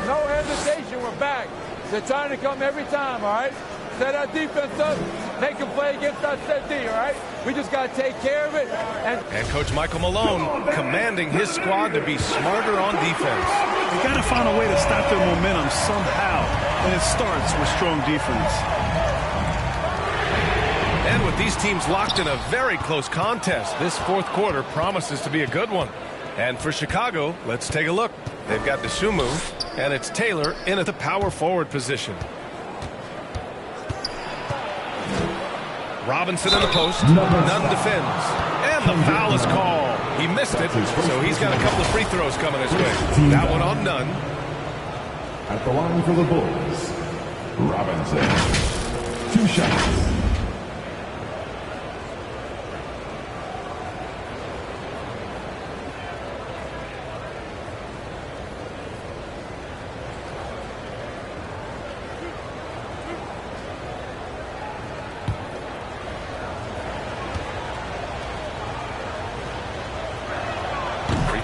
no hesitation, we're back. They're trying to come every time, all right? Set our defense up, make them play against our set D, all right? We just got to take care of it. And Coach Michael Malone commanding his squad to be smarter on defense. You got to find a way to stop their momentum somehow, and it starts with strong defense. And with these teams locked in a very close contest, this fourth quarter promises to be a good one. And for Chicago, let's take a look. They've got Dosunmu, and it's Taylor in at the power forward position. Robinson in the post. Nunn defends. And the foul is called. He missed it, so he's got a couple of free throws coming his way. That one on Nunn. At the line for the Bulls, Robinson. 2 shots.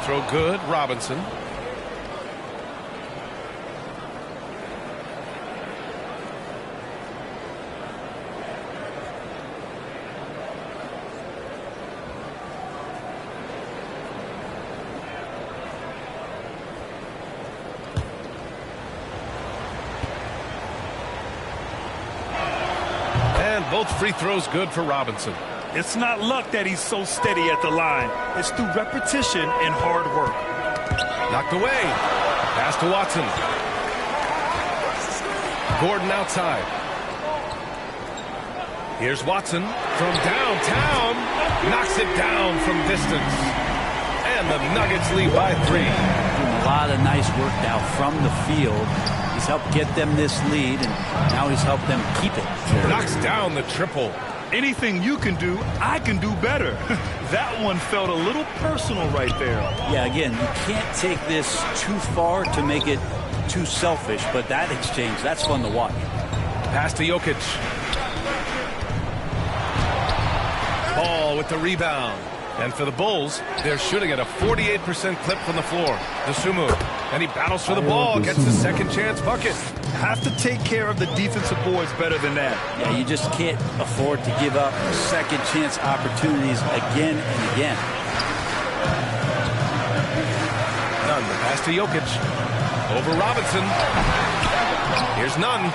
Throw good, Robinson. And both free throws good for Robinson. It's not luck that he's so steady at the line. It's through repetition and hard work. Knocked away. Pass to Watson. Gordon outside. Here's Watson from downtown. Knocks it down from distance. And the Nuggets lead by 3. Doing a lot of nice work now from the field. He's helped get them this lead, and now he's helped them keep it. Knocks down the triple. Anything you can do, I can do better. That one felt a little personal right there. Yeah, again, you can't take this too far to make it too selfish, but that exchange, that's fun to watch. Pass to Jokic. Ball with the rebound. And for the Bulls, they're shooting at a 48% clip from the floor. Dosunmu. And he battles for the ball, gets the second chance bucket. Have to take care of the defensive boards better than that. Yeah, you just can't afford to give up second chance opportunities again and again. Nunn, the pass to Jokic. Over Robinson. Here's Nunn.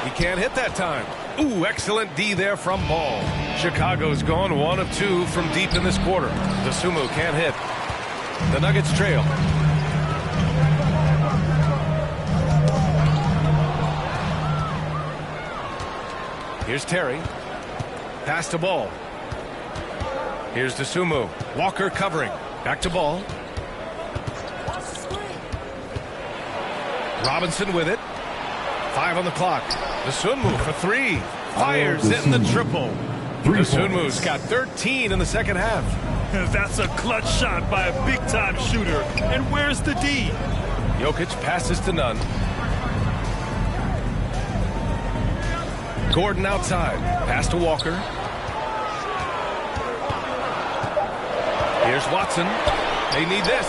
He can't hit that time. Ooh, excellent D there from Ball. Chicago's gone 1 of 2 from deep in this quarter. Dosunmu can't hit. The Nuggets trail. Here's Terry. Pass to Ball. Here's Dosunmu. Walker covering. Back to Ball. Robinson with it. 5 on the clock. Dosunmu for 3. Fires in the triple. Dosunmu's got 13 in the second half. That's a clutch shot by a big-time shooter. And where's the D? Jokic passes to Nunn. Gordon outside. Pass to Walker. Here's Watson. They need this.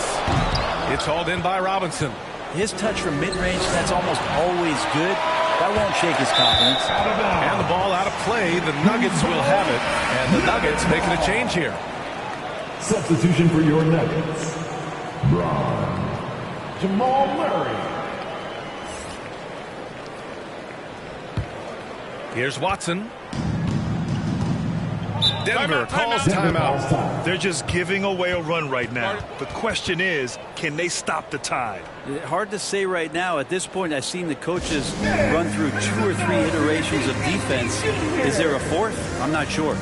It's hauled in by Robinson. His touch from mid-range, that's almost always good. That won't shake his confidence. And the ball out of play. The Nuggets will have it. And the Nuggets making a change here. Substitution for your Nuggets. Jamal Murray. Here's Watson. Denver calls timeout. They're just giving away a run right now. The question is, can they stop the tide? Hard to say right now. At this point, I've seen the coaches run through 2 or 3 iterations of defense. Is there a fourth? I'm not sure.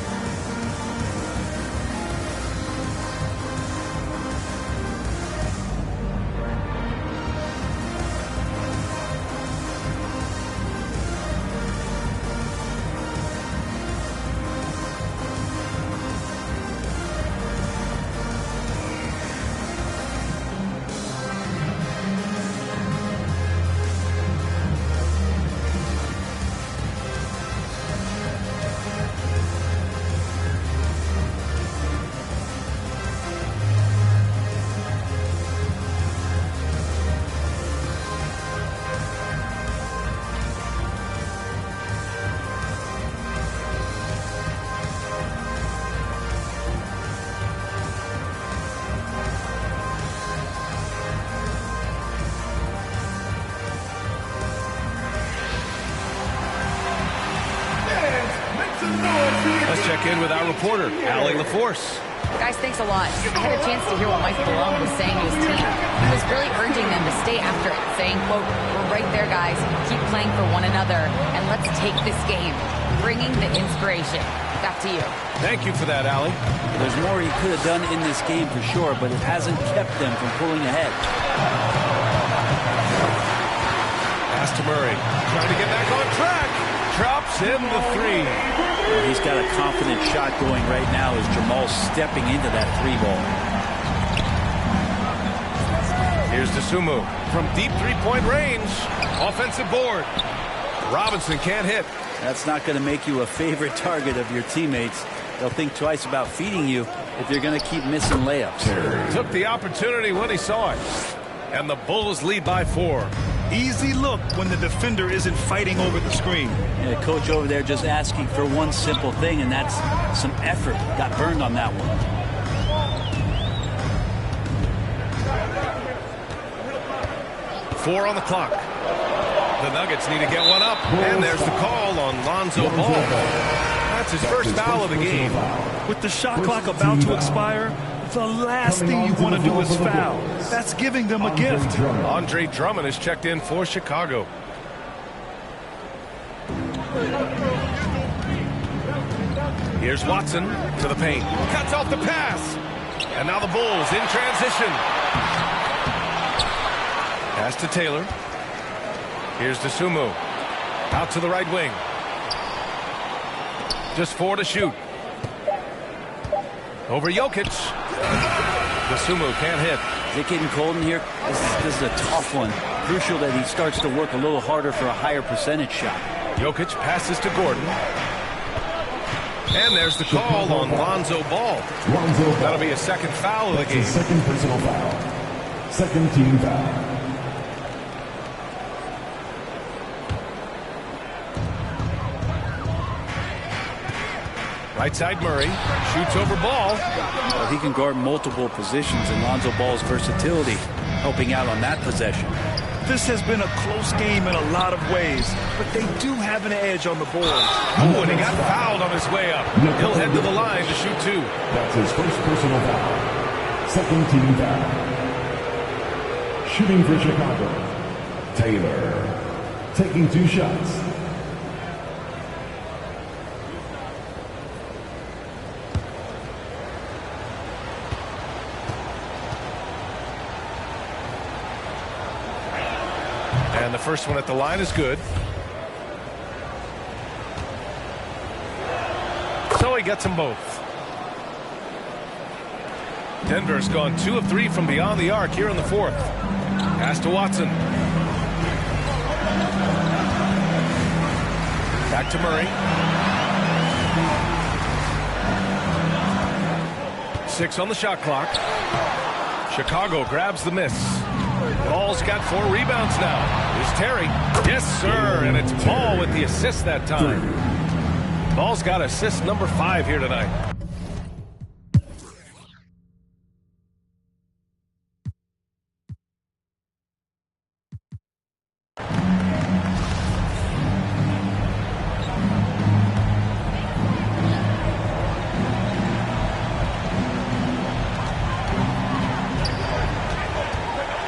Let's check in with our reporter, Allie LaForce. Guys, thanks a lot. I had a chance to hear what Mike Malone was saying to his team. He was really urging them to stay after it, saying, quote, "We're right there, guys. Keep playing for one another, and let's take this game." Bringing the inspiration. Back to you. Thank you for that, Allie. There's more he could have done in this game for sure, but it hasn't kept them from pulling ahead. Pass to Murray. Trying to get back on track. Drops in the 3. He's got a confident shot going right now as Jamal's stepping into that 3 ball. Here's Dosunmu from deep 3-point range. Offensive board. Robinson can't hit. That's not going to make you a favorite target of your teammates. They'll think twice about feeding you if they're going to keep missing layups. Took the opportunity when he saw it. And the Bulls lead by 4. Easy look when the defender isn't fighting over the screen. Yeah, coach over there just asking for one simple thing, and that's some effort. Got burned on that one. Four on the clock. The Nuggets need to get one up. And there's the call on Lonzo Ball. That's his first foul of the game. With the shot clock about to expire, the last thing you want to do is foul. That's giving them a gift. Andre Drummond is checked in for Chicago. Here's Watson to the paint. Cuts off the pass. And now the Bulls in transition. Pass to Taylor. Here's Dosunmu. Out to the right wing. Just 4 to shoot. Over Jokic. Dosunmu can't hit. Is it getting cold in here? This is a tough one. Crucial that he starts to work a little harder for a higher percentage shot. Jokic passes to Gordon. And there's the call on Lonzo Ball. That'll be a second foul of the game. Second personal foul. Second team foul. Right side Murray shoots over Ball. Well, he can guard multiple positions, and Lonzo Ball's versatility helping out on that possession. This has been a close game in a lot of ways, but they do have an edge on the board. Oh, and he got fouled on his way up. He'll head to the line to shoot 2. That's his first personal foul. Second team foul. Shooting for Chicago. Taylor. Taking 2 shots. And the first one at the line is good. So he gets them both. Denver's gone 2 of 3 from beyond the arc here in the 4th. Pass to Watson. Back to Murray. 6 on the shot clock. Chicago grabs the miss. Ball's got 4 rebounds now. Here's Terry. Yes, sir. And it's Ball with the assist that time. Ball's got assist number 5 here tonight.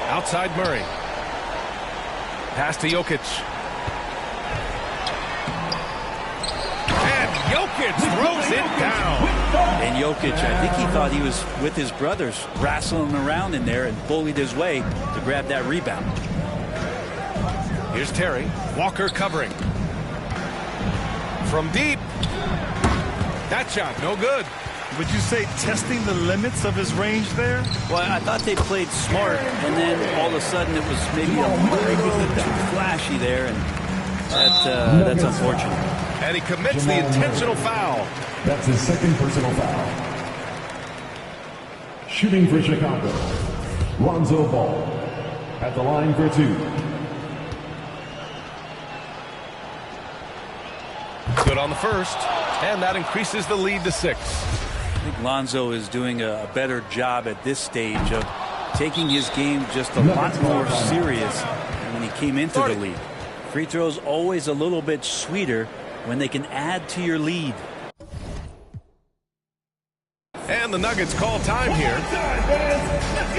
Outside Murray. Pass to Jokic. And Jokic throws it down. And Jokic, I think he thought he was with his brothers, wrestling around in there and bullied his way to grab that rebound. Here's Terry. Walker covering. From deep. That shot, no good. Would you say testing the limits of his range there? Well, I thought they played smart, and then all of a sudden it was maybe a little bit too flashy there, and that's unfortunate. And he commits the intentional foul. That's his second personal foul. Shooting for Chicago, Lonzo Ball at the line for 2. Good on the first, and that increases the lead to 6. I think Lonzo is doing a better job at this stage of taking his game just a lot more serious than when he came into the league. Free throws always a little bit sweeter when they can add to your lead. And the Nuggets call time here.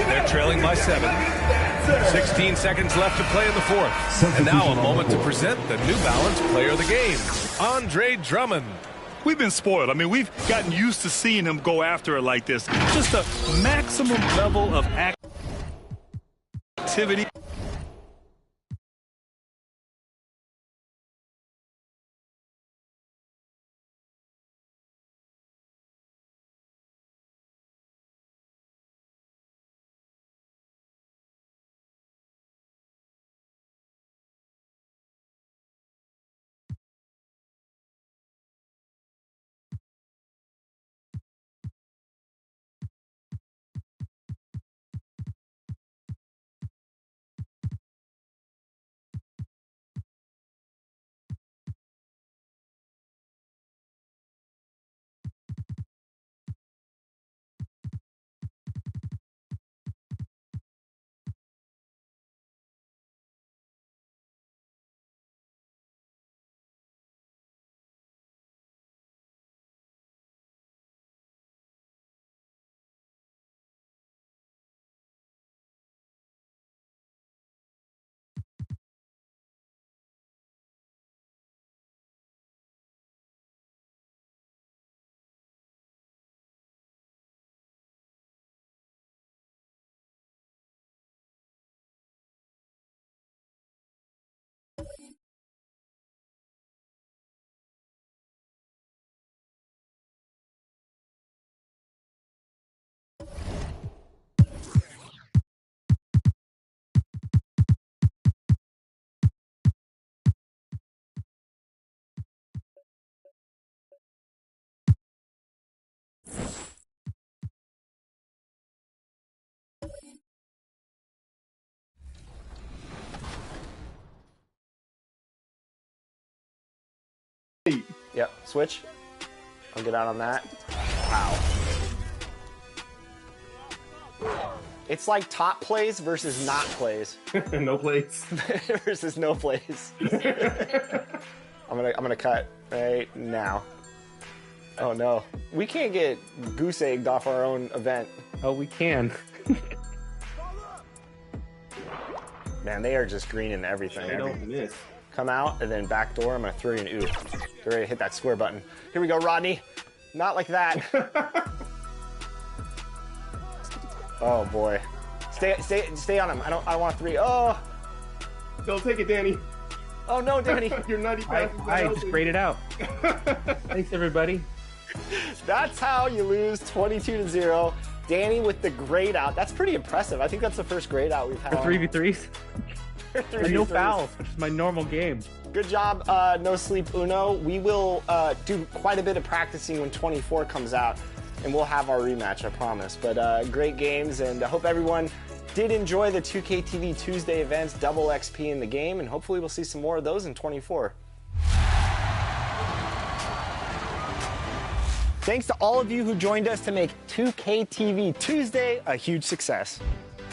They're trailing by 7. 16 seconds left to play in the 4th. And now a moment to present the New Balance Player of the Game, Andre Drummond. We've been spoiled. I mean, we've gotten used to seeing him go after it like this. Just a maximum level of activity. Yep, switch. I'll get out on that. Wow. It's like top plays versus not plays. No plays. Versus no plays. I'm gonna cut right now. Oh no. We can't get goose egged off our own event. Oh, we can. Man, they are just greening everything. They don't miss. Come out and then back door. I'm gonna throw you an ooh. Get ready to hit that square button. Here we go, Rodney. Not like that. Oh boy. Stay on him. I want 3. Oh. Don't take it, Danny. Oh no, Danny. You're nutty passes. I just grayed it out. Thanks, everybody. That's how you lose 22-0. Danny with the grade out. That's pretty impressive. I think that's the first grade out we've had. For 3v3s? And no fouls, which is my normal game. Good job, No Sleep Uno. We will do quite a bit of practicing when 24 comes out, and we'll have our rematch, I promise. But great games, and I hope everyone Did enjoy the 2K TV Tuesday events, double XP in the game, and hopefully we'll see some more of those in 24. Thanks to all of you who joined us to make 2K TV Tuesday a huge success.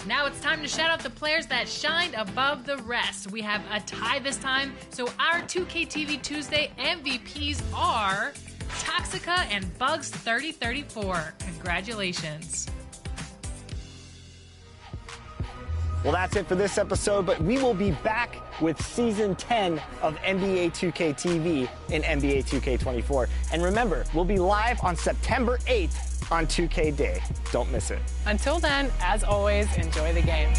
Now it's time to shout out the players that shined above the rest. We have a tie this time, so our 2K TV Tuesday MVPs are Toxica and Bugs3034. Congratulations. Well, that's it for this episode, but we will be back with Season 10 of NBA 2K TV in NBA 2K24. And remember, we'll be live on September 8th on 2K Day. Don't miss it. Until then, as always, enjoy the game.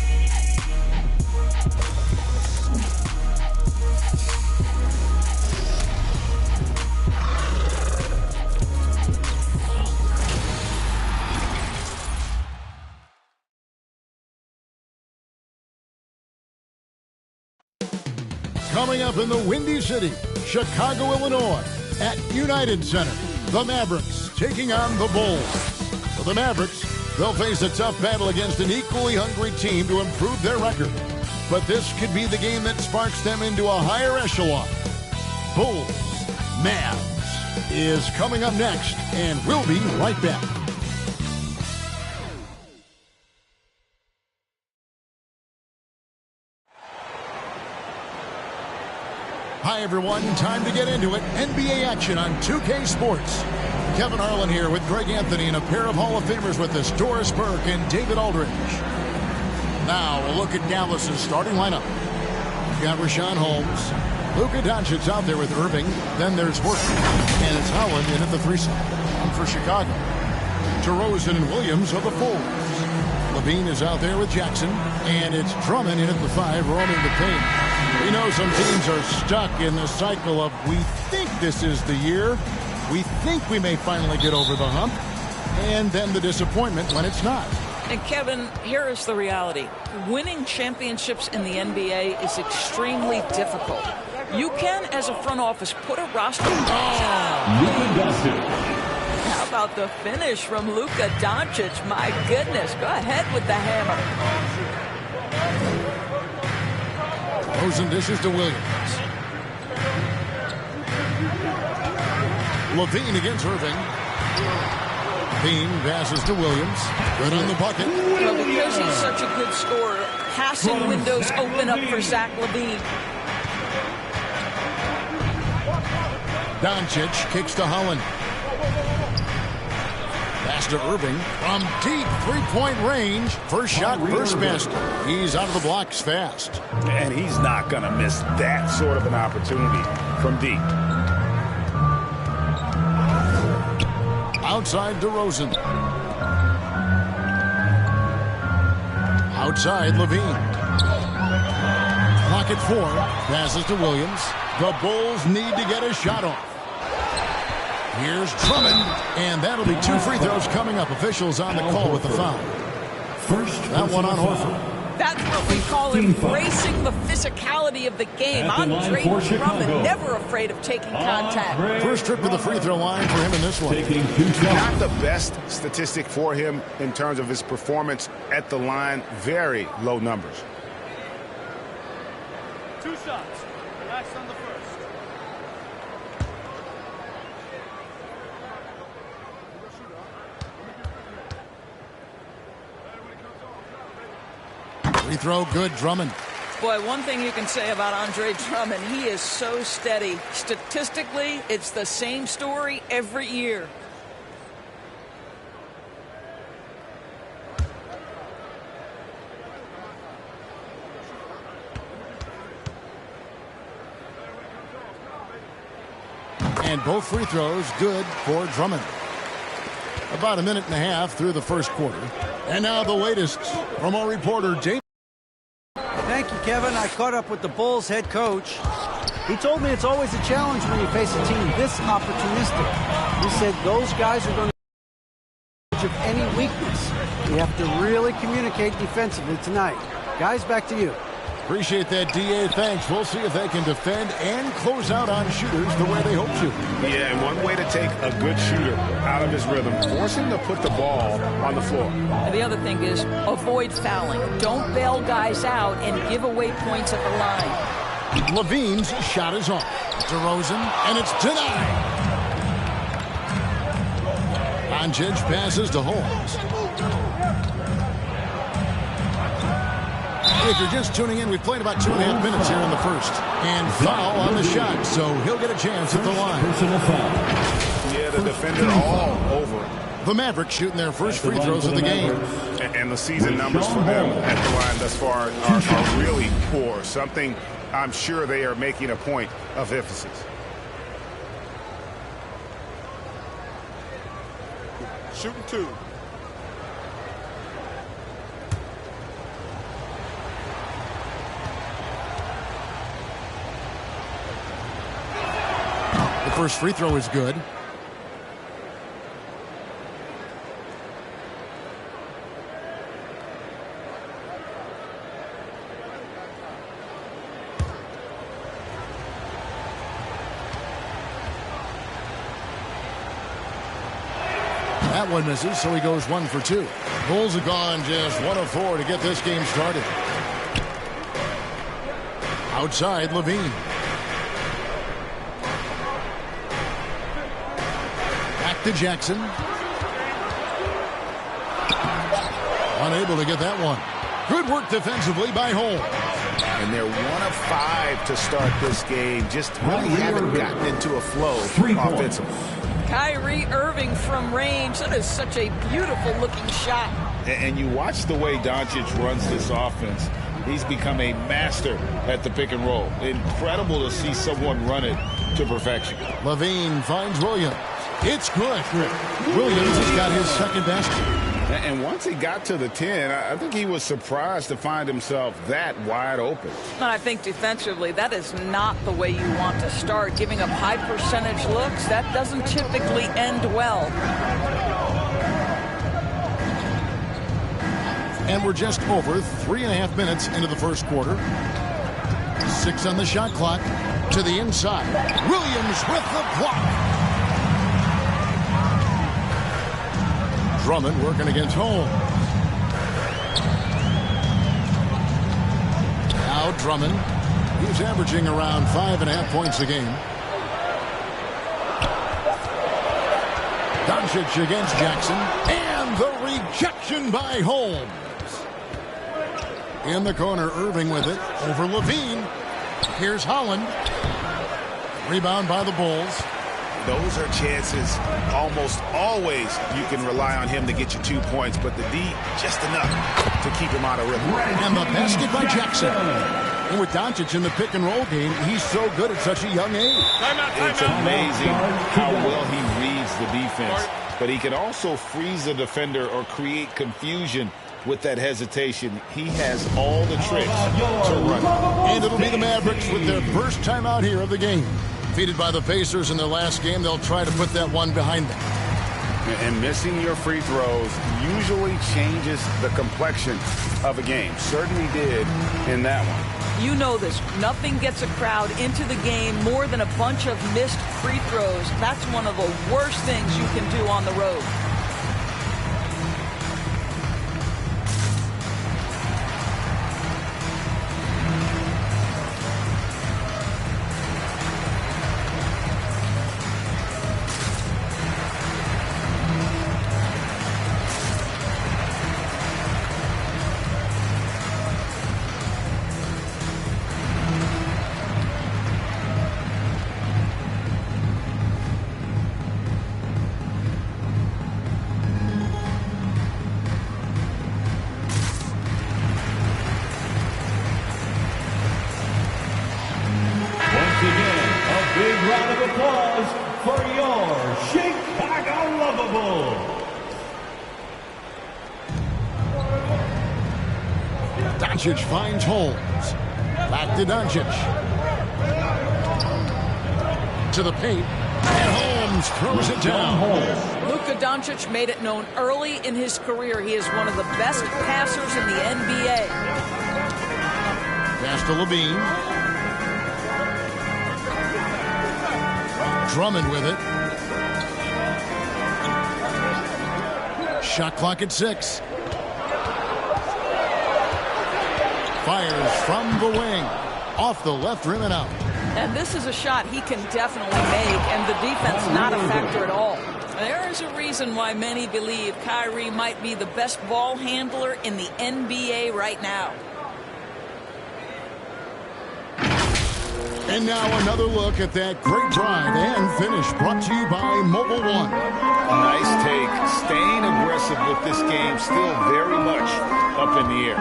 Coming up in the Windy City, Chicago, Illinois, at United Center, the Mavericks taking on the Bulls. For the Mavericks, they'll face a tough battle against an equally hungry team to improve their record. But this could be the game that sparks them into a higher echelon. Bulls, Mavs is coming up next, and we'll be right back. Hi, everyone. Time to get into it. NBA action on 2K Sports. Kevin Harlan here with Greg Anthony and a pair of Hall of Famers with us, Doris Burke and David Aldridge. Now, a look at Dallas's starting lineup. We've got Rashawn Holmes. Luka Doncic's out there with Irving. Then there's Horford. And it's Howland in at the 3 slot. For Chicago, DeRozan and Williams are the 4s. Levine is out there with Jackson. And it's Drummond in at the 5, roaming the paint. We know some teams are stuck in the cycle of we think this is the year. We think we may finally get over the hump. And then the disappointment when it's not. And Kevin, here is the reality. Winning championships in the NBA is extremely difficult. You can, as a front office, put a roster. How about the finish from Luka Doncic? My goodness. Go ahead with the hammer. Rosen dishes to Williams. Levine against Irving. Bean passes to Williams. Good on the bucket. Well, because he's such a good scorer, passing windows open up for Zach LaVine. Doncic kicks to Holland. Pass to Irving from deep three-point range. First shot, first basket. He's out of the blocks fast. And he's not going to miss that sort of an opportunity from deep. Outside DeRozan. Outside Levine. Clock at 4. Passes to Williams. The Bulls need to get a shot off. Here's Drummond, and that'll be 2 free throws coming up. Officials on the call with the foul. That one on Horford. That's what we call embracing the physicality of the game. Andre Drummond, never afraid of taking contact. First trip to the free throw line for him in this one. Not the best statistic for him in terms of his performance at the line. Very low numbers. 2 shots. Last on the first. Free throw, good, Drummond. Boy, one thing you can say about Andre Drummond, he is so steady. Statistically, it's the same story every year. And both free throws good for Drummond. About a minute and a half through the first quarter. And now the latest from our reporter, Dave. Thank you, Kevin. I caught up with the Bulls head coach. He told me it's always a challenge when you face a team this opportunistic. He said those guys are going to of any weakness. You have to really communicate defensively tonight. Guys, back to you. Appreciate that, D.A. Thanks. We'll see if they can defend and close out on shooters the way they hope to. Yeah, and one way to take a good shooter out of his rhythm, force him to put the ball on the floor. And the other thing is avoid fouling. Don't bail guys out and give away points at the line. Levine's shot is off. DeRozan, and it's denied. Doncic passes to Holmes. If you're just tuning in, we've played about 2.5 minutes here in the first. And foul on the shot, so he'll get a chance at the line. Personal foul. Yeah, the defender all over it. The Mavericks shooting their first free throws of the game. And the season numbers for them at the line thus far are really poor. Something I'm sure they are making a point of emphasis. Shooting 2. The first free throw is good. That one misses, so he goes 1 for 2. Bulls have gone just 1 of 4 to get this game started. Outside, Levine. Back to Jackson. Unable to get that one. Good work defensively by Holmes. And they're 1 of 5 to start this game. Just really haven't gotten into a flow offensively. Kyrie Irving from range. That is such a beautiful looking shot. And you watch the way Doncic runs this offense. He's become a master at the pick and roll. Incredible to see someone run it to perfection. Levine finds Williams. It's good. Williams has got his second basket. And once he got to the 10, I think he was surprised to find himself that wide open. And I think defensively, that is not the way you want to start. Giving up high percentage looks, that doesn't typically end well. And we're just over 3.5 minutes into the first quarter. 6 on the shot clock. To the inside. Williams with the block. Drummond working against Holmes. Now Drummond. He's averaging around 5.5 points a game. Doncic against Jackson. And the rejection by Holmes. In the corner, Irving with it. Over Levine. Here's Holland. Rebound by the Bulls. Those are chances almost always you can rely on him to get you 2 points, but the D just enough to keep him out of rhythm. And the basket by Jackson. And with Doncic in the pick and roll game, he's so good at such a young age. It's amazing how well he reads the defense, but he can also freeze the defender or create confusion with that hesitation. He has all the tricks to run. And it'll be the Mavericks with their first time out here of the game. Defeated by the Pacers in their last game, they'll try to put that one behind them. And missing your free throws usually changes the complexion of a game. Certainly did in that one. You know this. Nothing gets a crowd into the game more than a bunch of missed free throws. That's one of the worst things you can do on the road. Doncic finds Holmes. Back to Doncic. To the paint. And Holmes throws it down. Luka Doncic made it known early in his career he is one of the best passers in the NBA. Pass to Levine. Drummond with it. Shot clock at 6. Fires from the wing. Off the left rim and out. And this is a shot he can definitely make, and the defense not a factor at all. There is a reason why many believe Kyrie might be the best ball handler in the NBA right now. And now another look at that great drive and finish brought to you by Mobile One. Nice take. Staying aggressive with this game, still very much up in the air.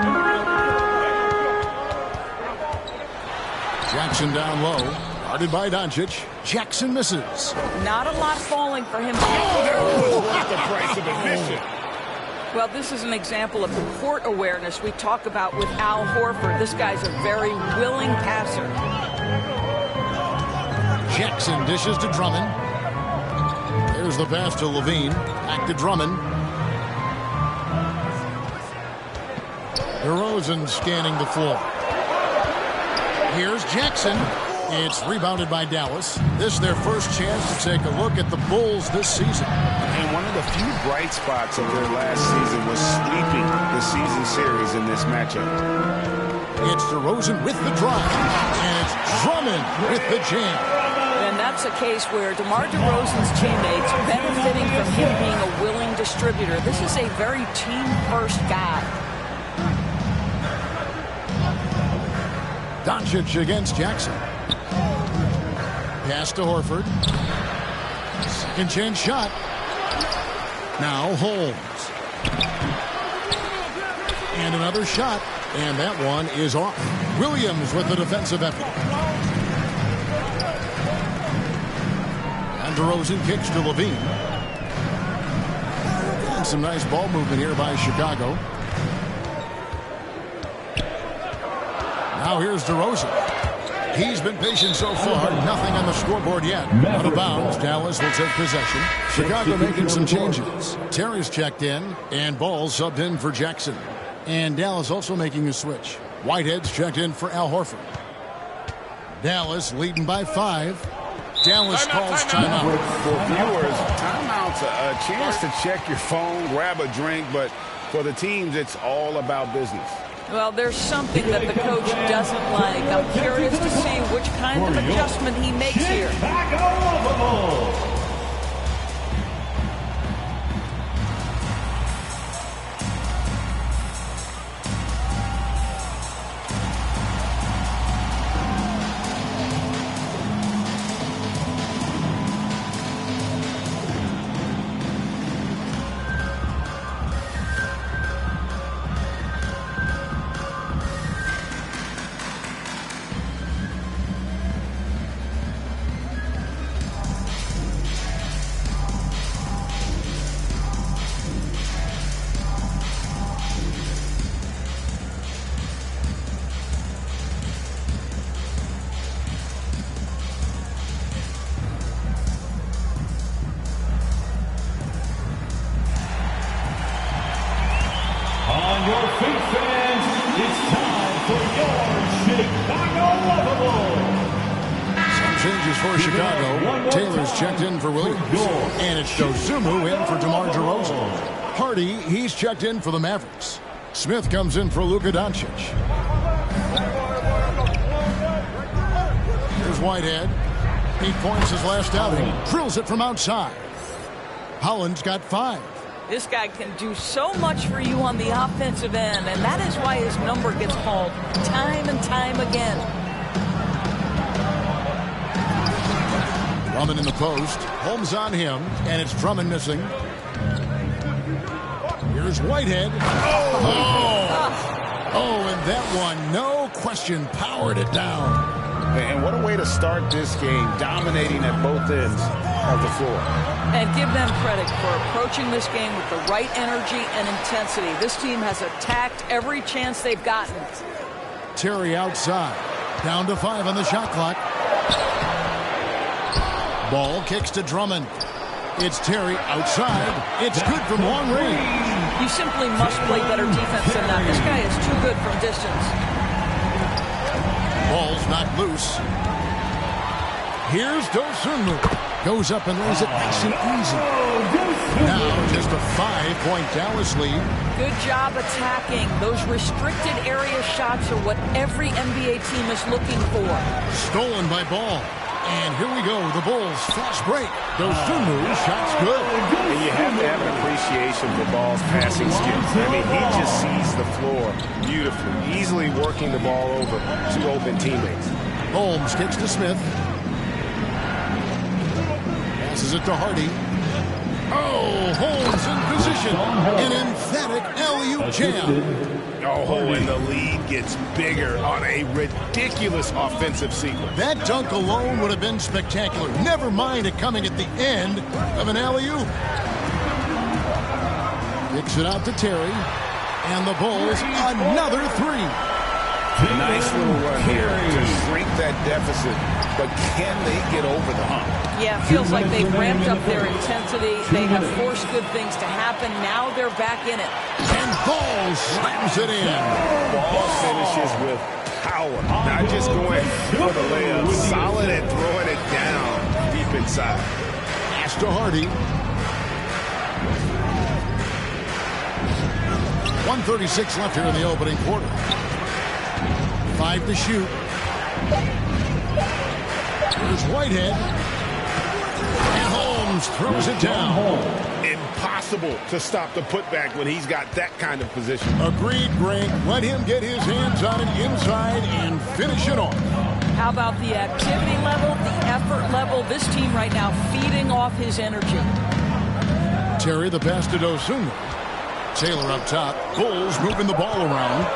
Jackson down low. Guarded by Doncic. Jackson misses. Not a lot falling for him. Worth the price of admission. Well, this is an example of the court awareness we talk about with Al Horford. This guy's a very willing passer. Jackson dishes to Drummond. There's the pass to Levine. Back to Drummond. DeRozan scanning the floor. Here's Jackson. It's rebounded by Dallas. This is their first chance to take a look at the Bulls this season. And one of the few bright spots of their last season was sweeping the season series in this matchup. It's DeRozan with the drive. And it's Drummond with the jam. And that's a case where DeMar DeRozan's teammates benefiting from him being a willing distributor. This is a very team-first guy. Doncic against Jackson. Pass to Horford. Second chance shot. Now Holmes. And another shot. And that one is off. Williams with the defensive effort. And DeRozan kicks to Levine. And some nice ball movement here by Chicago. Now here's DeRozan. He's been patient so far. Nothing on the scoreboard yet. Out of bounds. Dallas will take possession. Chicago making some changes. Terry's checked in, and Ball subbed in for Jackson. And Dallas also making a switch. Whitehead's checked in for Al Horford. Dallas leading by 5. Dallas calls timeout. For viewers, timeout's a chance to check your phone, grab a drink, but for the teams, it's all about business. Well, there's something that the coach doesn't like. I'm curious to see which kind of adjustment he makes here. On your feet, fans, it's time for your Chicago Lovable. Some changes for Chicago. Taylor's checked in for Williams. And it's Dozumu in for DeMar DeRozan. Hardy, he's checked in for the Mavericks. Smith comes in for Luka Doncic. Here's Whitehead. 8 points his last outing. Drills it from outside. Holland's got 5. This guy can do so much for you on the offensive end, and that is why his number gets called time and time again. Drummond in the post. Holmes on him, and it's Drummond missing. Here's Whitehead. Oh, and that one, no question, powered it down. And what a way to start this game, dominating at both ends of the floor. And give them credit for approaching this game with the right energy and intensity. This team has attacked every chance they've gotten. Terry outside. Down to 5 on the shot clock. Ball kicks to Drummond. It's Terry outside. It's good from long range. You simply must play better defense than that. This guy is too good from distance. Ball's knocked loose. Here's Dosunmu. Goes up and lays it nice and easy. Now just a 5-point Dallas lead. Good job attacking. Those restricted area shots are what every NBA team is looking for. Stolen by Ball. And here we go. The Bulls fast break. Dosunmu shot's good. And you have to have an appreciation for Ball's passing skills. I mean, he just sees the floor beautifully, easily working the ball over to open teammates. Holmes kicks to Smith. Passes it to Hardy. Oh, Holmes in position. An emphatic alley-oop jam. Oh, and the lead gets bigger on a ridiculous offensive sequence. That dunk alone would have been spectacular. Never mind it coming at the end of an alley-oop. Kicks it out to Terry. And the Bulls, another three. Nice little run here to shrink that deficit. But can they get over the hump? Yeah, it feels like they've ramped up their intensity. They have forced good things to happen. Now they're back in it. And Ball slams it in. Ball finishes with power. Not just going for the layup. Solid at throwing it down deep inside. Pass to Hardy. 1:36 left here in the opening quarter. 5 to shoot. Here's Whitehead. And Holmes throws it down. Impossible to stop the putback when he's got that kind of position. Agreed, Greg. Let him get his hands on it inside and finish it off. How about the activity level, the effort level? This team right now feeding off his energy. Terry the pass to Dosunmu. Taylor up top. Bulls moving the ball around.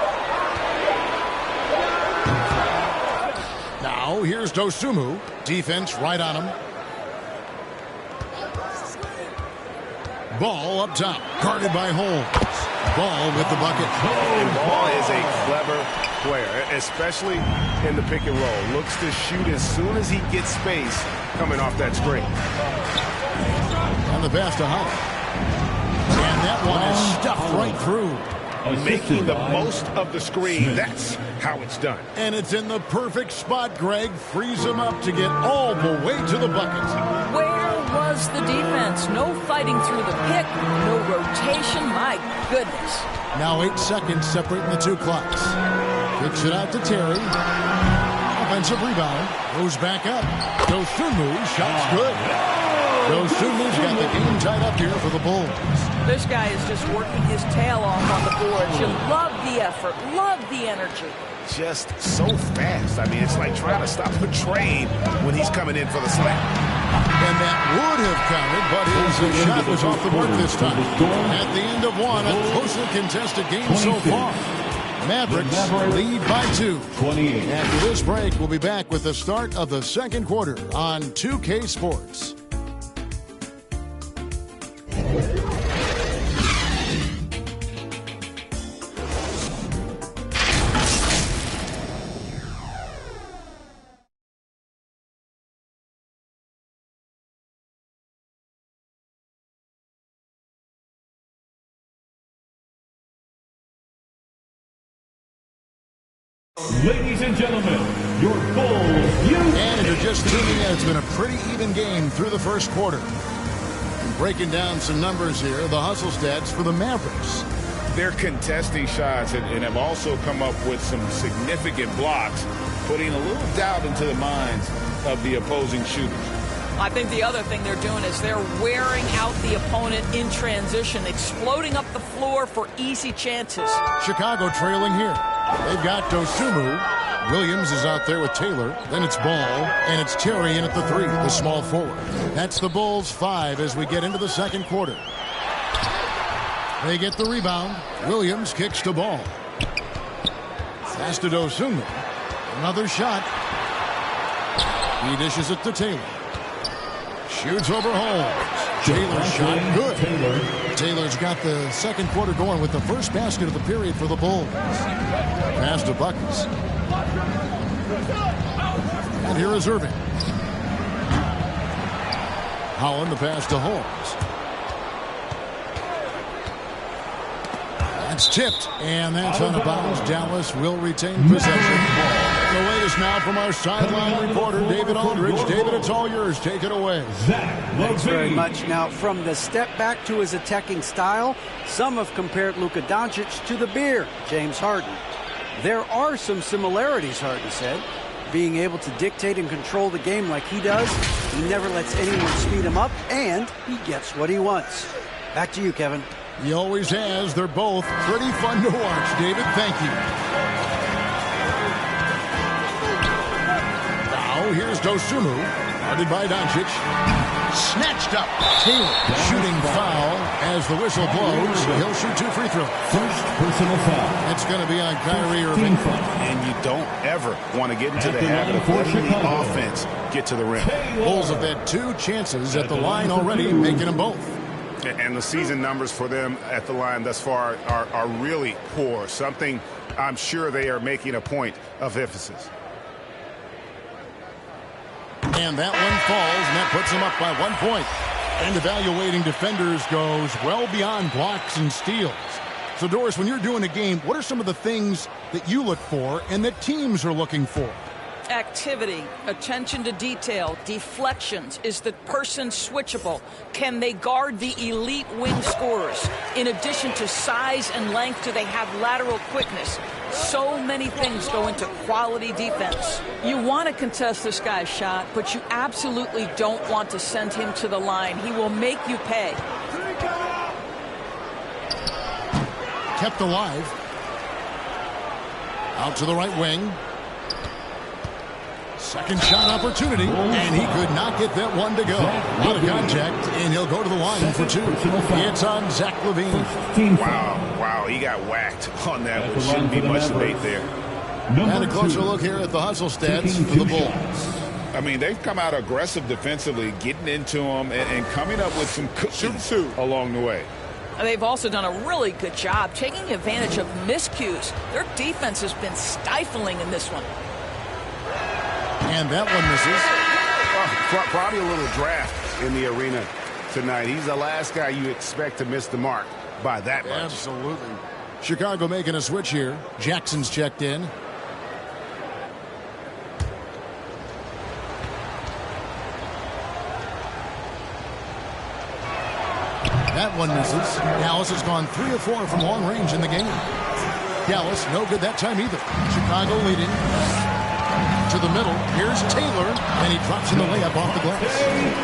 Now here's Dosunmu. Defense right on him. Ball up top. Guarded by Holmes. Ball with the bucket. And Ball is a clever player, especially in the pick and roll. Looks to shoot as soon as he gets space coming off that screen. And the pass to Howard. And that one is stuffed right through. Making the most of the screen. That's how it's done. And it's in the perfect spot, Greg. Frees him up to get all the way to the bucket. Where was the defense? No fighting through the pick, no rotation. My goodness. Now 8 seconds separating the two clocks. Kicks it out to Terry. Offensive rebound. Goes back up. Dosunmu. Shot's good. Dosunmu's got the game tied up here for the Bulls. This guy is just working his tail off on the boards. You love the effort, love the energy. Just so fast. I mean, it's like trying to stop a train when he's coming in for the slam. And that would have counted, but his shot was off the mark this time. At the end of one, a closely contested game so far. Mavericks lead by 2. After this break, we'll be back with the start of the second quarter on 2K Sports. Ladies and gentlemen, your Bulls. And if you're just tuning in, it's been a pretty even game through the first quarter. Breaking down some numbers here, the hustle stats for the Mavericks. They're contesting shots and have also come up with some significant blocks, putting a little doubt into the minds of the opposing shooters. I think the other thing they're doing is they're wearing out the opponent in transition, exploding up the floor for easy chances. Chicago trailing here. They've got Dosunmu. Williams is out there with Taylor. Then it's Ball, and it's Terry in at the 3, the small forward. That's the Bulls' 5 as we get into the second quarter. They get the rebound. Williams kicks to Ball. Pass to Dosunmu. Another shot. He dishes it to Taylor. Shoots over Holmes. Taylor's shot good. Taylor's got the second quarter going with the first basket of the period for the Bulls. Pass to Buckets. And here is Irving. Holland the pass to Holmes. That's tipped, and that's out of bounds. Dallas will retain possession. And the latest now from our sideline reporter, David Aldridge. David, it's all yours. Take it away. Thanks very much. Now, from the step back to his attacking style, some have compared Luka Doncic to the bear, James Harden. There are some similarities, Harden said. Being able to dictate and control the game like he does, he never lets anyone speed him up, and he gets what he wants. Back to you, Kevin. He always has. They're both pretty fun to watch, David. Thank you. Now, here's Dosunmu, guarded by Doncic. Snatched up. Taylor, shooting foul as the whistle blows. He'll shoot 2 free throws. First personal foul. It's going to be on Kyrie Irving. And you don't ever want to get into the habit of letting the offense get to the rim. Bulls have had 2 chances at the line already, making them both. And the season numbers for them at the line thus far are really poor. Something I'm sure they are making a point of emphasis. And that one falls, and that puts them up by 1 point. And evaluating defenders goes well beyond blocks and steals. So, Doris, when you're doing a game, what are some of the things that you look for and that teams are looking for? Activity, attention to detail, deflections. Is the person switchable? Can they guard the elite wing scorers? In addition to size and length, do they have lateral quickness? So many things go into quality defense. You want to contest this guy's shot, but you absolutely don't want to send him to the line. He will make you pay. Kept alive. Out to the right wing. Second shot opportunity, and he could not get that one to go. Out of contact, and he'll go to the line for 2. It's on Zach LaVine. Wow, he got whacked on that, which shouldn't be much debate there. And a closer look here at the hustle stats for the Bulls. I mean, they've come out aggressive defensively, getting into them and coming up with some cookies along the way. They've also done a really good job taking advantage of miscues. Their defense has been stifling in this one. And that one misses. Probably a little draft in the arena tonight. He's the last guy you expect to miss the mark by that much. Absolutely. Chicago making a switch here. Jackson's checked in. That one misses. Dallas has gone 3 of 4 from long range in the game. Dallas, no good that time either. Chicago leading. To the middle. Here's Taylor, and he drops in the layup off the glass.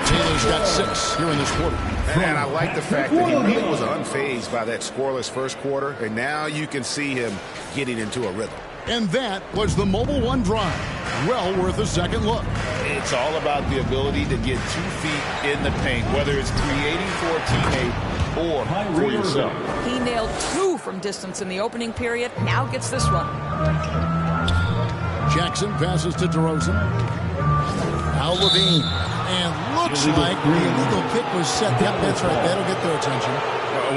Taylor's got 6 here in this quarter. And I like the fact that he really was unfazed by that scoreless first quarter, and now you can see him getting into a rhythm. And that was the Mobile One drive. Well worth a second look. It's all about the ability to get 2 feet in the paint, whether it's creating for a teammate or for yourself. He nailed 2 from distance in the opening period. Now gets this one. Jackson passes to DeRozan. Now LaVine. And looks like the illegal kick was set. Yep, that's right. That'll get their attention.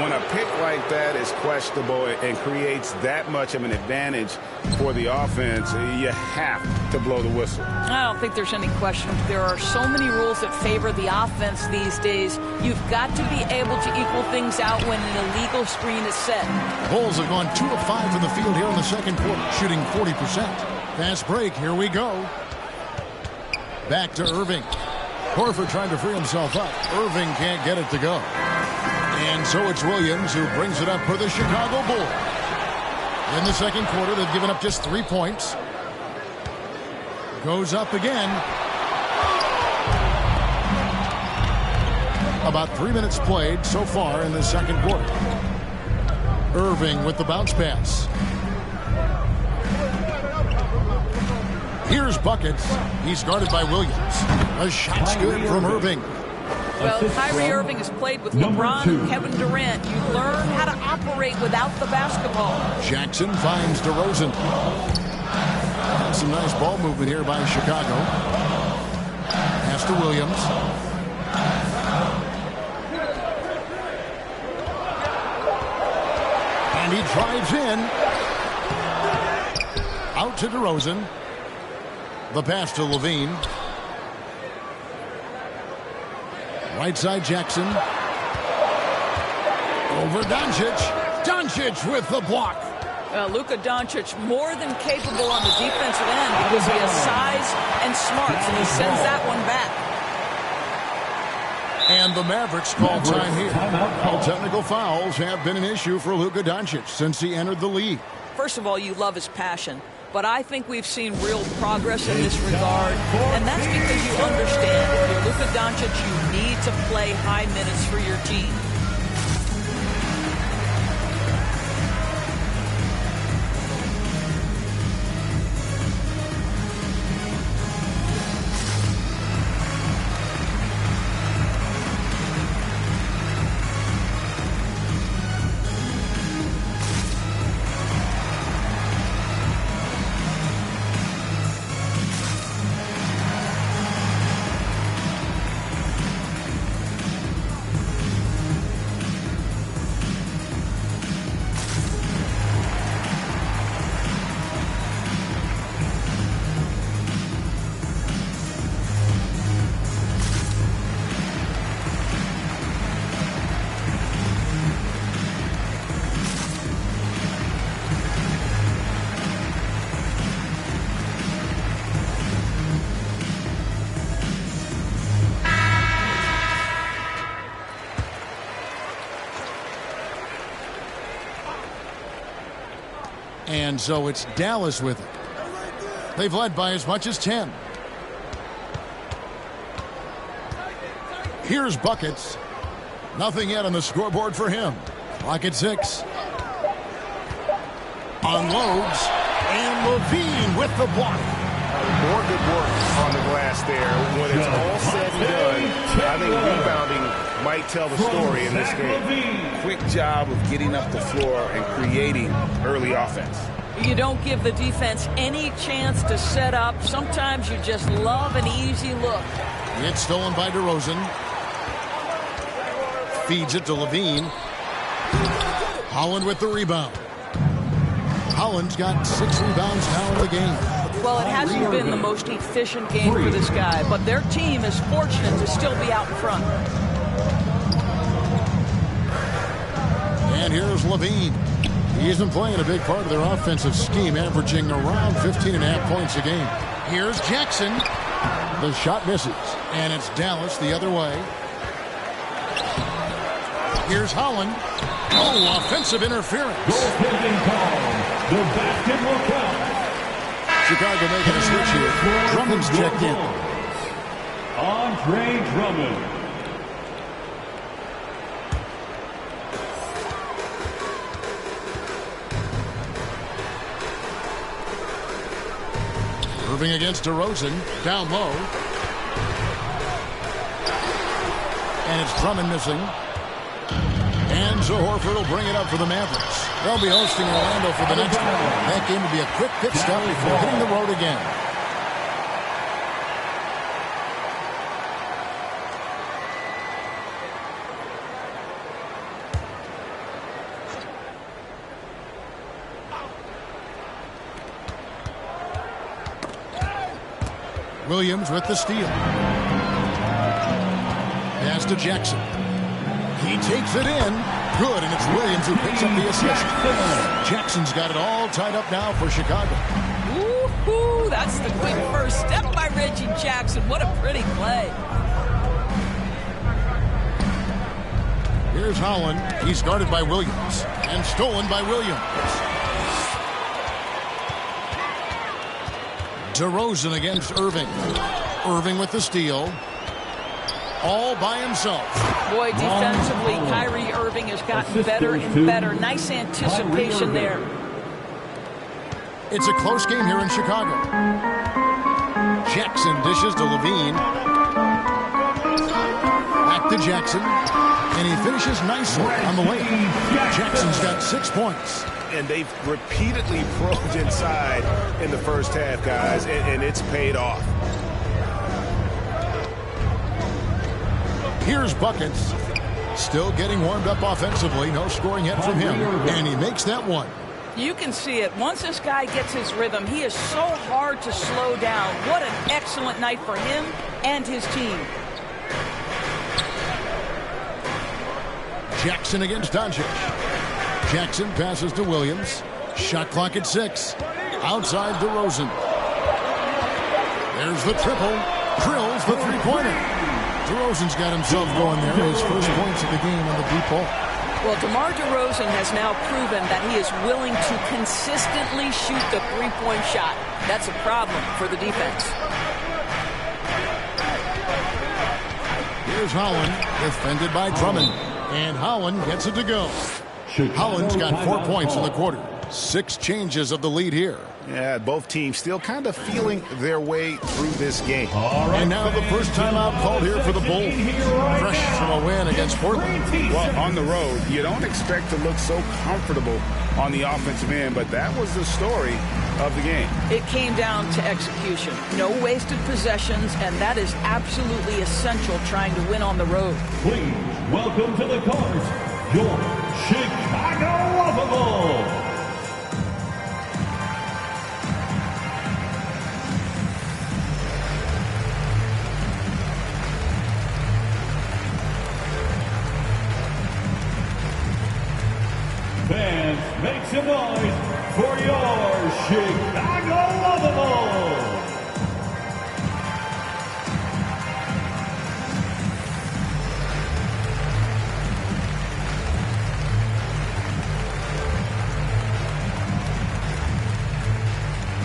When a pick like that is questionable and creates that much of an advantage for the offense, you have to blow the whistle. I don't think there's any question. There are so many rules that favor the offense these days. You've got to be able to equal things out when an illegal screen is set. Bulls have gone 2 of 5 from the field here in the second quarter, shooting 40%. Fast break. Here we go. Back to Irving. Horford trying to free himself up. Irving can't get it to go. And so it's Williams who brings it up for the Chicago Bulls. In the second quarter, they've given up just 3 points. Goes up again. About 3 minutes played so far in the second quarter. Irving with the bounce pass. Here's buckets. He's guarded by Williams. A shot's good from Irving. Well, Kyrie Irving has played with LeBron and Kevin Durant. You learn how to operate without the basketball. Jackson finds DeRozan. Some nice ball movement here by Chicago. Pass to Williams. And he drives in. Out to DeRozan. The pass to LaVine. Right side Jackson. Over Doncic. Doncic with the block. Luka Doncic more than capable on the defensive end because he has size and smarts, and he sends that one back. And the Mavericks call time here. All technical fouls have been an issue for Luka Doncic since he entered the league. First of all, you love his passion, but I think we've seen real progress in this regard, and that's because you understand if you're Luka Doncic, you need to play high minutes for your team. And so it's Dallas with it. They've led by as much as 10. Here's Buckets. Nothing yet on the scoreboard for him. Clock at 6. Unloads. And Levine with the block. More good work on the glass there. When it's all said and done, I think rebounding might tell the story in this game. Quick job of getting up the floor and creating early offense. You don't give the defense any chance to set up. Sometimes you just love an easy look. It's stolen by DeRozan. Feeds it to Levine. Holland with the rebound. Holland's got 6 rebounds now in the game. Well, it hasn't been the most efficient game for this guy, but their team is fortunate to still be out in front. And here's Levine. He's been playing a big part of their offensive scheme, averaging around 15.5 points a game. Here's Jackson. The shot misses, and it's Dallas the other way. Here's Holland. Oh, offensive interference. Goaltending call. The basket will count. Chicago making a switch here. Drummond's checked in. Andre Drummond. Irving against DeRozan. Down low. And it's Drummond missing. And Horford will bring it up for the Mavericks. They'll be hosting Orlando for the next one. That game will be a quick pit stop before hitting the road again. Williams with the steal. Pass to Jackson. He takes it in. Good, and it's Williams who picks up the assist. Jackson's got it all tied up now for Chicago. Woo-hoo, that's the quick first step by Reggie Jackson. What a pretty play. Here's Holland. He's guarded by Williams. And stolen by Williams. DeRozan against Irving. Irving with the steal. All by himself. Boy, defensively, Kyrie Irving has gotten better and better. Nice anticipation there. It's a close game here in Chicago. Jackson dishes to Levine. Back to Jackson. And he finishes nicely on the layup. Jackson's got 6 points. And they've repeatedly probed inside in the first half, guys, and it's paid off. Here's Buckets. Still getting warmed up offensively. No scoring yet from him. And he makes that one. You can see it. Once this guy gets his rhythm, he is so hard to slow down. What an excellent night for him and his team. Jackson against Doncic. Jackson passes to Williams. Shot clock at 6. Outside DeRozan. There's the triple. Drills the three-pointer. DeRozan's got himself going there. His first points of the game on the deep ball. Well, DeMar DeRozan has now proven that he is willing to consistently shoot the three-point shot. That's a problem for the defense. Here's Holland, defended by Drummond. And Holland gets it to go. Holland's got 4 points in the quarter. 6 changes of the lead here. Yeah, both teams still kind of feeling their way through this game. And now the first timeout called here for the Bulls. Fresh from a win against Portland. Well, on the road, you don't expect to look so comfortable on the offensive end, but that was the story of the game. It came down to execution. No wasted possessions, and that is absolutely essential trying to win on the road. Please welcome to the court, your Chicago Lovable. Fans, make some noise for your Chicago Lovable.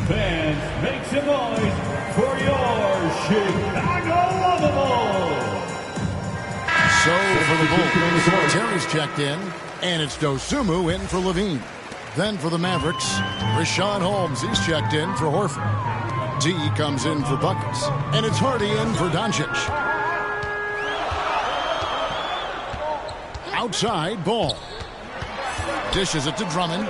Fans, make some noise for your Chicago Lovable. So for the Bulls, Terry's checked in, and it's Dosunmu in for Levine. Then for the Mavericks, Richaun Holmes, he's checked in for Horford. D comes in for Buckets, and it's Hardy in for Doncic. Outside, Ball. Dishes it to Drummond.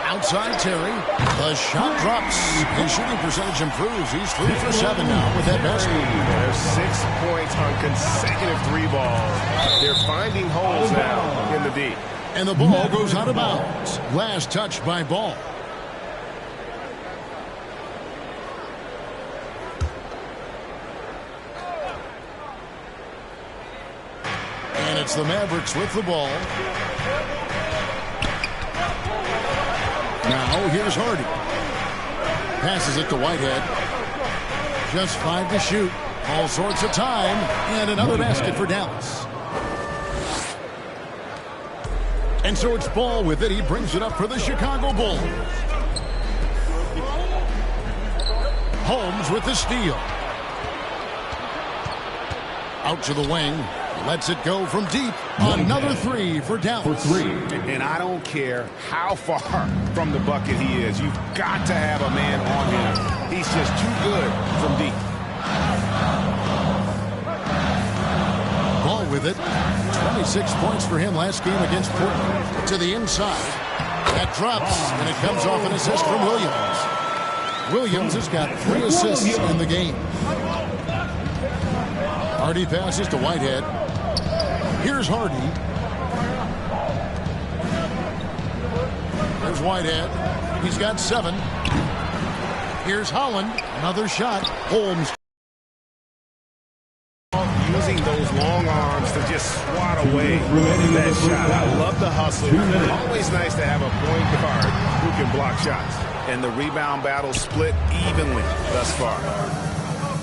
Outside Terry. The shot drops. His shooting percentage improves. He's 3 for 7 now with that basket. There's 6 points on consecutive 3 balls. They're finding holes now in the D. And the ball goes out of bounds. Last touch by Ball. And it's the Mavericks with the ball. Now here's Hardy. Passes it to Whitehead. Just 5 to shoot. All sorts of time. And another basket for Dallas. And so it's Ball with it. He brings it up for the Chicago Bulls. Holmes with the steal. Out to the wing. Lets it go from deep. Another 3 for Dallas. And I don't care how far from the bucket he is. You've got to have a man on him. He's just too good from deep. Ball with it. 26 points for him last game against Portland. To the inside. That drops, and it comes off an assist from Williams. Williams has got 3 assists in the game. Hardy passes to Whitehead. Here's Hardy. There's Whitehead. He's got 7. Here's Holland. Another shot. Holmes. Using those long arms to just swat away that shot. I love the hustle. Always nice to have a point guard who can block shots. And the rebound battle split evenly thus far.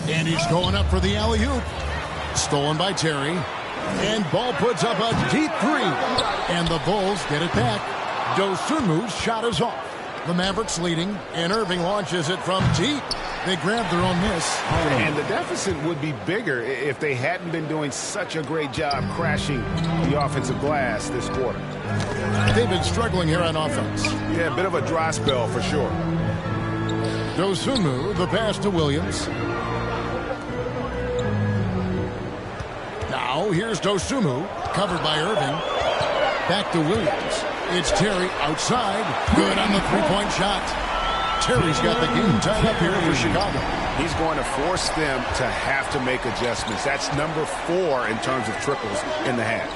And he's going up for the alley-oop. Stolen by Terry. And Ball puts up a deep 3. And the Bulls get it back. Dosunmu's shot is off. The Mavericks leading, and Irving launches it from deep. They grab their own miss. And the deficit would be bigger if they hadn't been doing such a great job crashing the offensive glass this quarter. They've been struggling here on offense. Yeah, a bit of a dry spell for sure. Dosunmu, the pass to Williams. Now here's Dosunmu, covered by Irving. Back to Williams. It's Terry outside. Good on the three-point shot. Terry's got the game tied up here for Chicago. He's going to force them to have to make adjustments. That's number 4 in terms of triples in the half.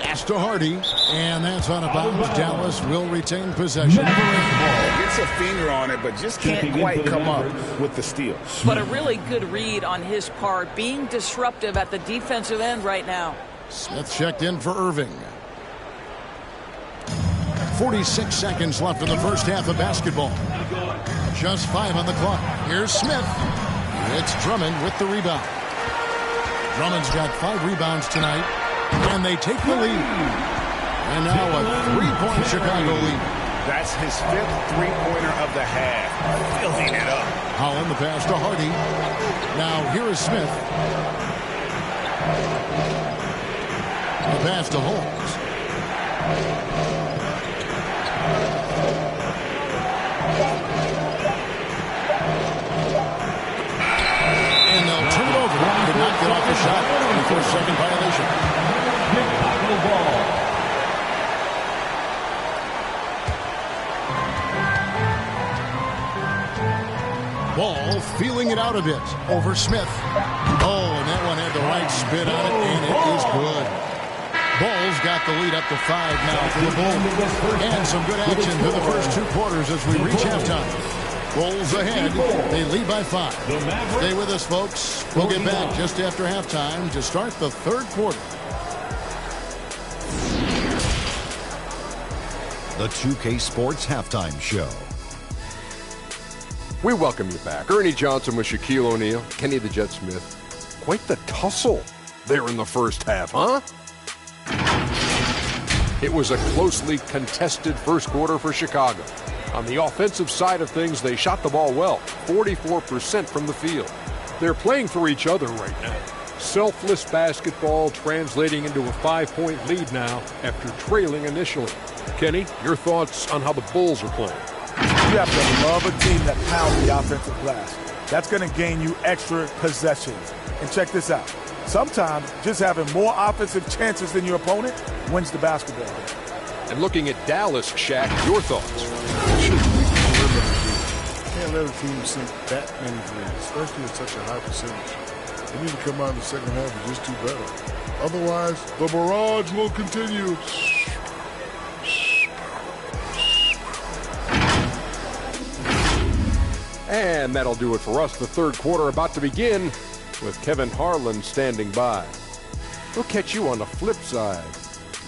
Pass to Hardy, and that's out of bounds. Dallas will retain possession. Gets a finger on it, but just can't quite come up with the steal. But a really good read on his part, being disruptive at the defensive end right now. Smith checked in for Irving. 46 seconds left in the first half of basketball. Just 5 on the clock. Here's Smith. It's Drummond with the rebound. Drummond's got 5 rebounds tonight, and they take the lead. And now a 3-point Chicago lead. That's his 5th three-pointer of the half. Filling it up. Holland the pass to Hardy. Now here is Smith. The pass to Holmes. And they'll turn it over. Did not get off the shot before second violation. Chicago ball. Ball feeling it out a bit over Smith. Oh, and that one had the right spin on it, and it is good. Ball's got the lead up to 5 now for the Bulls. And some good action through the first 2 quarters as we reach halftime. Bulls ahead. They lead by 5. Stay with us, folks. We'll get back just after halftime to start the 3rd quarter. The 2K Sports Halftime Show. We welcome you back. Ernie Johnson with Shaquille O'Neal, Kenny the Jet Smith. Quite the tussle there in the first half, huh? It was a closely contested first quarter for Chicago. On the offensive side of things, they shot the ball well, 44% from the field. They're playing for each other right now. Selfless basketball translating into a 5-point lead now after trailing initially. Kenny, your thoughts on how the Bulls are playing? You have to love a team that pounds the offensive glass. That's going to gain you extra possessions. And check this out. Sometimes just having more offensive chances than your opponent wins the basketball. And looking at Dallas, Shaq, your thoughts? Can't let a team sink that many threes, especially at such a high percentage. They need to come out in the second half and just do better. Otherwise, the barrage will continue. And that'll do it for us. The 3rd quarter about to begin with Kevin Harlan standing by. We'll catch you on the flip side,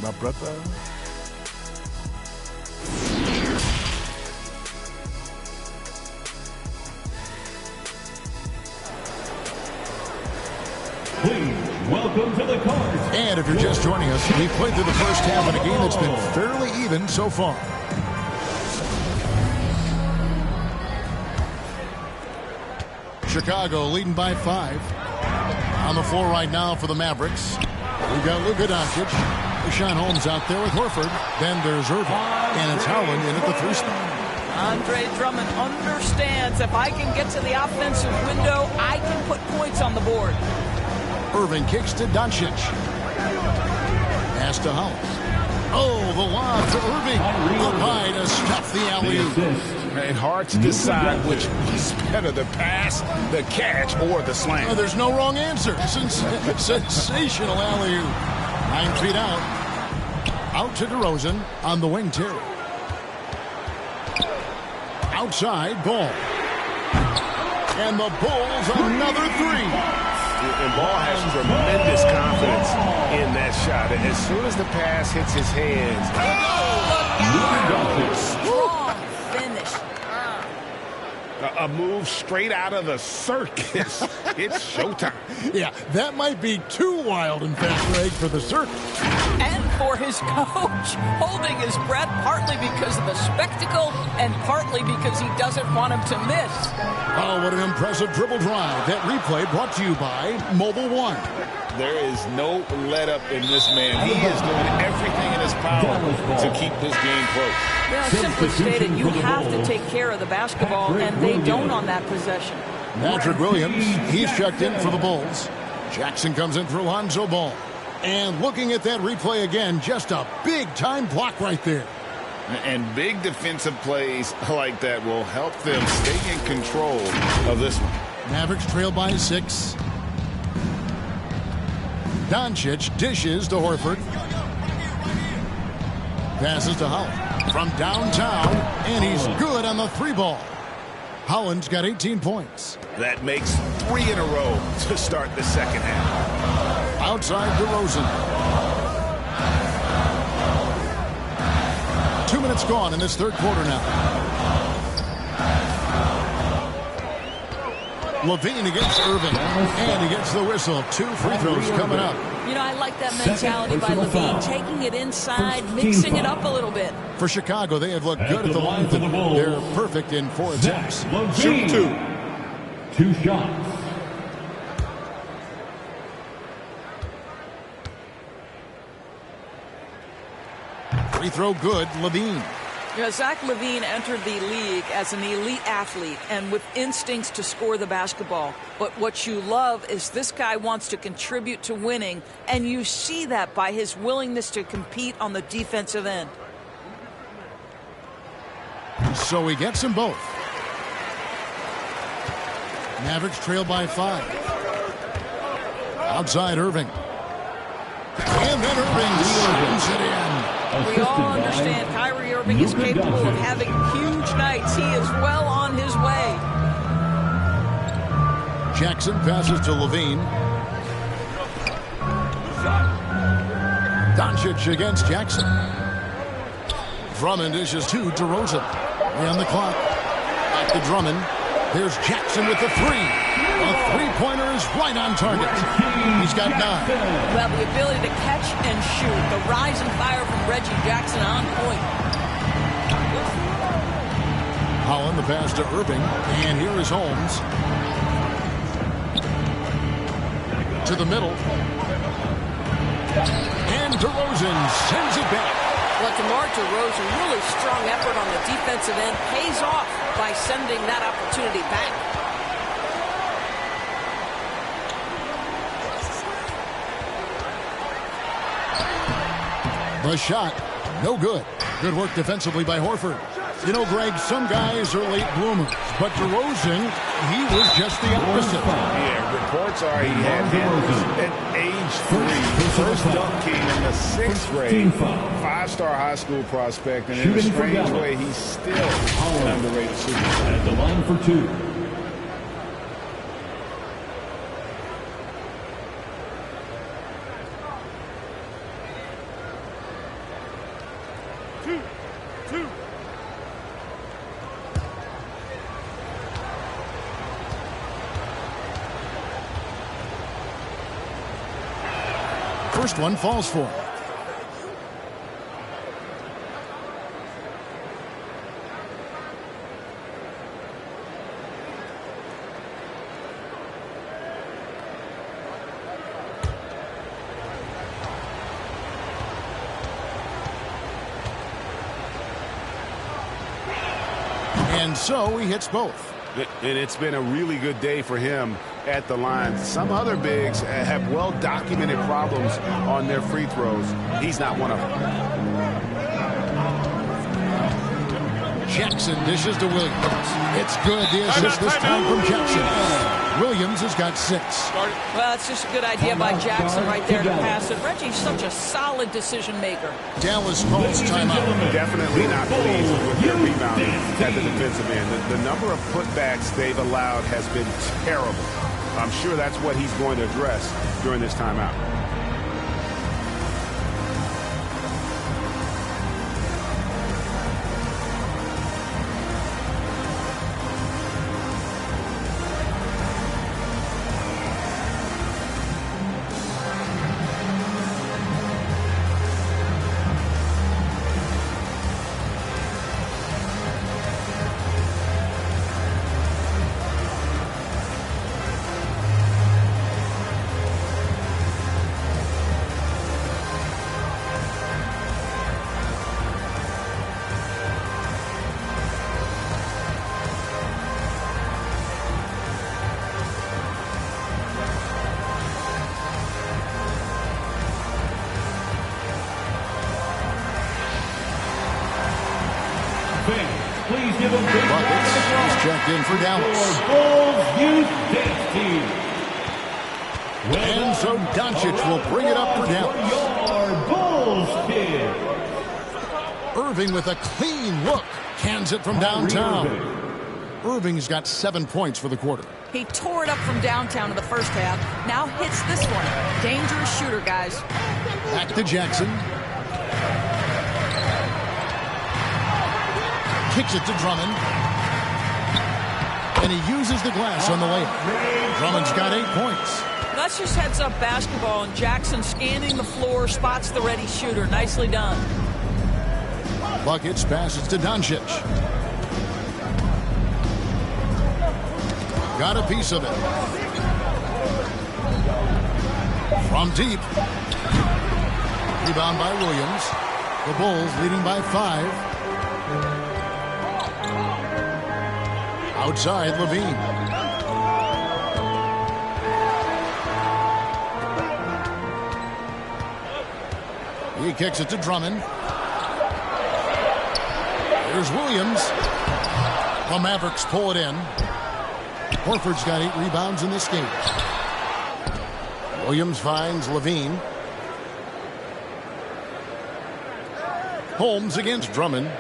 my brother. Please welcome to the court. And if you're just joining us, we've played through the first half of a game that's been fairly even so far. Chicago leading by 5. On the floor right now for the Mavericks. We've got Luka Doncic. Deshaun Holmes out there with Horford. Then there's Irving. And it's Holland in at the 3 spot. Andre Drummond understands if I can get to the offensive window, I can put points on the board. Irving kicks to Doncic. Pass to Holland. Oh, the lob to Irving. Up high to stuff the alley-oop. It's hard to decide which was better, the pass, the catch, or the slam. Oh, there's no wrong answer. Sensational alley-oop. 9 feet out. Out to DeRozan on the wing, Terry. Outside, Ball. And the Bulls another 3. And Ball has tremendous confidence in that shot. As soon as the pass hits his hands. Strong finish. A move straight out of the circus. It's showtime. Yeah, that might be too wild, in fact, Greg, for the circus. And for his coach, holding his breath partly because of the spectacle and partly because he doesn't want him to miss. Oh, what an impressive dribble drive. That replay brought to you by Mobile One. There is no let-up in this man. He is doing everything in his power to keep this game close. Yeah, simply stated, you have to take care of the basketball, and they don't on that possession. Patrick Williams, he's checked in for the Bulls. Jackson comes in for Lonzo Ball. And looking at that replay again, just a big-time block right there. And big defensive plays like that will help them stay in control of this one. Mavericks trail by 6. Doncic dishes to Horford. Passes to Holland from downtown, and he's good on the 3 ball. Holland's got 18 points. That makes 3 in a row to start the second half. Outside DeRozan. 2 minutes gone in this third quarter now. Levine against Irving. And he gets the whistle. 2 free throws coming up. You know, I like that mentality by Levine, taking it inside, mixing it up a little bit. For Chicago, they have looked good at the line. They're perfect in 4 attempts. Shoot 2. 2 shots. Free throw good, Levine. You know, Zach LaVine entered the league as an elite athlete and with instincts to score the basketball. But what you love is this guy wants to contribute to winning, and you see that by his willingness to compete on the defensive end. So he gets them both. Mavericks trail by 5. Outside Irving. And then Irving slams it in. We all understand Kyrie Irving is capable of having huge nights. He is well on his way. Jackson passes to Levine. Doncic against Jackson. Drummond dishes to DeRozan. On the clock. Back to Drummond. There's Jackson with the 3. A three-pointer is right on target. He's got 9. Well, the ability to catch and shoot. The rise and fire from Reggie Jackson on point. Holland the pass to Irving. And here is Holmes. To the middle. And DeRozan sends it back. Well, DeMar DeRozan, really strong effort on the defensive end, pays off by sending that opportunity back. The shot, no good. Good work defensively by Horford. You know, Greg, some guys are late bloomers, but DeRozan, he was just the opposite. Yeah, reports are he had handles at age 3. First dunk king in the 6th grade. 5-star high school prospect, and in a strange way, he's still an underrated superstar. At the line for 2. First one falls for him. And so he hits both. And it's been a really good day for him at the line. Some other bigs have well-documented problems on their free throws. He's not one of them. Jackson dishes to Williams. It's good. The assist this time from Jackson. Williams has got 6. Well, it's just a good idea by Jackson right there to pass it. Reggie's such a solid decision maker. Dallas calls timeout. Definitely not pleased with their rebounding at the defensive end. The number of putbacks they've allowed has been terrible. I'm sure that's what he's going to address during this timeout. Please give them big Buckets is checked in for Dallas. Bulls Youth Dance Team. And so Doncic will bring it up for Dallas. Your Bulls kid. Irving with a clean look. Cans it from downtown. Irving's got 7 points for the quarter. He tore it up from downtown in the first half. Now hits this one. Dangerous shooter, guys. Back to Jackson. Kicks it to Drummond. And he uses the glass on the layup. Drummond's got 8 points. That's just heads-up basketball, and Jackson scanning the floor, spots the ready shooter. Nicely done. Buckets passes to Doncic. Got a piece of it. From deep. Rebound by Williams. The Bulls leading by 5. Outside, Levine. He kicks it to Drummond. Here's Williams. The Mavericks pull it in. Horford's got 8 rebounds in this game. Williams finds Levine. Holmes against Drummond.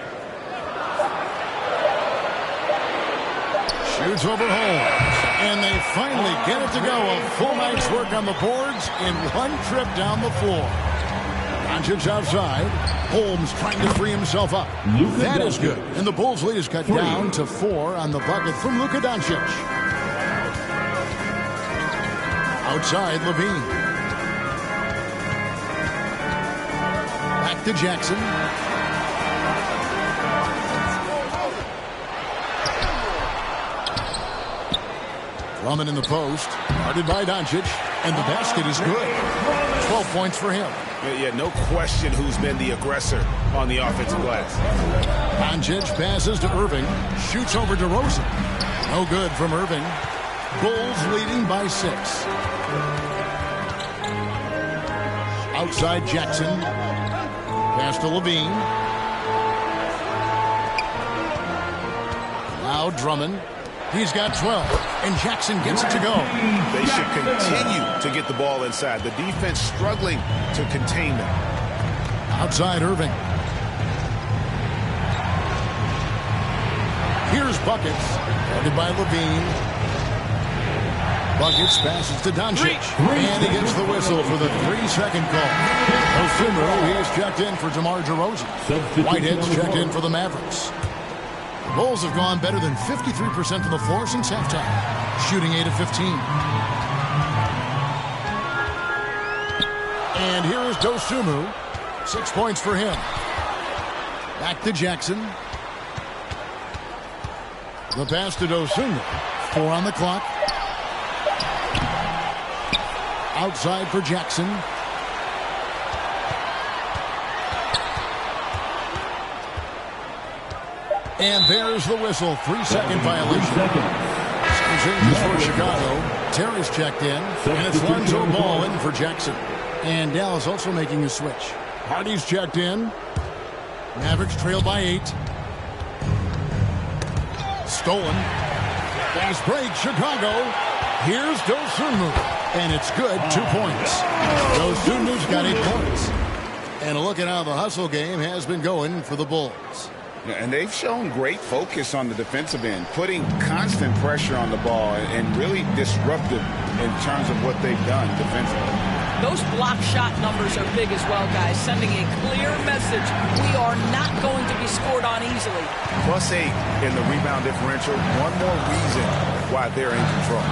Shoots over Holmes. And they finally get it to go. A full night's work on the boards in one trip down the floor. Doncic outside. Holmes trying to free himself up. That is good. And the Bulls' lead is cut down to 4 on the bucket from Luka Doncic. Outside, Levine. Back to Jackson. Drummond in the post. Guarded by Doncic. And the basket is good. 12 points for him. Yeah, no question who's been the aggressor on the offensive glass. Doncic passes to Irving. Shoots over DeRozan. No good from Irving. Bulls leading by 6. Outside Jackson. Pass to Levine. Now Drummond. He's got 12. And Jackson gets it to go. They should continue to get the ball inside. The defense struggling to contain them. Outside Irving. Here's Buckets. Guarded by Levine. Buckets passes to Doncic. And he gets the whistle for the 3-second call. Dosunmu, he's checked in for DeMar DeRozan. Whitehead's checked in for the Mavericks. The Bulls have gone better than 53% of the floor since halftime, shooting 8 of 15. And here is Dosunmu. 6 points for him. Back to Jackson. The pass to Dosunmu. 4 on the clock. Outside for Jackson. And there's the whistle. 3-second violation. Changes for Chicago. Terry's checked in. And it's Lonzo Ball in for Jackson. And Dallas also making a switch. Hardy's checked in. Mavericks trail by 8. Stolen. Fast break, Chicago. Here's Dosunmu. And it's good, 2 points. Dosunmu's got 8 points. And a look at how the hustle game has been going for the Bulls. And they've shown great focus on the defensive end, putting constant pressure on the ball and really disruptive in terms of what they've done defensively. Those block shot numbers are big as well, guys, sending a clear message. We are not going to be scored on easily. +8 in the rebound differential. One more reason why they're in control.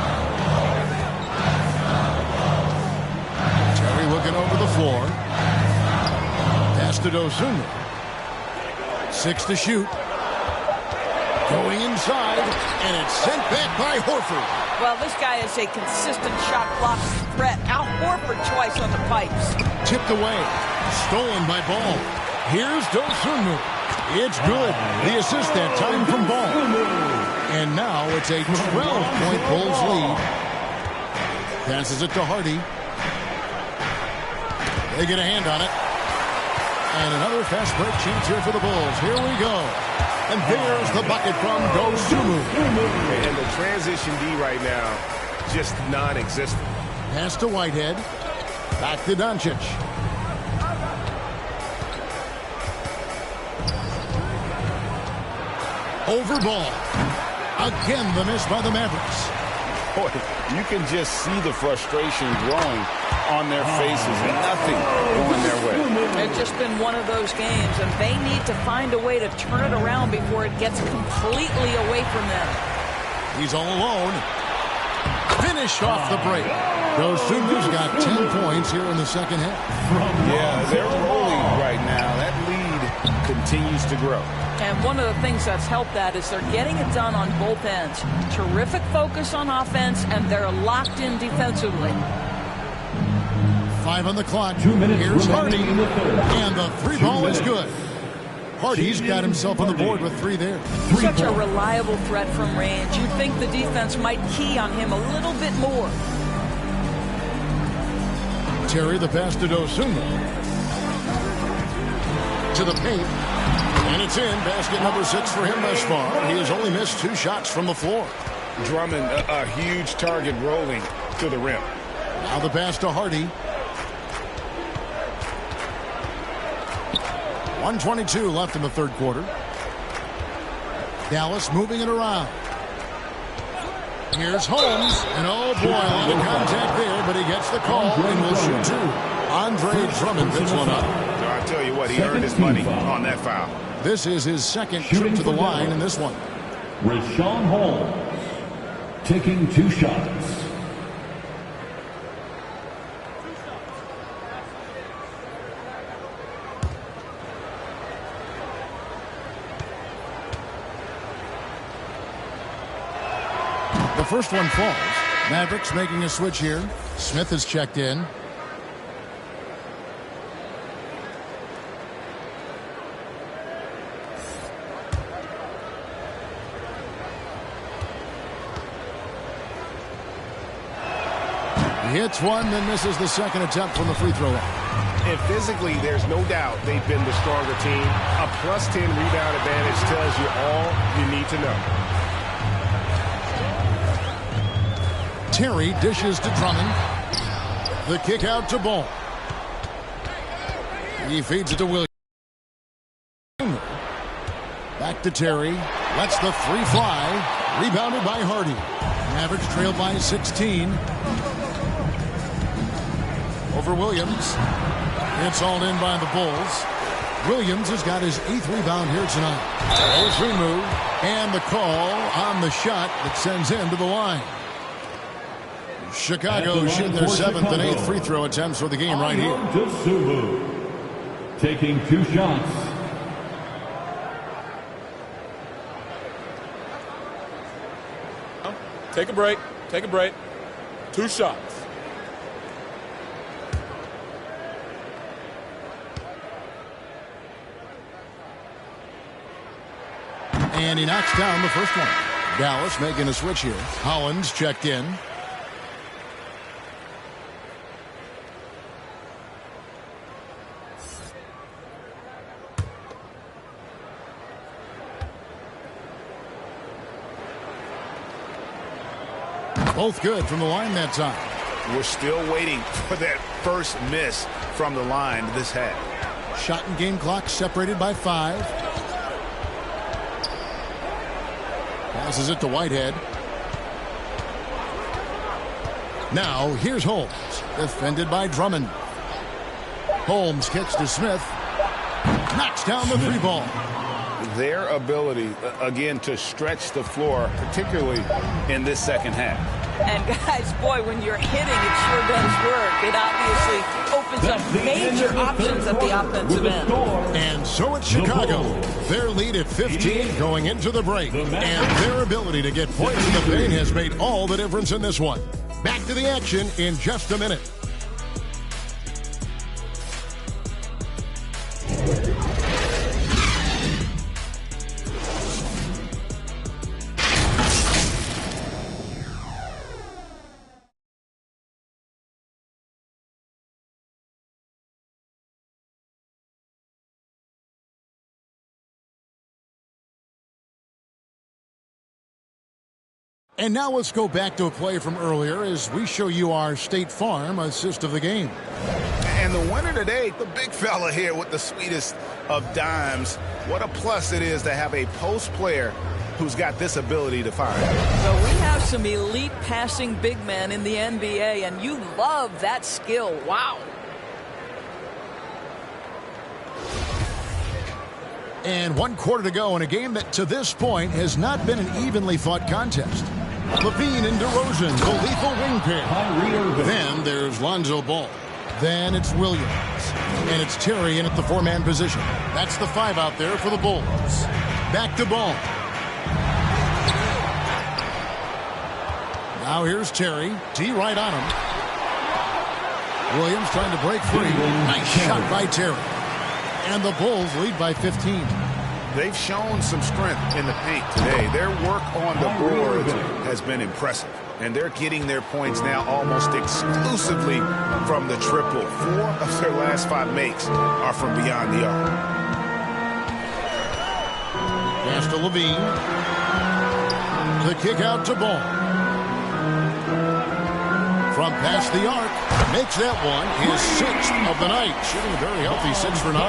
Terry looking over the floor. Pass to Dosunmu. 6 to shoot. Going inside, and it's sent back by Horford. Well, this guy is a consistent shot block threat. Out Horford twice on the pipes. Tipped away. Stolen by Ball. Here's Dosunmu. It's good. The assist that time from Ball. And now it's a 12-point Bulls lead. Passes it to Hardy. They get a hand on it. And another fast break chance here for the Bulls. Here we go. And there's the bucket from Dosunmu. And the transition D right now, just non-existent. Pass to Whitehead. Back to Doncic. Over Ball. Again, the miss by the Mavericks. Boy, you can just see the frustration growing on their faces and nothing going their way. It's just been one of those games, and they need to find a way to turn it around before it gets completely away from them. He's all alone. Finished off the break. Dosunmu's got 10 points here in the second half. Yeah, they're rolling right now. That lead continues to grow. And one of the things that's helped that is they're getting it done on both ends. Terrific focus on offense, and they're locked in defensively. 5 on the clock. 2 minutes. Here's Hardy. And the 3 ball is good. Hardy's got himself on the board with 3 there. Such a reliable threat from range. You'd think the defense might key on him a little bit more. Terry, the pass to Dosunmu. To the paint. And it's in. Basket number 6 for him thus far. He has only missed 2 shots from the floor. Drummond, a huge target rolling to the rim. Now the pass to Hardy. 1:22 left in the third quarter. Dallas moving it around. Here's Holmes. And oh boy, a lot of contact there, but he gets the call and will shoot 2. Andre Drummond picks one up. I tell you what, he earned his money on that foul. This is his second trip to the line in this one. Rashawn Holmes taking 2 shots. The first one falls. Mavericks making a switch here. Smith has checked in. He hits one, then misses the second attempt from the free throw line. And physically, there's no doubt they've been the stronger team. A +10 rebound advantage tells you all you need to know. Terry dishes to Drummond. The kick out to Ball. He feeds it to Williams. Back to Terry. Lets the 3 fly. Rebounded by Hardy. Mavericks trail by 16. Over Williams. It's hauled in by the Bulls. Williams has got his 8th rebound here tonight. 0-3 move. And the call on the shot that sends him to the line. Chicago shoot their 7th and 8th free throw attempts for the game right here. Taking 2 shots. Take a break. Take a break. 2 shots. And he knocks down the first one. Dallas making a switch here. Hollins checked in. Both good from the line that time. We're still waiting for that first miss from the line this half. Shot and game clock separated by 5. Passes it to Whitehead. Now here's Holmes. Defended by Drummond. Holmes kicks to Smith. Knocks down the 3 ball. Their ability, again, to stretch the floor, particularly in this second half. And guys, boy, when you're hitting, it sure does work. It obviously opens up major options at the offensive end. And so it's Chicago. Their lead at 15 going into the break. And their ability to get points in the paint has made all the difference in this one. Back to the action in just a minute. And now let's go back to a play from earlier as we show you our State Farm assist of the game. And the winner today, the big fella here with the sweetest of dimes. What a plus it is to have a post player who's got this ability to find. So we have some elite passing big men in the NBA, and you love that skill. Wow. And 1 quarter to go in a game that to this point has not been an evenly fought contest. Levine and DeRozan, the lethal wing pair. Then there's Lonzo Ball. Then it's Williams. And it's Terry in at the 4-man position. That's the 5 out there for the Bulls. Back to Ball. Now here's Terry. T right on him. Williams trying to break free. Nice shot by Terry. And the Bulls lead by 15. They've shown some strength in the paint today. Their work on the boards has been impressive. And they're getting their points now almost exclusively from the triple. 4 of their last 5 makes are from beyond the arc. Pass to Levine. The kick out to Ball. From past the arc. Makes that one his 6th of the night. Shooting a very healthy 6 for 9.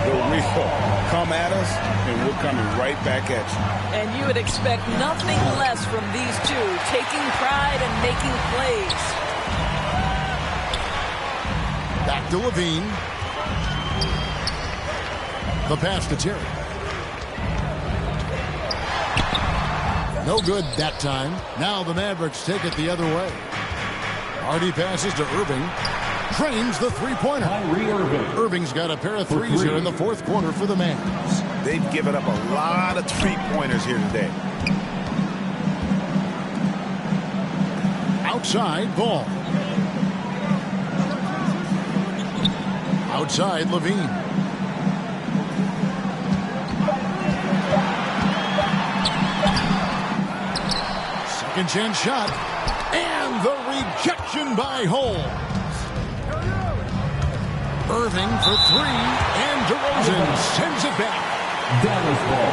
The real come at us, and we're coming right back at you. And you would expect nothing less from these two, taking pride and making plays. Back to Levine. The pass to Terry. No good that time. Now the Mavericks take it the other way. Hardy passes to Irving. Trains the three-pointer. Irving's got a pair of threes here in the 4th quarter for the Mavs. They've given up a lot of three-pointers here today. Outside, Ball. Outside, Levine. Second chance shot. And the rejection by Holmes. Irving for 3. And DeRozan sends it back. Dallas ball.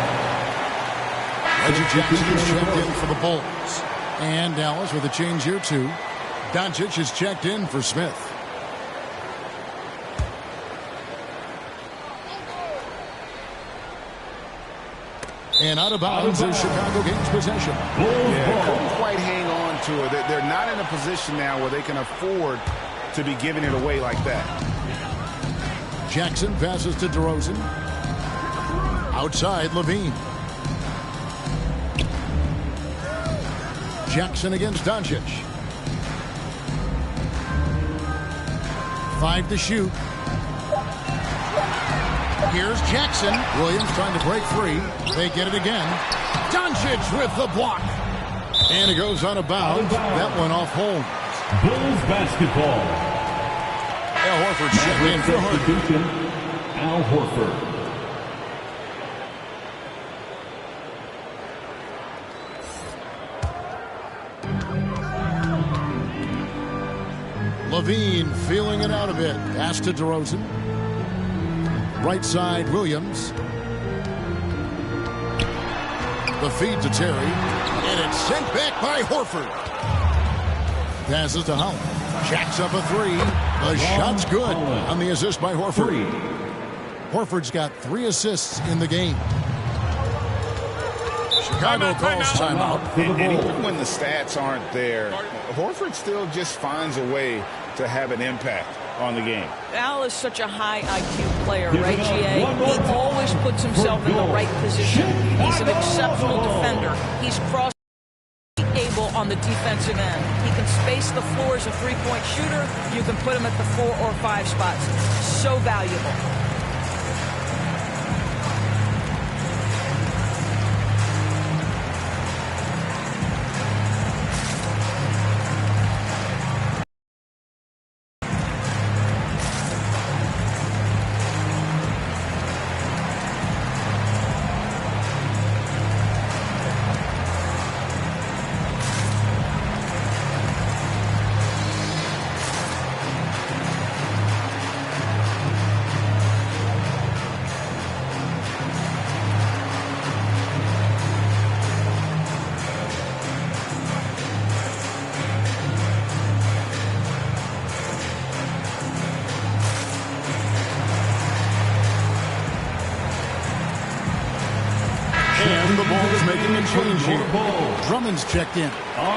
Reggie Jackson is checked in for the Bulls. And Dallas with a change here, too. Doncic is checked in for Smith. And out of bounds is Chicago Kings possession. Yeah, couldn't quite hang on to it. They're not in a position now where they can afford to be giving it away like that. Jackson passes to DeRozan. Outside, Levine. Jackson against Doncic. 5 to shoot. Here's Jackson. Williams trying to break free. They get it again. Doncic with the block. And it goes out of bounds. That one off Holmes. Bulls basketball. Al Horford checked in for substitution. Al Horford. Levine feeling it out a bit. Pass to DeRozan. Right side, Williams. The feed to Terry. And it's sent back by Horford. Passes to Howard. Jacks up a 3. The shot's good on the assist by Horford. Horford's got 3 assists in the game. Chicago calls timeout. And even when the stats aren't there, Horford still just finds a way to have an impact on the game. Al is such a high IQ player, right, GA? He always puts himself in the right position. He's an exceptional defender. He's cross-able on the defensive end. He can space the floor as a three-point shooter. You can put him at the 4 or 5 spots. So valuable. And the Bulls making a change here. Drummond's checked in.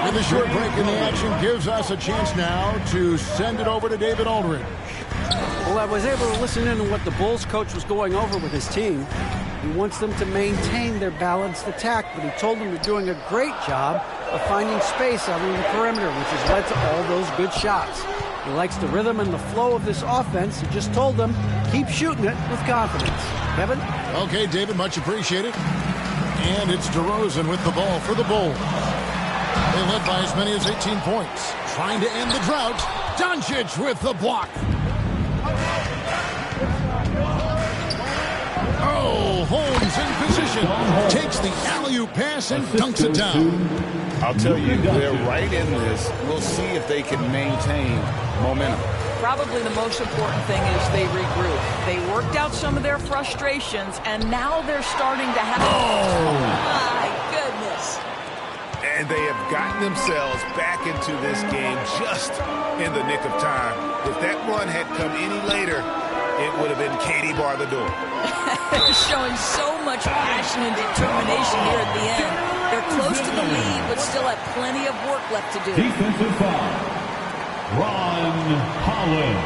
With a short break in the action gives us a chance now to send it over to David Aldridge. Well, I was able to listen in on what the Bulls coach was going over with his team. He wants them to maintain their balanced attack, but he told them they're doing a great job of finding space out on the perimeter, which has led to all those good shots. He likes the rhythm and the flow of this offense. He just told them, keep shooting it with confidence. Kevin? Okay, David, much appreciated. And it's DeRozan with the ball for the Bulls. They led by as many as 18 points. Trying to end the drought. Doncic with the block. Oh, Holmes in position. Takes the alley-oop pass and dunks it down. I'll tell you, they're right in this. We'll see if they can maintain momentum. Probably the most important thing is they regroup. They worked out some of their frustrations, and now they're starting to have... Oh, my goodness. And they have gotten themselves back into this game just in the nick of time. If that run had come any later, it would have been Katie bar the door. They're showing so much passion and determination here at the end. They're close to the lead, but still have plenty of work left to do. Defensive foul. Ron Holland.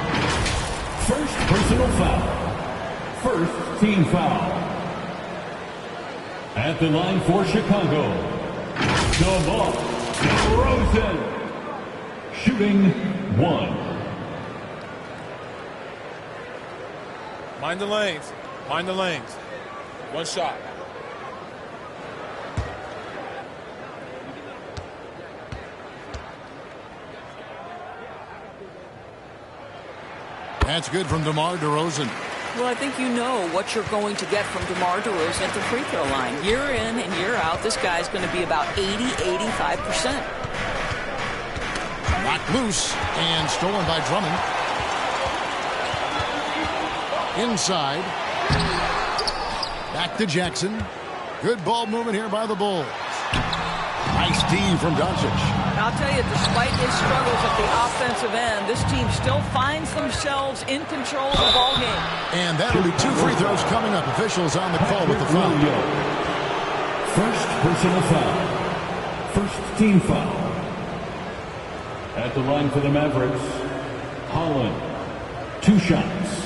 First personal foul. First team foul. At the line for Chicago, DeMar DeRozan. Shooting 1. Mind the lanes. Mind the lanes. One shot. That's good from DeMar DeRozan. Well, I think you know what you're going to get from DeMar DeRozan at the free throw line. Year in and year out, this guy's going to be about 80-85%. Knocked loose and stolen by Drummond. Inside. Back to Jackson. Good ball movement here by the Bulls. Nice D from Doncic. I'll tell you, despite his struggles at the offensive end, this team still finds themselves in control of the ball game. And that'll be 2 free throws coming up. Officials on the call with the foul. First personal foul. First team foul. At the line for the Mavericks, Holland. 2 shots.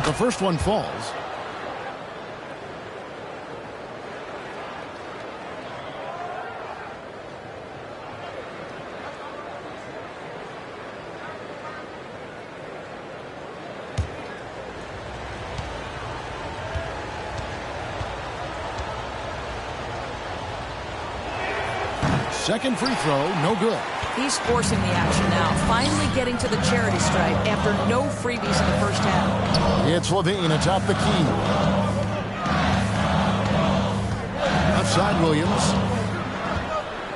The first one falls. Second free throw, no good. He's forcing the action now, finally getting to the charity stripe after no freebies in the first half. It's Levine atop the key. Left side, Williams.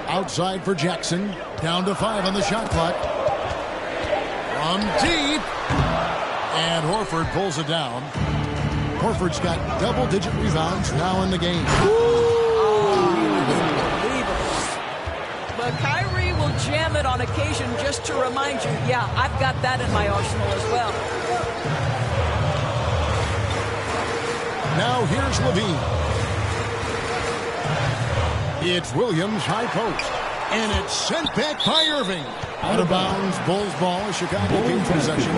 Outside for Jackson. Down to 5 on the shot clock. From deep. And Horford pulls it down. Horford's got double-digit rebounds now in the game. But Kyrie will jam it on occasion just to remind you, yeah, I've got that in my arsenal as well. Now here's Levine. It's Williams, high post. And it's sent back by Irving. Out of bounds, Bulls ball, Chicago keeps possession.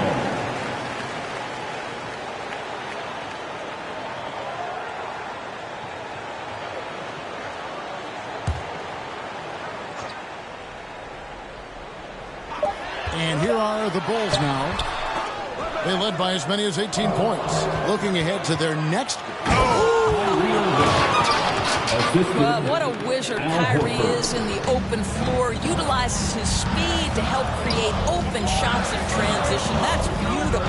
And here are the Bulls now. They led by as many as 18 points. Looking ahead to their next. Well, what a wizard Kyrie is in the open floor. Utilizes his speed to help create open shots in transition. That's beautiful.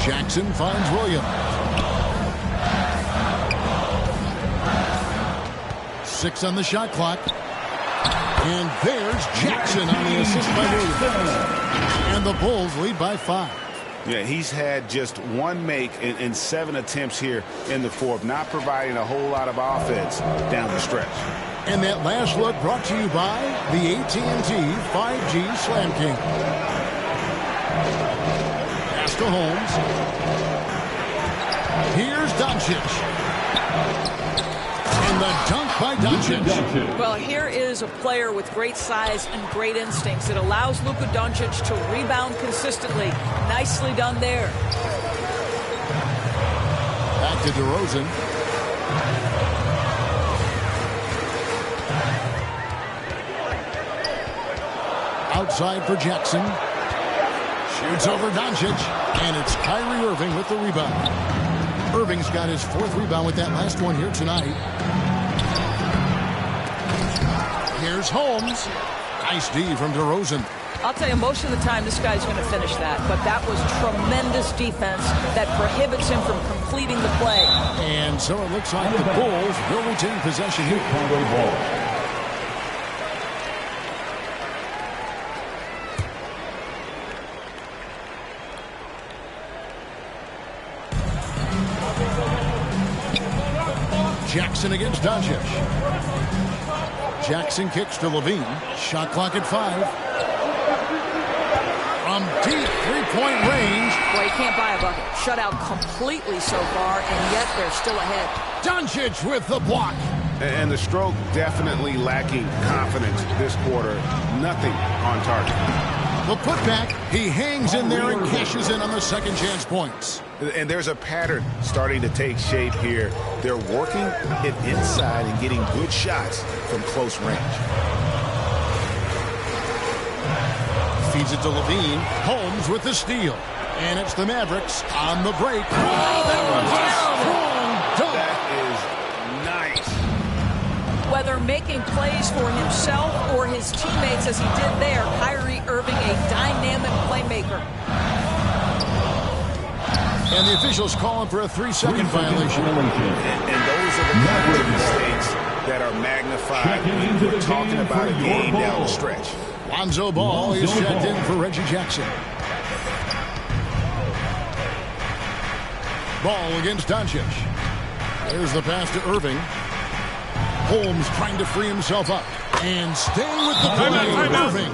Jackson finds Williams. 6 on the shot clock. And there's Jackson on the assist by Williams. And the Bulls lead by 5. Yeah, he's had just one make in 7 attempts here in the fourth, not providing a whole lot of offense down the stretch. And that last look brought to you by the AT&T 5G Slam King. Pass to Holmes. Here's Doncic. And the dunk by Doncic. Well, here is a player with great size and great instincts. It allows Luka Doncic to rebound consistently. Nicely done there. Back to DeRozan. Outside for Jackson. Shoots over Doncic. And it's Kyrie Irving with the rebound. Irving's got his 4th rebound with that last one here tonight. Here's Holmes. Nice D from DeRozan. I'll tell you, most of the time this guy's going to finish that, but that was tremendous defense that prohibits him from completing the play. And so it looks like the Bulls will retain possession here. Jackson against Doncic. Jackson kicks to Levine. Shot clock at 5. From deep three-point range. Well, you can't buy a bucket. Shut out completely so far, and yet they're still ahead. Doncic with the block. And the stroke definitely lacking confidence this quarter. Nothing on target. The putback, he hangs in there and cashes in on the second chance points. And there's a pattern starting to take shape here. They're working it inside and getting good shots from close range. Feeds it to Levine. Holmes with the steal. And it's the Mavericks on the break. Oh, that was a strong dunk. That is nice. Whether making plays for himself or his teammates as he did there, Kyrie Irving, a dynamic playmaker. And the officials calling for a 3-second violation. And those are the kind of mistakes that are magnified when we're talking about a game down the stretch. Lonzo Ball is checked in for Reggie Jackson. Ball against Doncic. There's the pass to Irving. Holmes trying to free himself up. And staying with the play, Irving.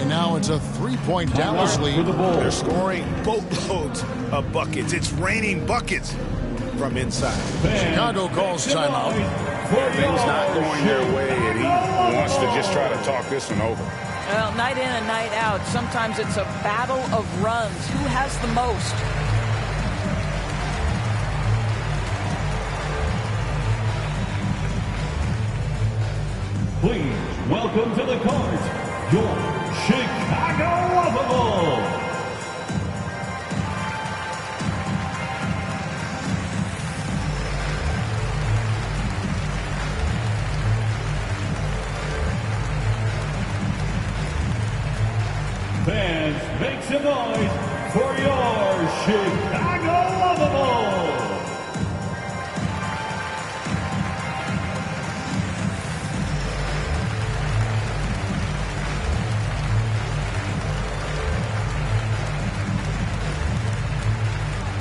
And now it's a 3-point Dallas lead. They're scoring boatloads of buckets. It's raining buckets from inside. Chicago calls timeout. Things not going their way, and he wants to just try to talk this one over. Well, night in and night out, sometimes it's a battle of runs. Who has the most? Please welcome to the court, your Chicago Bulls. Fans, make some noise for your Chicago Bulls.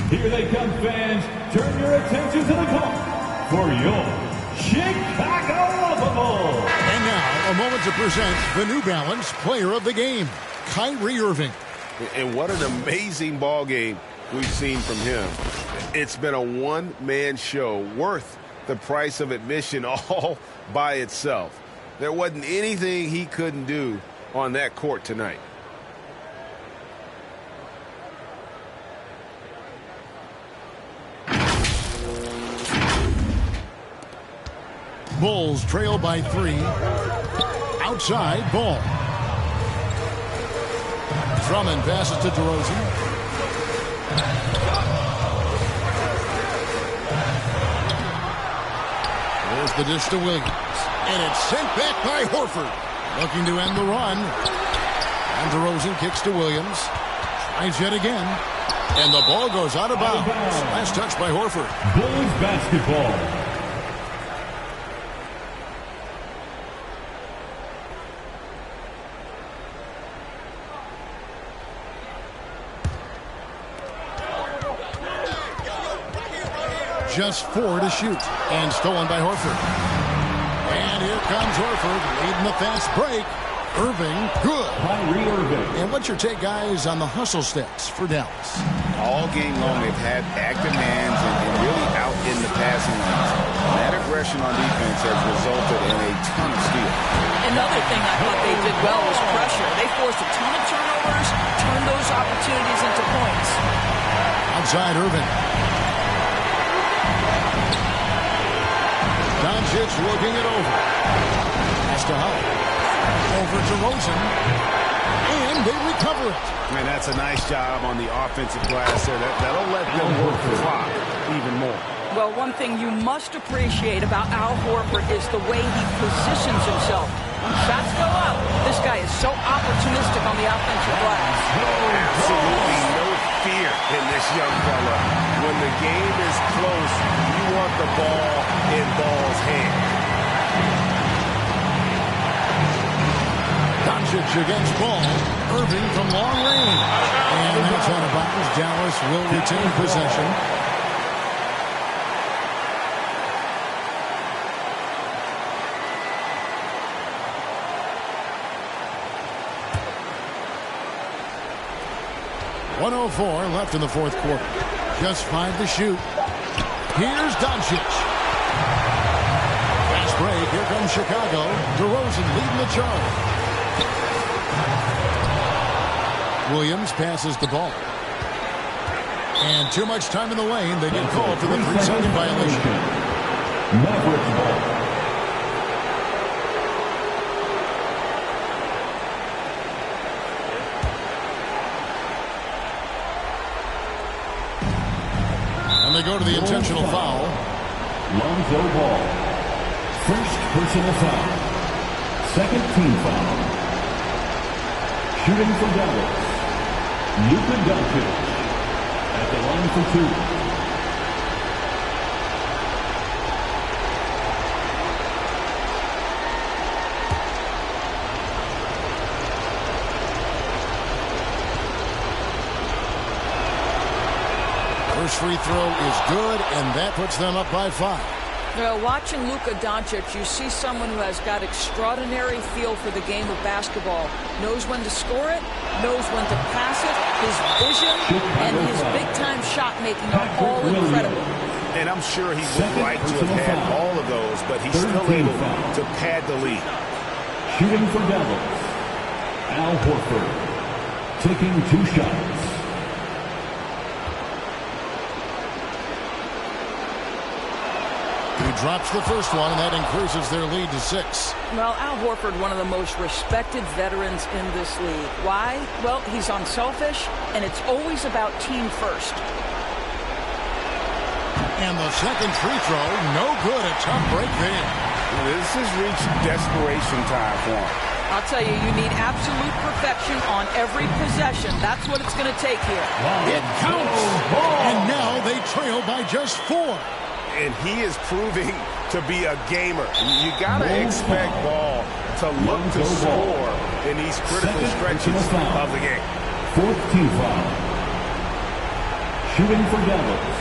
Here they come, fans. Turn your attention to the court for your Chicago Bulls. And now, a moment to present the New Balance Player of the Game, Kyrie Irving. And what an amazing ball game we've seen from him. It's been a one-man show worth the price of admission all by itself. There wasn't anything he couldn't do on that court tonight. Bulls trail by 3. Outside, Ball. Drummond passes to DeRozan. There's the dish to Williams. And it's sent back by Horford. Looking to end the run. And DeRozan kicks to Williams. Tries yet again. And the ball goes out of bounds. Last touch by Horford. Bulls basketball. just 4 to shoot. And stolen by Horford. And here comes Horford leading the fast break. Irving, good. And what's your take, guys, on the hustle stats for Dallas? All game long, they've had active hands and really out in the passing lanes. That aggression on defense has resulted in a ton of steals. Another thing I thought they did well was pressure. They forced a ton of turnovers, turned those opportunities into points. Outside Irving. Doncic looking it over. Pass to Howard. Over to Rosen. And they recover it. Man, that's a nice job on the offensive glass there. That'll let them work the clock even more. Well, one thing you must appreciate about Al Horford is the way he positions himself. When shots go up, this guy is so opportunistic on the offensive glass. Absolutely no fear in this young fella. When the game is close, you want the ball in Ball's hand. Doncic against Ball. Irving from long range. And that's out of bounds. Dallas will retain possession. .104 left in the fourth quarter. Just 5 to shoot. Here's Doncic. Fast break. Here comes Chicago. DeRozan leading the charge. Williams passes the ball. And too much time in the lane. They get called for the 3-second violation. Mavericks ball. And they go to the intentional foul. Lonzo Ball. First personal foul. Second team foul. Shooting for Dallas. Luka Doncic at the line for 2. First free throw is good, and that puts them up by 5. Well, watching Luka Doncic, you see someone who has got extraordinary feel for the game of basketball. Knows when to score it, knows when to pass it. His vision and his big-time shot-making are all incredible. And I'm sure he would like to have had all of those, but he's still able to pad the lead. Shooting for Dallas. Al Horford taking 2 shots. He drops the first one, and that increases their lead to 6. Well, Al Horford, one of the most respected veterans in this league. Why? Well, he's unselfish, and it's always about team first. And the second free throw, no good. A tough break there. This has reached desperation time for him. I'll tell you, you need absolute perfection on every possession. That's what it's going to take here. It counts. And now they trail by just 4. And he is proving to be a gamer. You got to expect Ball to look to score in these critical stretches of the game. Fourth team foul. Shooting for Dallas.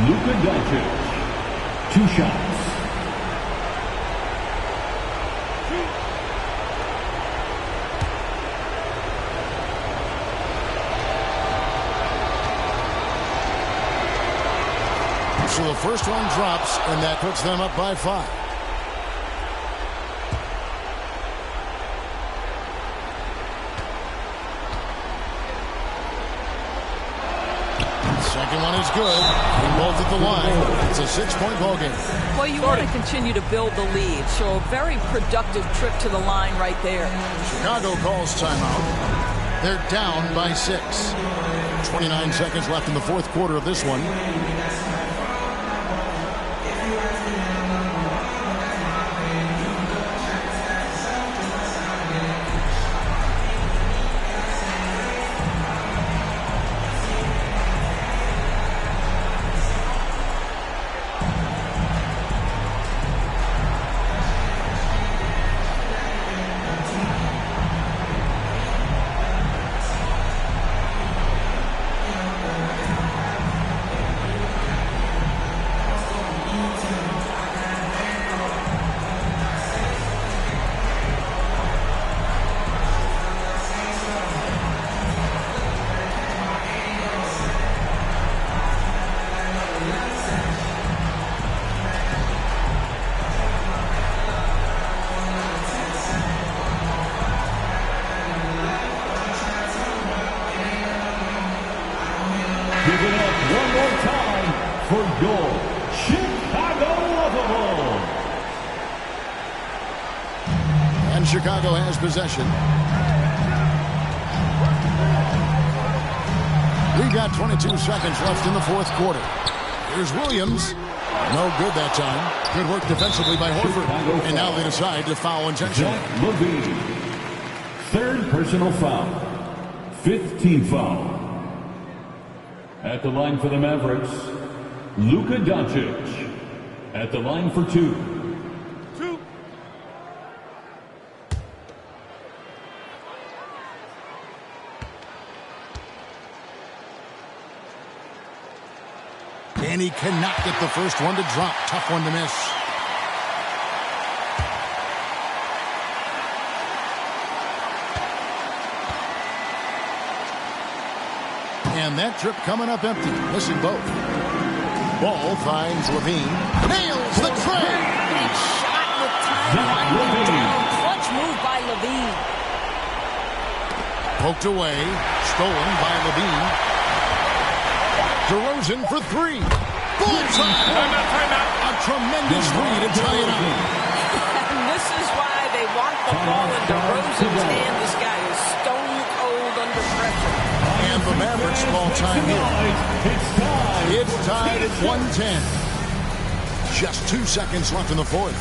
Luka Doncic. 2 shots. So the first one drops, and that puts them up by 5. Second one is good. They both at the line. It's a 6-point ball game. Well, you want to continue to build the lead, so a very productive trip to the line right there. Chicago calls timeout. They're down by 6. 29 seconds left in the fourth quarter of this one. Chicago has possession. We got 22 seconds left in the fourth quarter. Here's Williams. No good that time. Good work defensively by Horford. And now they decide to foul intentionally. Levine. Third personal foul. 15th foul. At the line for the Mavericks, Luka Doncic. At the line for two. And he cannot get the first one to drop. Tough one to miss. And that trip coming up empty. Missing both. Ball finds Levine. Nails the tray. Big shot with time winding down. Clutch move by Levine. Poked away. Stolen by Levine. DeRozan for three. Bullseye. A tremendous three to tie it up. And this is why they want the ball in DeRozan's hand. This guy is stone cold under pressure. And the Mavericks call time here. It's tied at 110. Just 2 seconds left in the fourth.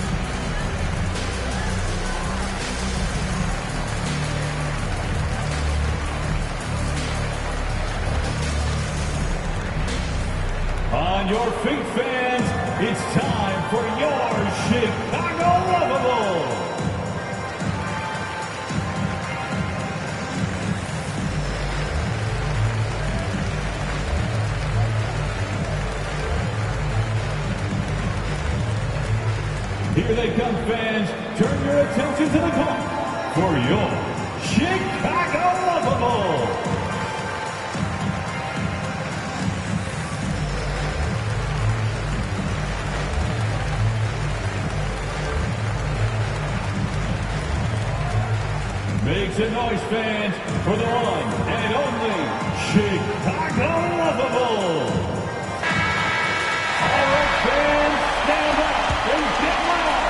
On your feet, fans, it's time for your Chicago Lovable. Here they come, fans. Turn your attention to the clock for your Chicago Lovable. Make some noise, fans, for the one and only Chicago Lovable. All right, fans, stand up and get loud.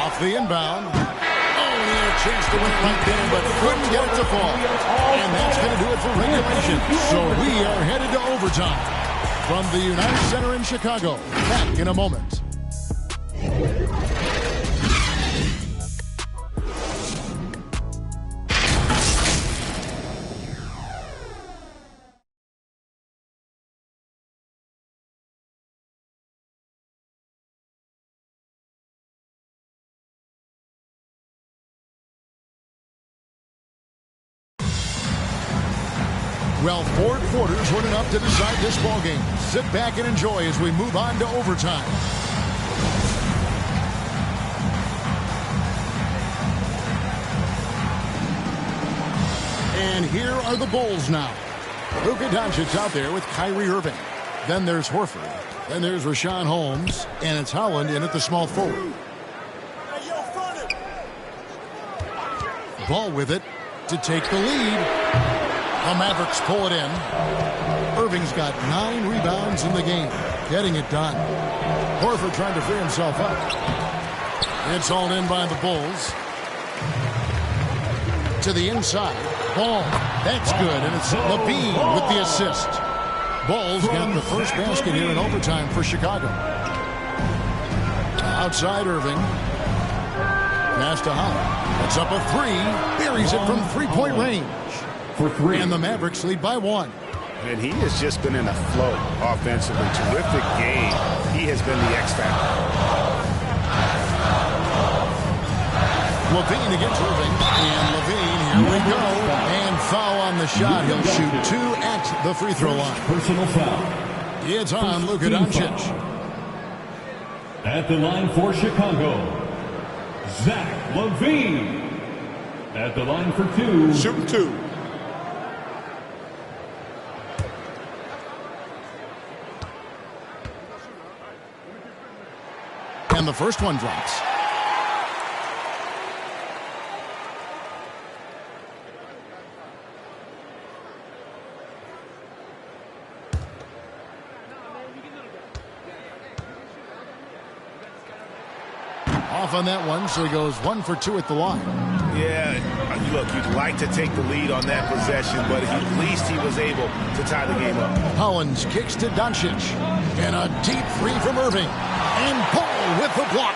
Off the inbound. Only a chance to win it right there, but couldn't get it to fall. And that's going to do it for regulation. So we are headed to overtime. From the United Center in Chicago. Back in a moment. Well, 4 quarters weren't enough to decide this ballgame. Sit back and enjoy as we move on to overtime. And here are the Bulls now. Luka Doncic out there with Kyrie Irving. Then there's Horford. Then there's Rashawn Holmes. And it's Holland in at the small forward. Ball with it to take the lead. The Mavericks pull it in. Irving's got 9 rebounds in the game. Getting it done. Horford trying to free himself up. It's hauled in by the Bulls. To the inside. Ball. That's good. And it's Levine with the assist. Bulls got the first basket here in overtime for Chicago. Outside Irving. Pass to Holland. It's up a 3. Buries it from three-point range. For 3. And the Mavericks lead by 1. And he has just been in a flow offensively. Terrific game. He has been the X factor. Levine against Irving. And Levine, here we go. And foul on the shot. He'll shoot 2 at the free throw line. Personal foul. It's on Luka Doncic. At the line for Chicago, Zach Levine. At the line for 2. Shoot 2. And the first one drops. off on that one, so he goes 1 for 2 at the line. Yeah, look, you'd like to take the lead on that possession, but at least he was able to tie the game up. Collins kicks to Doncic. And a deep three from Irving. And Paul with the block.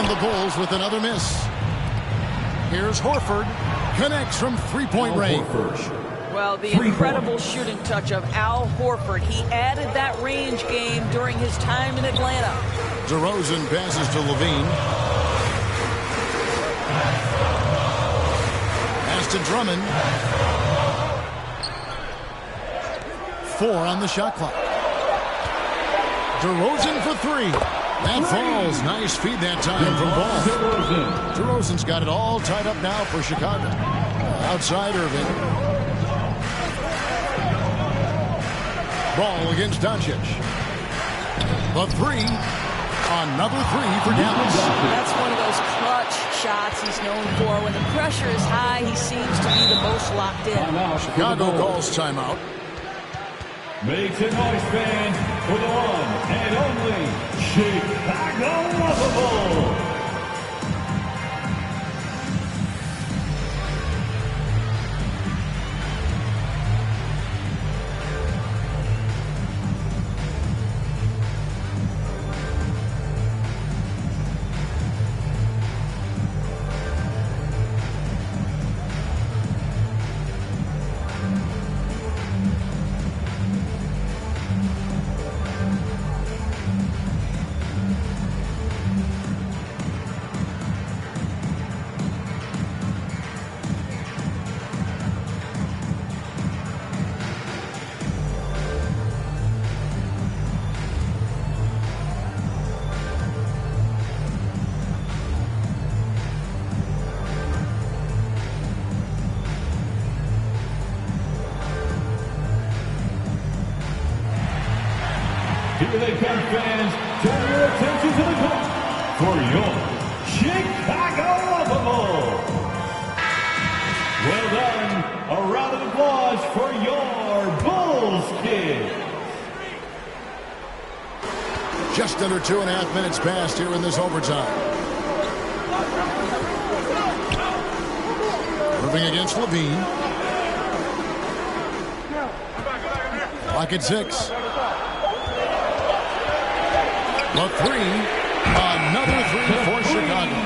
And the Bulls with another miss. Here's Horford. Connects from three-point range. Well, the incredible shooting touch of Al Horford. He added that range game during his time in Atlanta. DeRozan passes to Levine. Pass to Drummond. 4 on the shot clock. DeRozan for 3. That falls. Nice feed that time from Ball. DeRozan's got it all tied up now for Chicago. Outside Irving. Ball against Doncic. The 3. Another 3 for Dallas. That's one of those clutch shots he's known for. When the pressure is high, he seems to be the most locked in. Chicago calls timeout. Make some noise, fans, for the one and only Chicago Bulls. Here they come, fans. Turn your attention to the court for your Chicago Bulls. Well done. A round of applause for your Bulls kids. Just under 2.5 minutes passed here in this overtime. Moving against Levine. Clock at 6. The 3. Another 3 for Chicago.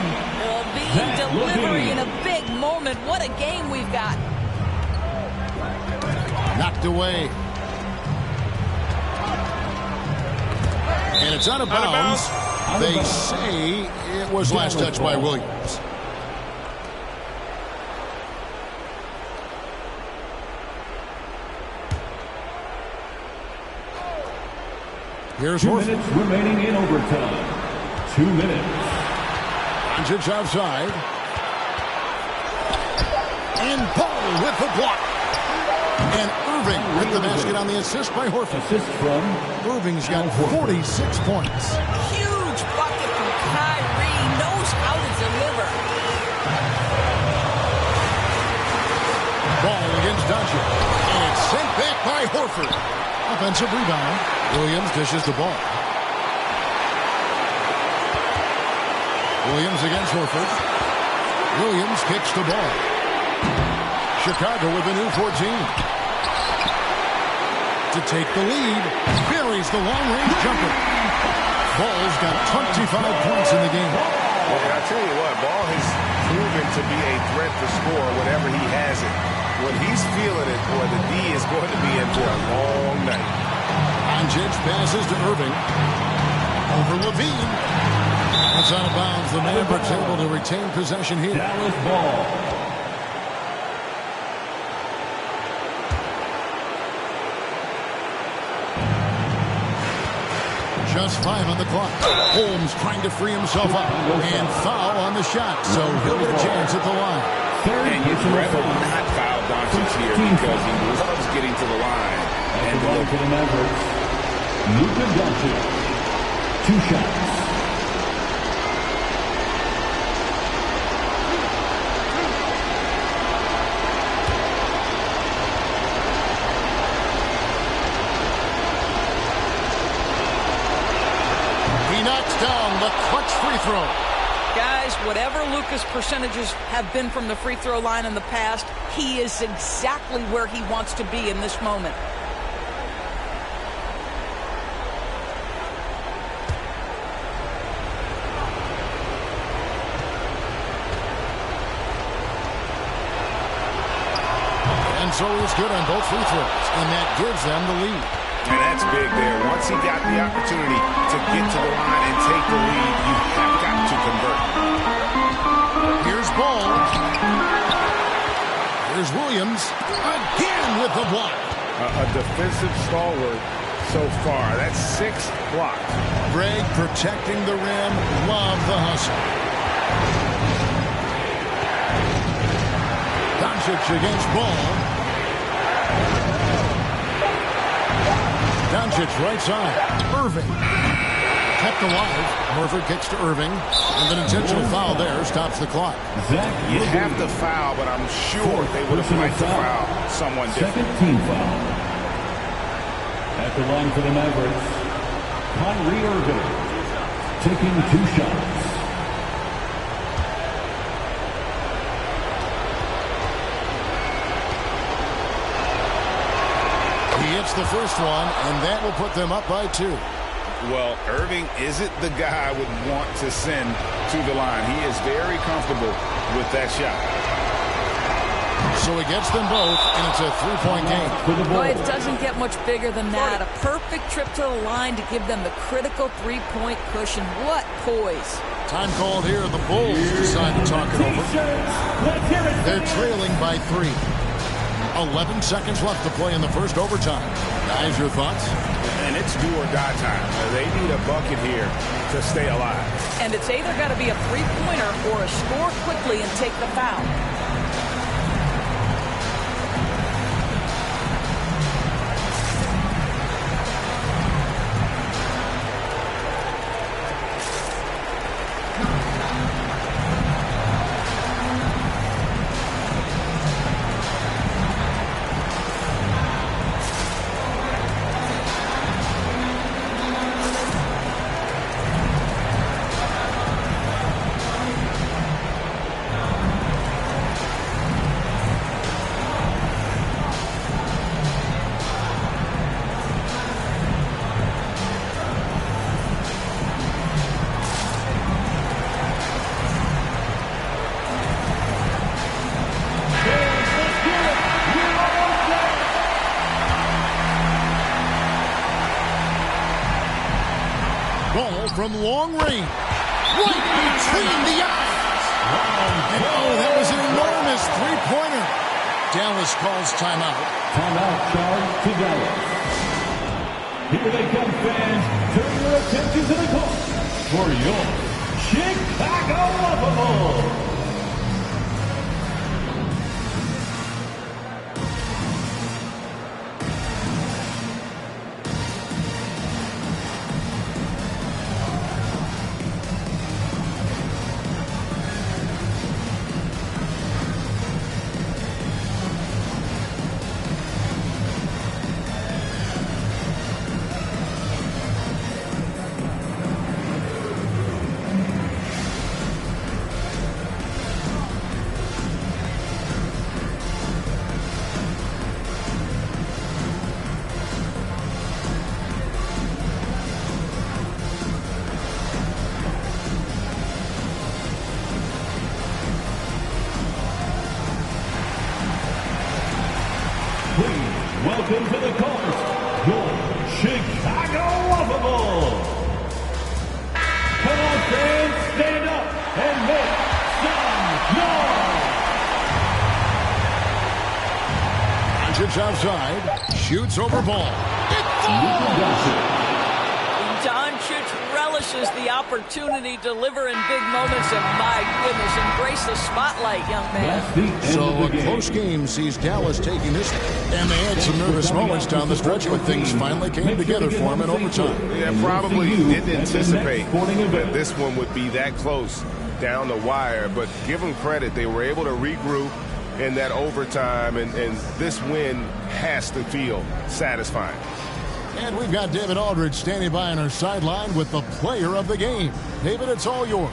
Levine delivery in a big moment. What a game we've got. Knocked away. And it's out of bounds. They say it was last touched by Williams. Here's 2 minutes remaining in overtime. 2 minutes. Doncic outside. And Paul with the block. And Irving with the basket on the assist by Horford. Assist from Irving's got 46 points. Huge bucket from Kyrie. Knows how to deliver. Ball against Doncic. And it's sent back by Horford. Offensive rebound. Williams dishes the ball. Williams against Horford. Williams kicks the ball. Chicago with a new 14. To take the lead. Buries the long-range jumper. Ball's got 25 points in the game. Well, I tell you what, Ball has proven to be a threat to score whenever he has it. When he's feeling it, boy, the D is going to be in for a long night. Doncic passes to Irving. Over Levine. That's out of bounds. The Mavericks able to retain possession here. Dallas ball. Just 5 on the clock. Holmes trying to free himself up. And foul on the shot. So he'll get a chance at the line. And you'd rather not foul Doncic here because he loves getting to the line. And the line for the Mavericks, Luka Doncic. 2 shots. He knocks down a clutch free throw. Guys, whatever Luka's percentages have been from the free throw line in the past, he is exactly where he wants to be in this moment. And so he's good on both free throws, and that gives them the lead. And that's big there. Once he got the opportunity to get to the line and take the lead, you have got to convert. Here's Ball. Here's Williams again with the block. A defensive stalwart so far. That's 6 blocks. Greg protecting the rim. Love the hustle. Doncic against Ball. Doncic right side. Irving. Kept alive. Horford kicks to Irving. And an intentional foul there stops the clock. You have to foul, but I'm sure they would have liked to foul someone different. Second team foul. At the line for the Mavericks, Kyrie Irving taking 2 shots. He hits the first one, and that will put them up by 2. Well, Irving isn't the guy I would want to send to the line. He is very comfortable with that shot. So he gets them both, and it's a 3-point game. Boy, it doesn't get much bigger than that. A perfect trip to the line to give them the critical 3-point cushion. What poise. Time called here. The Bulls decide to talk it over. They're trailing by 3. 11 seconds left to play in the first overtime. Guys, your thoughts? And it's do or die time. They need a bucket here to stay alive. And it's either got to be a 3-pointer or a score quickly and take the foul. From long range, right between the eyes. And oh, that was an enormous three-pointer. Dallas calls timeout. Timeout charge to Dallas. Here they come, fans. Turn your attention to the court for your Chicago Bulls. Welcome to the court, your Chicago Bulls. Come on, fans, stand up and make some noise. Doncic outside, shoots over Ball. It falls! Doncic relishes the opportunity to deliver in big moments, and my goodness, embrace the spotlight, young man. So a close game sees Dallas taking this, and they had some nervous moments down the stretch, but things finally came together for them in overtime. Yeah, probably didn't anticipate that this one would be that close down the wire, but give them credit. They were able to regroup in that overtime, and this win has to feel satisfying. And we've got David Aldridge standing by on our sideline with the player of the game. David, it's all yours.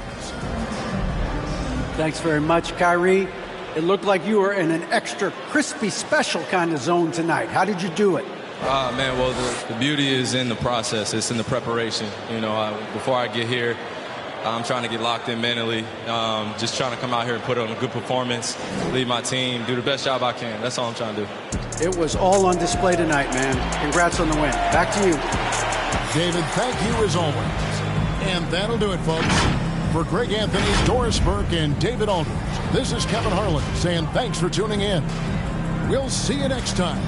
Thanks very much, Kyrie. It looked like you were in an extra crispy special kind of zone tonight. How did you do it? Man, well, the beauty is in the process. It's in the preparation. You know, before I get here, I'm trying to get locked in mentally, just trying to come out here and put on a good performance, lead my team, do the best job I can. That's all I'm trying to do. It was all on display tonight, man. Congrats on the win. Back to you. David, thank you as always. And that'll do it, folks. For Greg Anthony, Doris Burke, and David Aldridge, this is Kevin Harlan saying thanks for tuning in. We'll see you next time.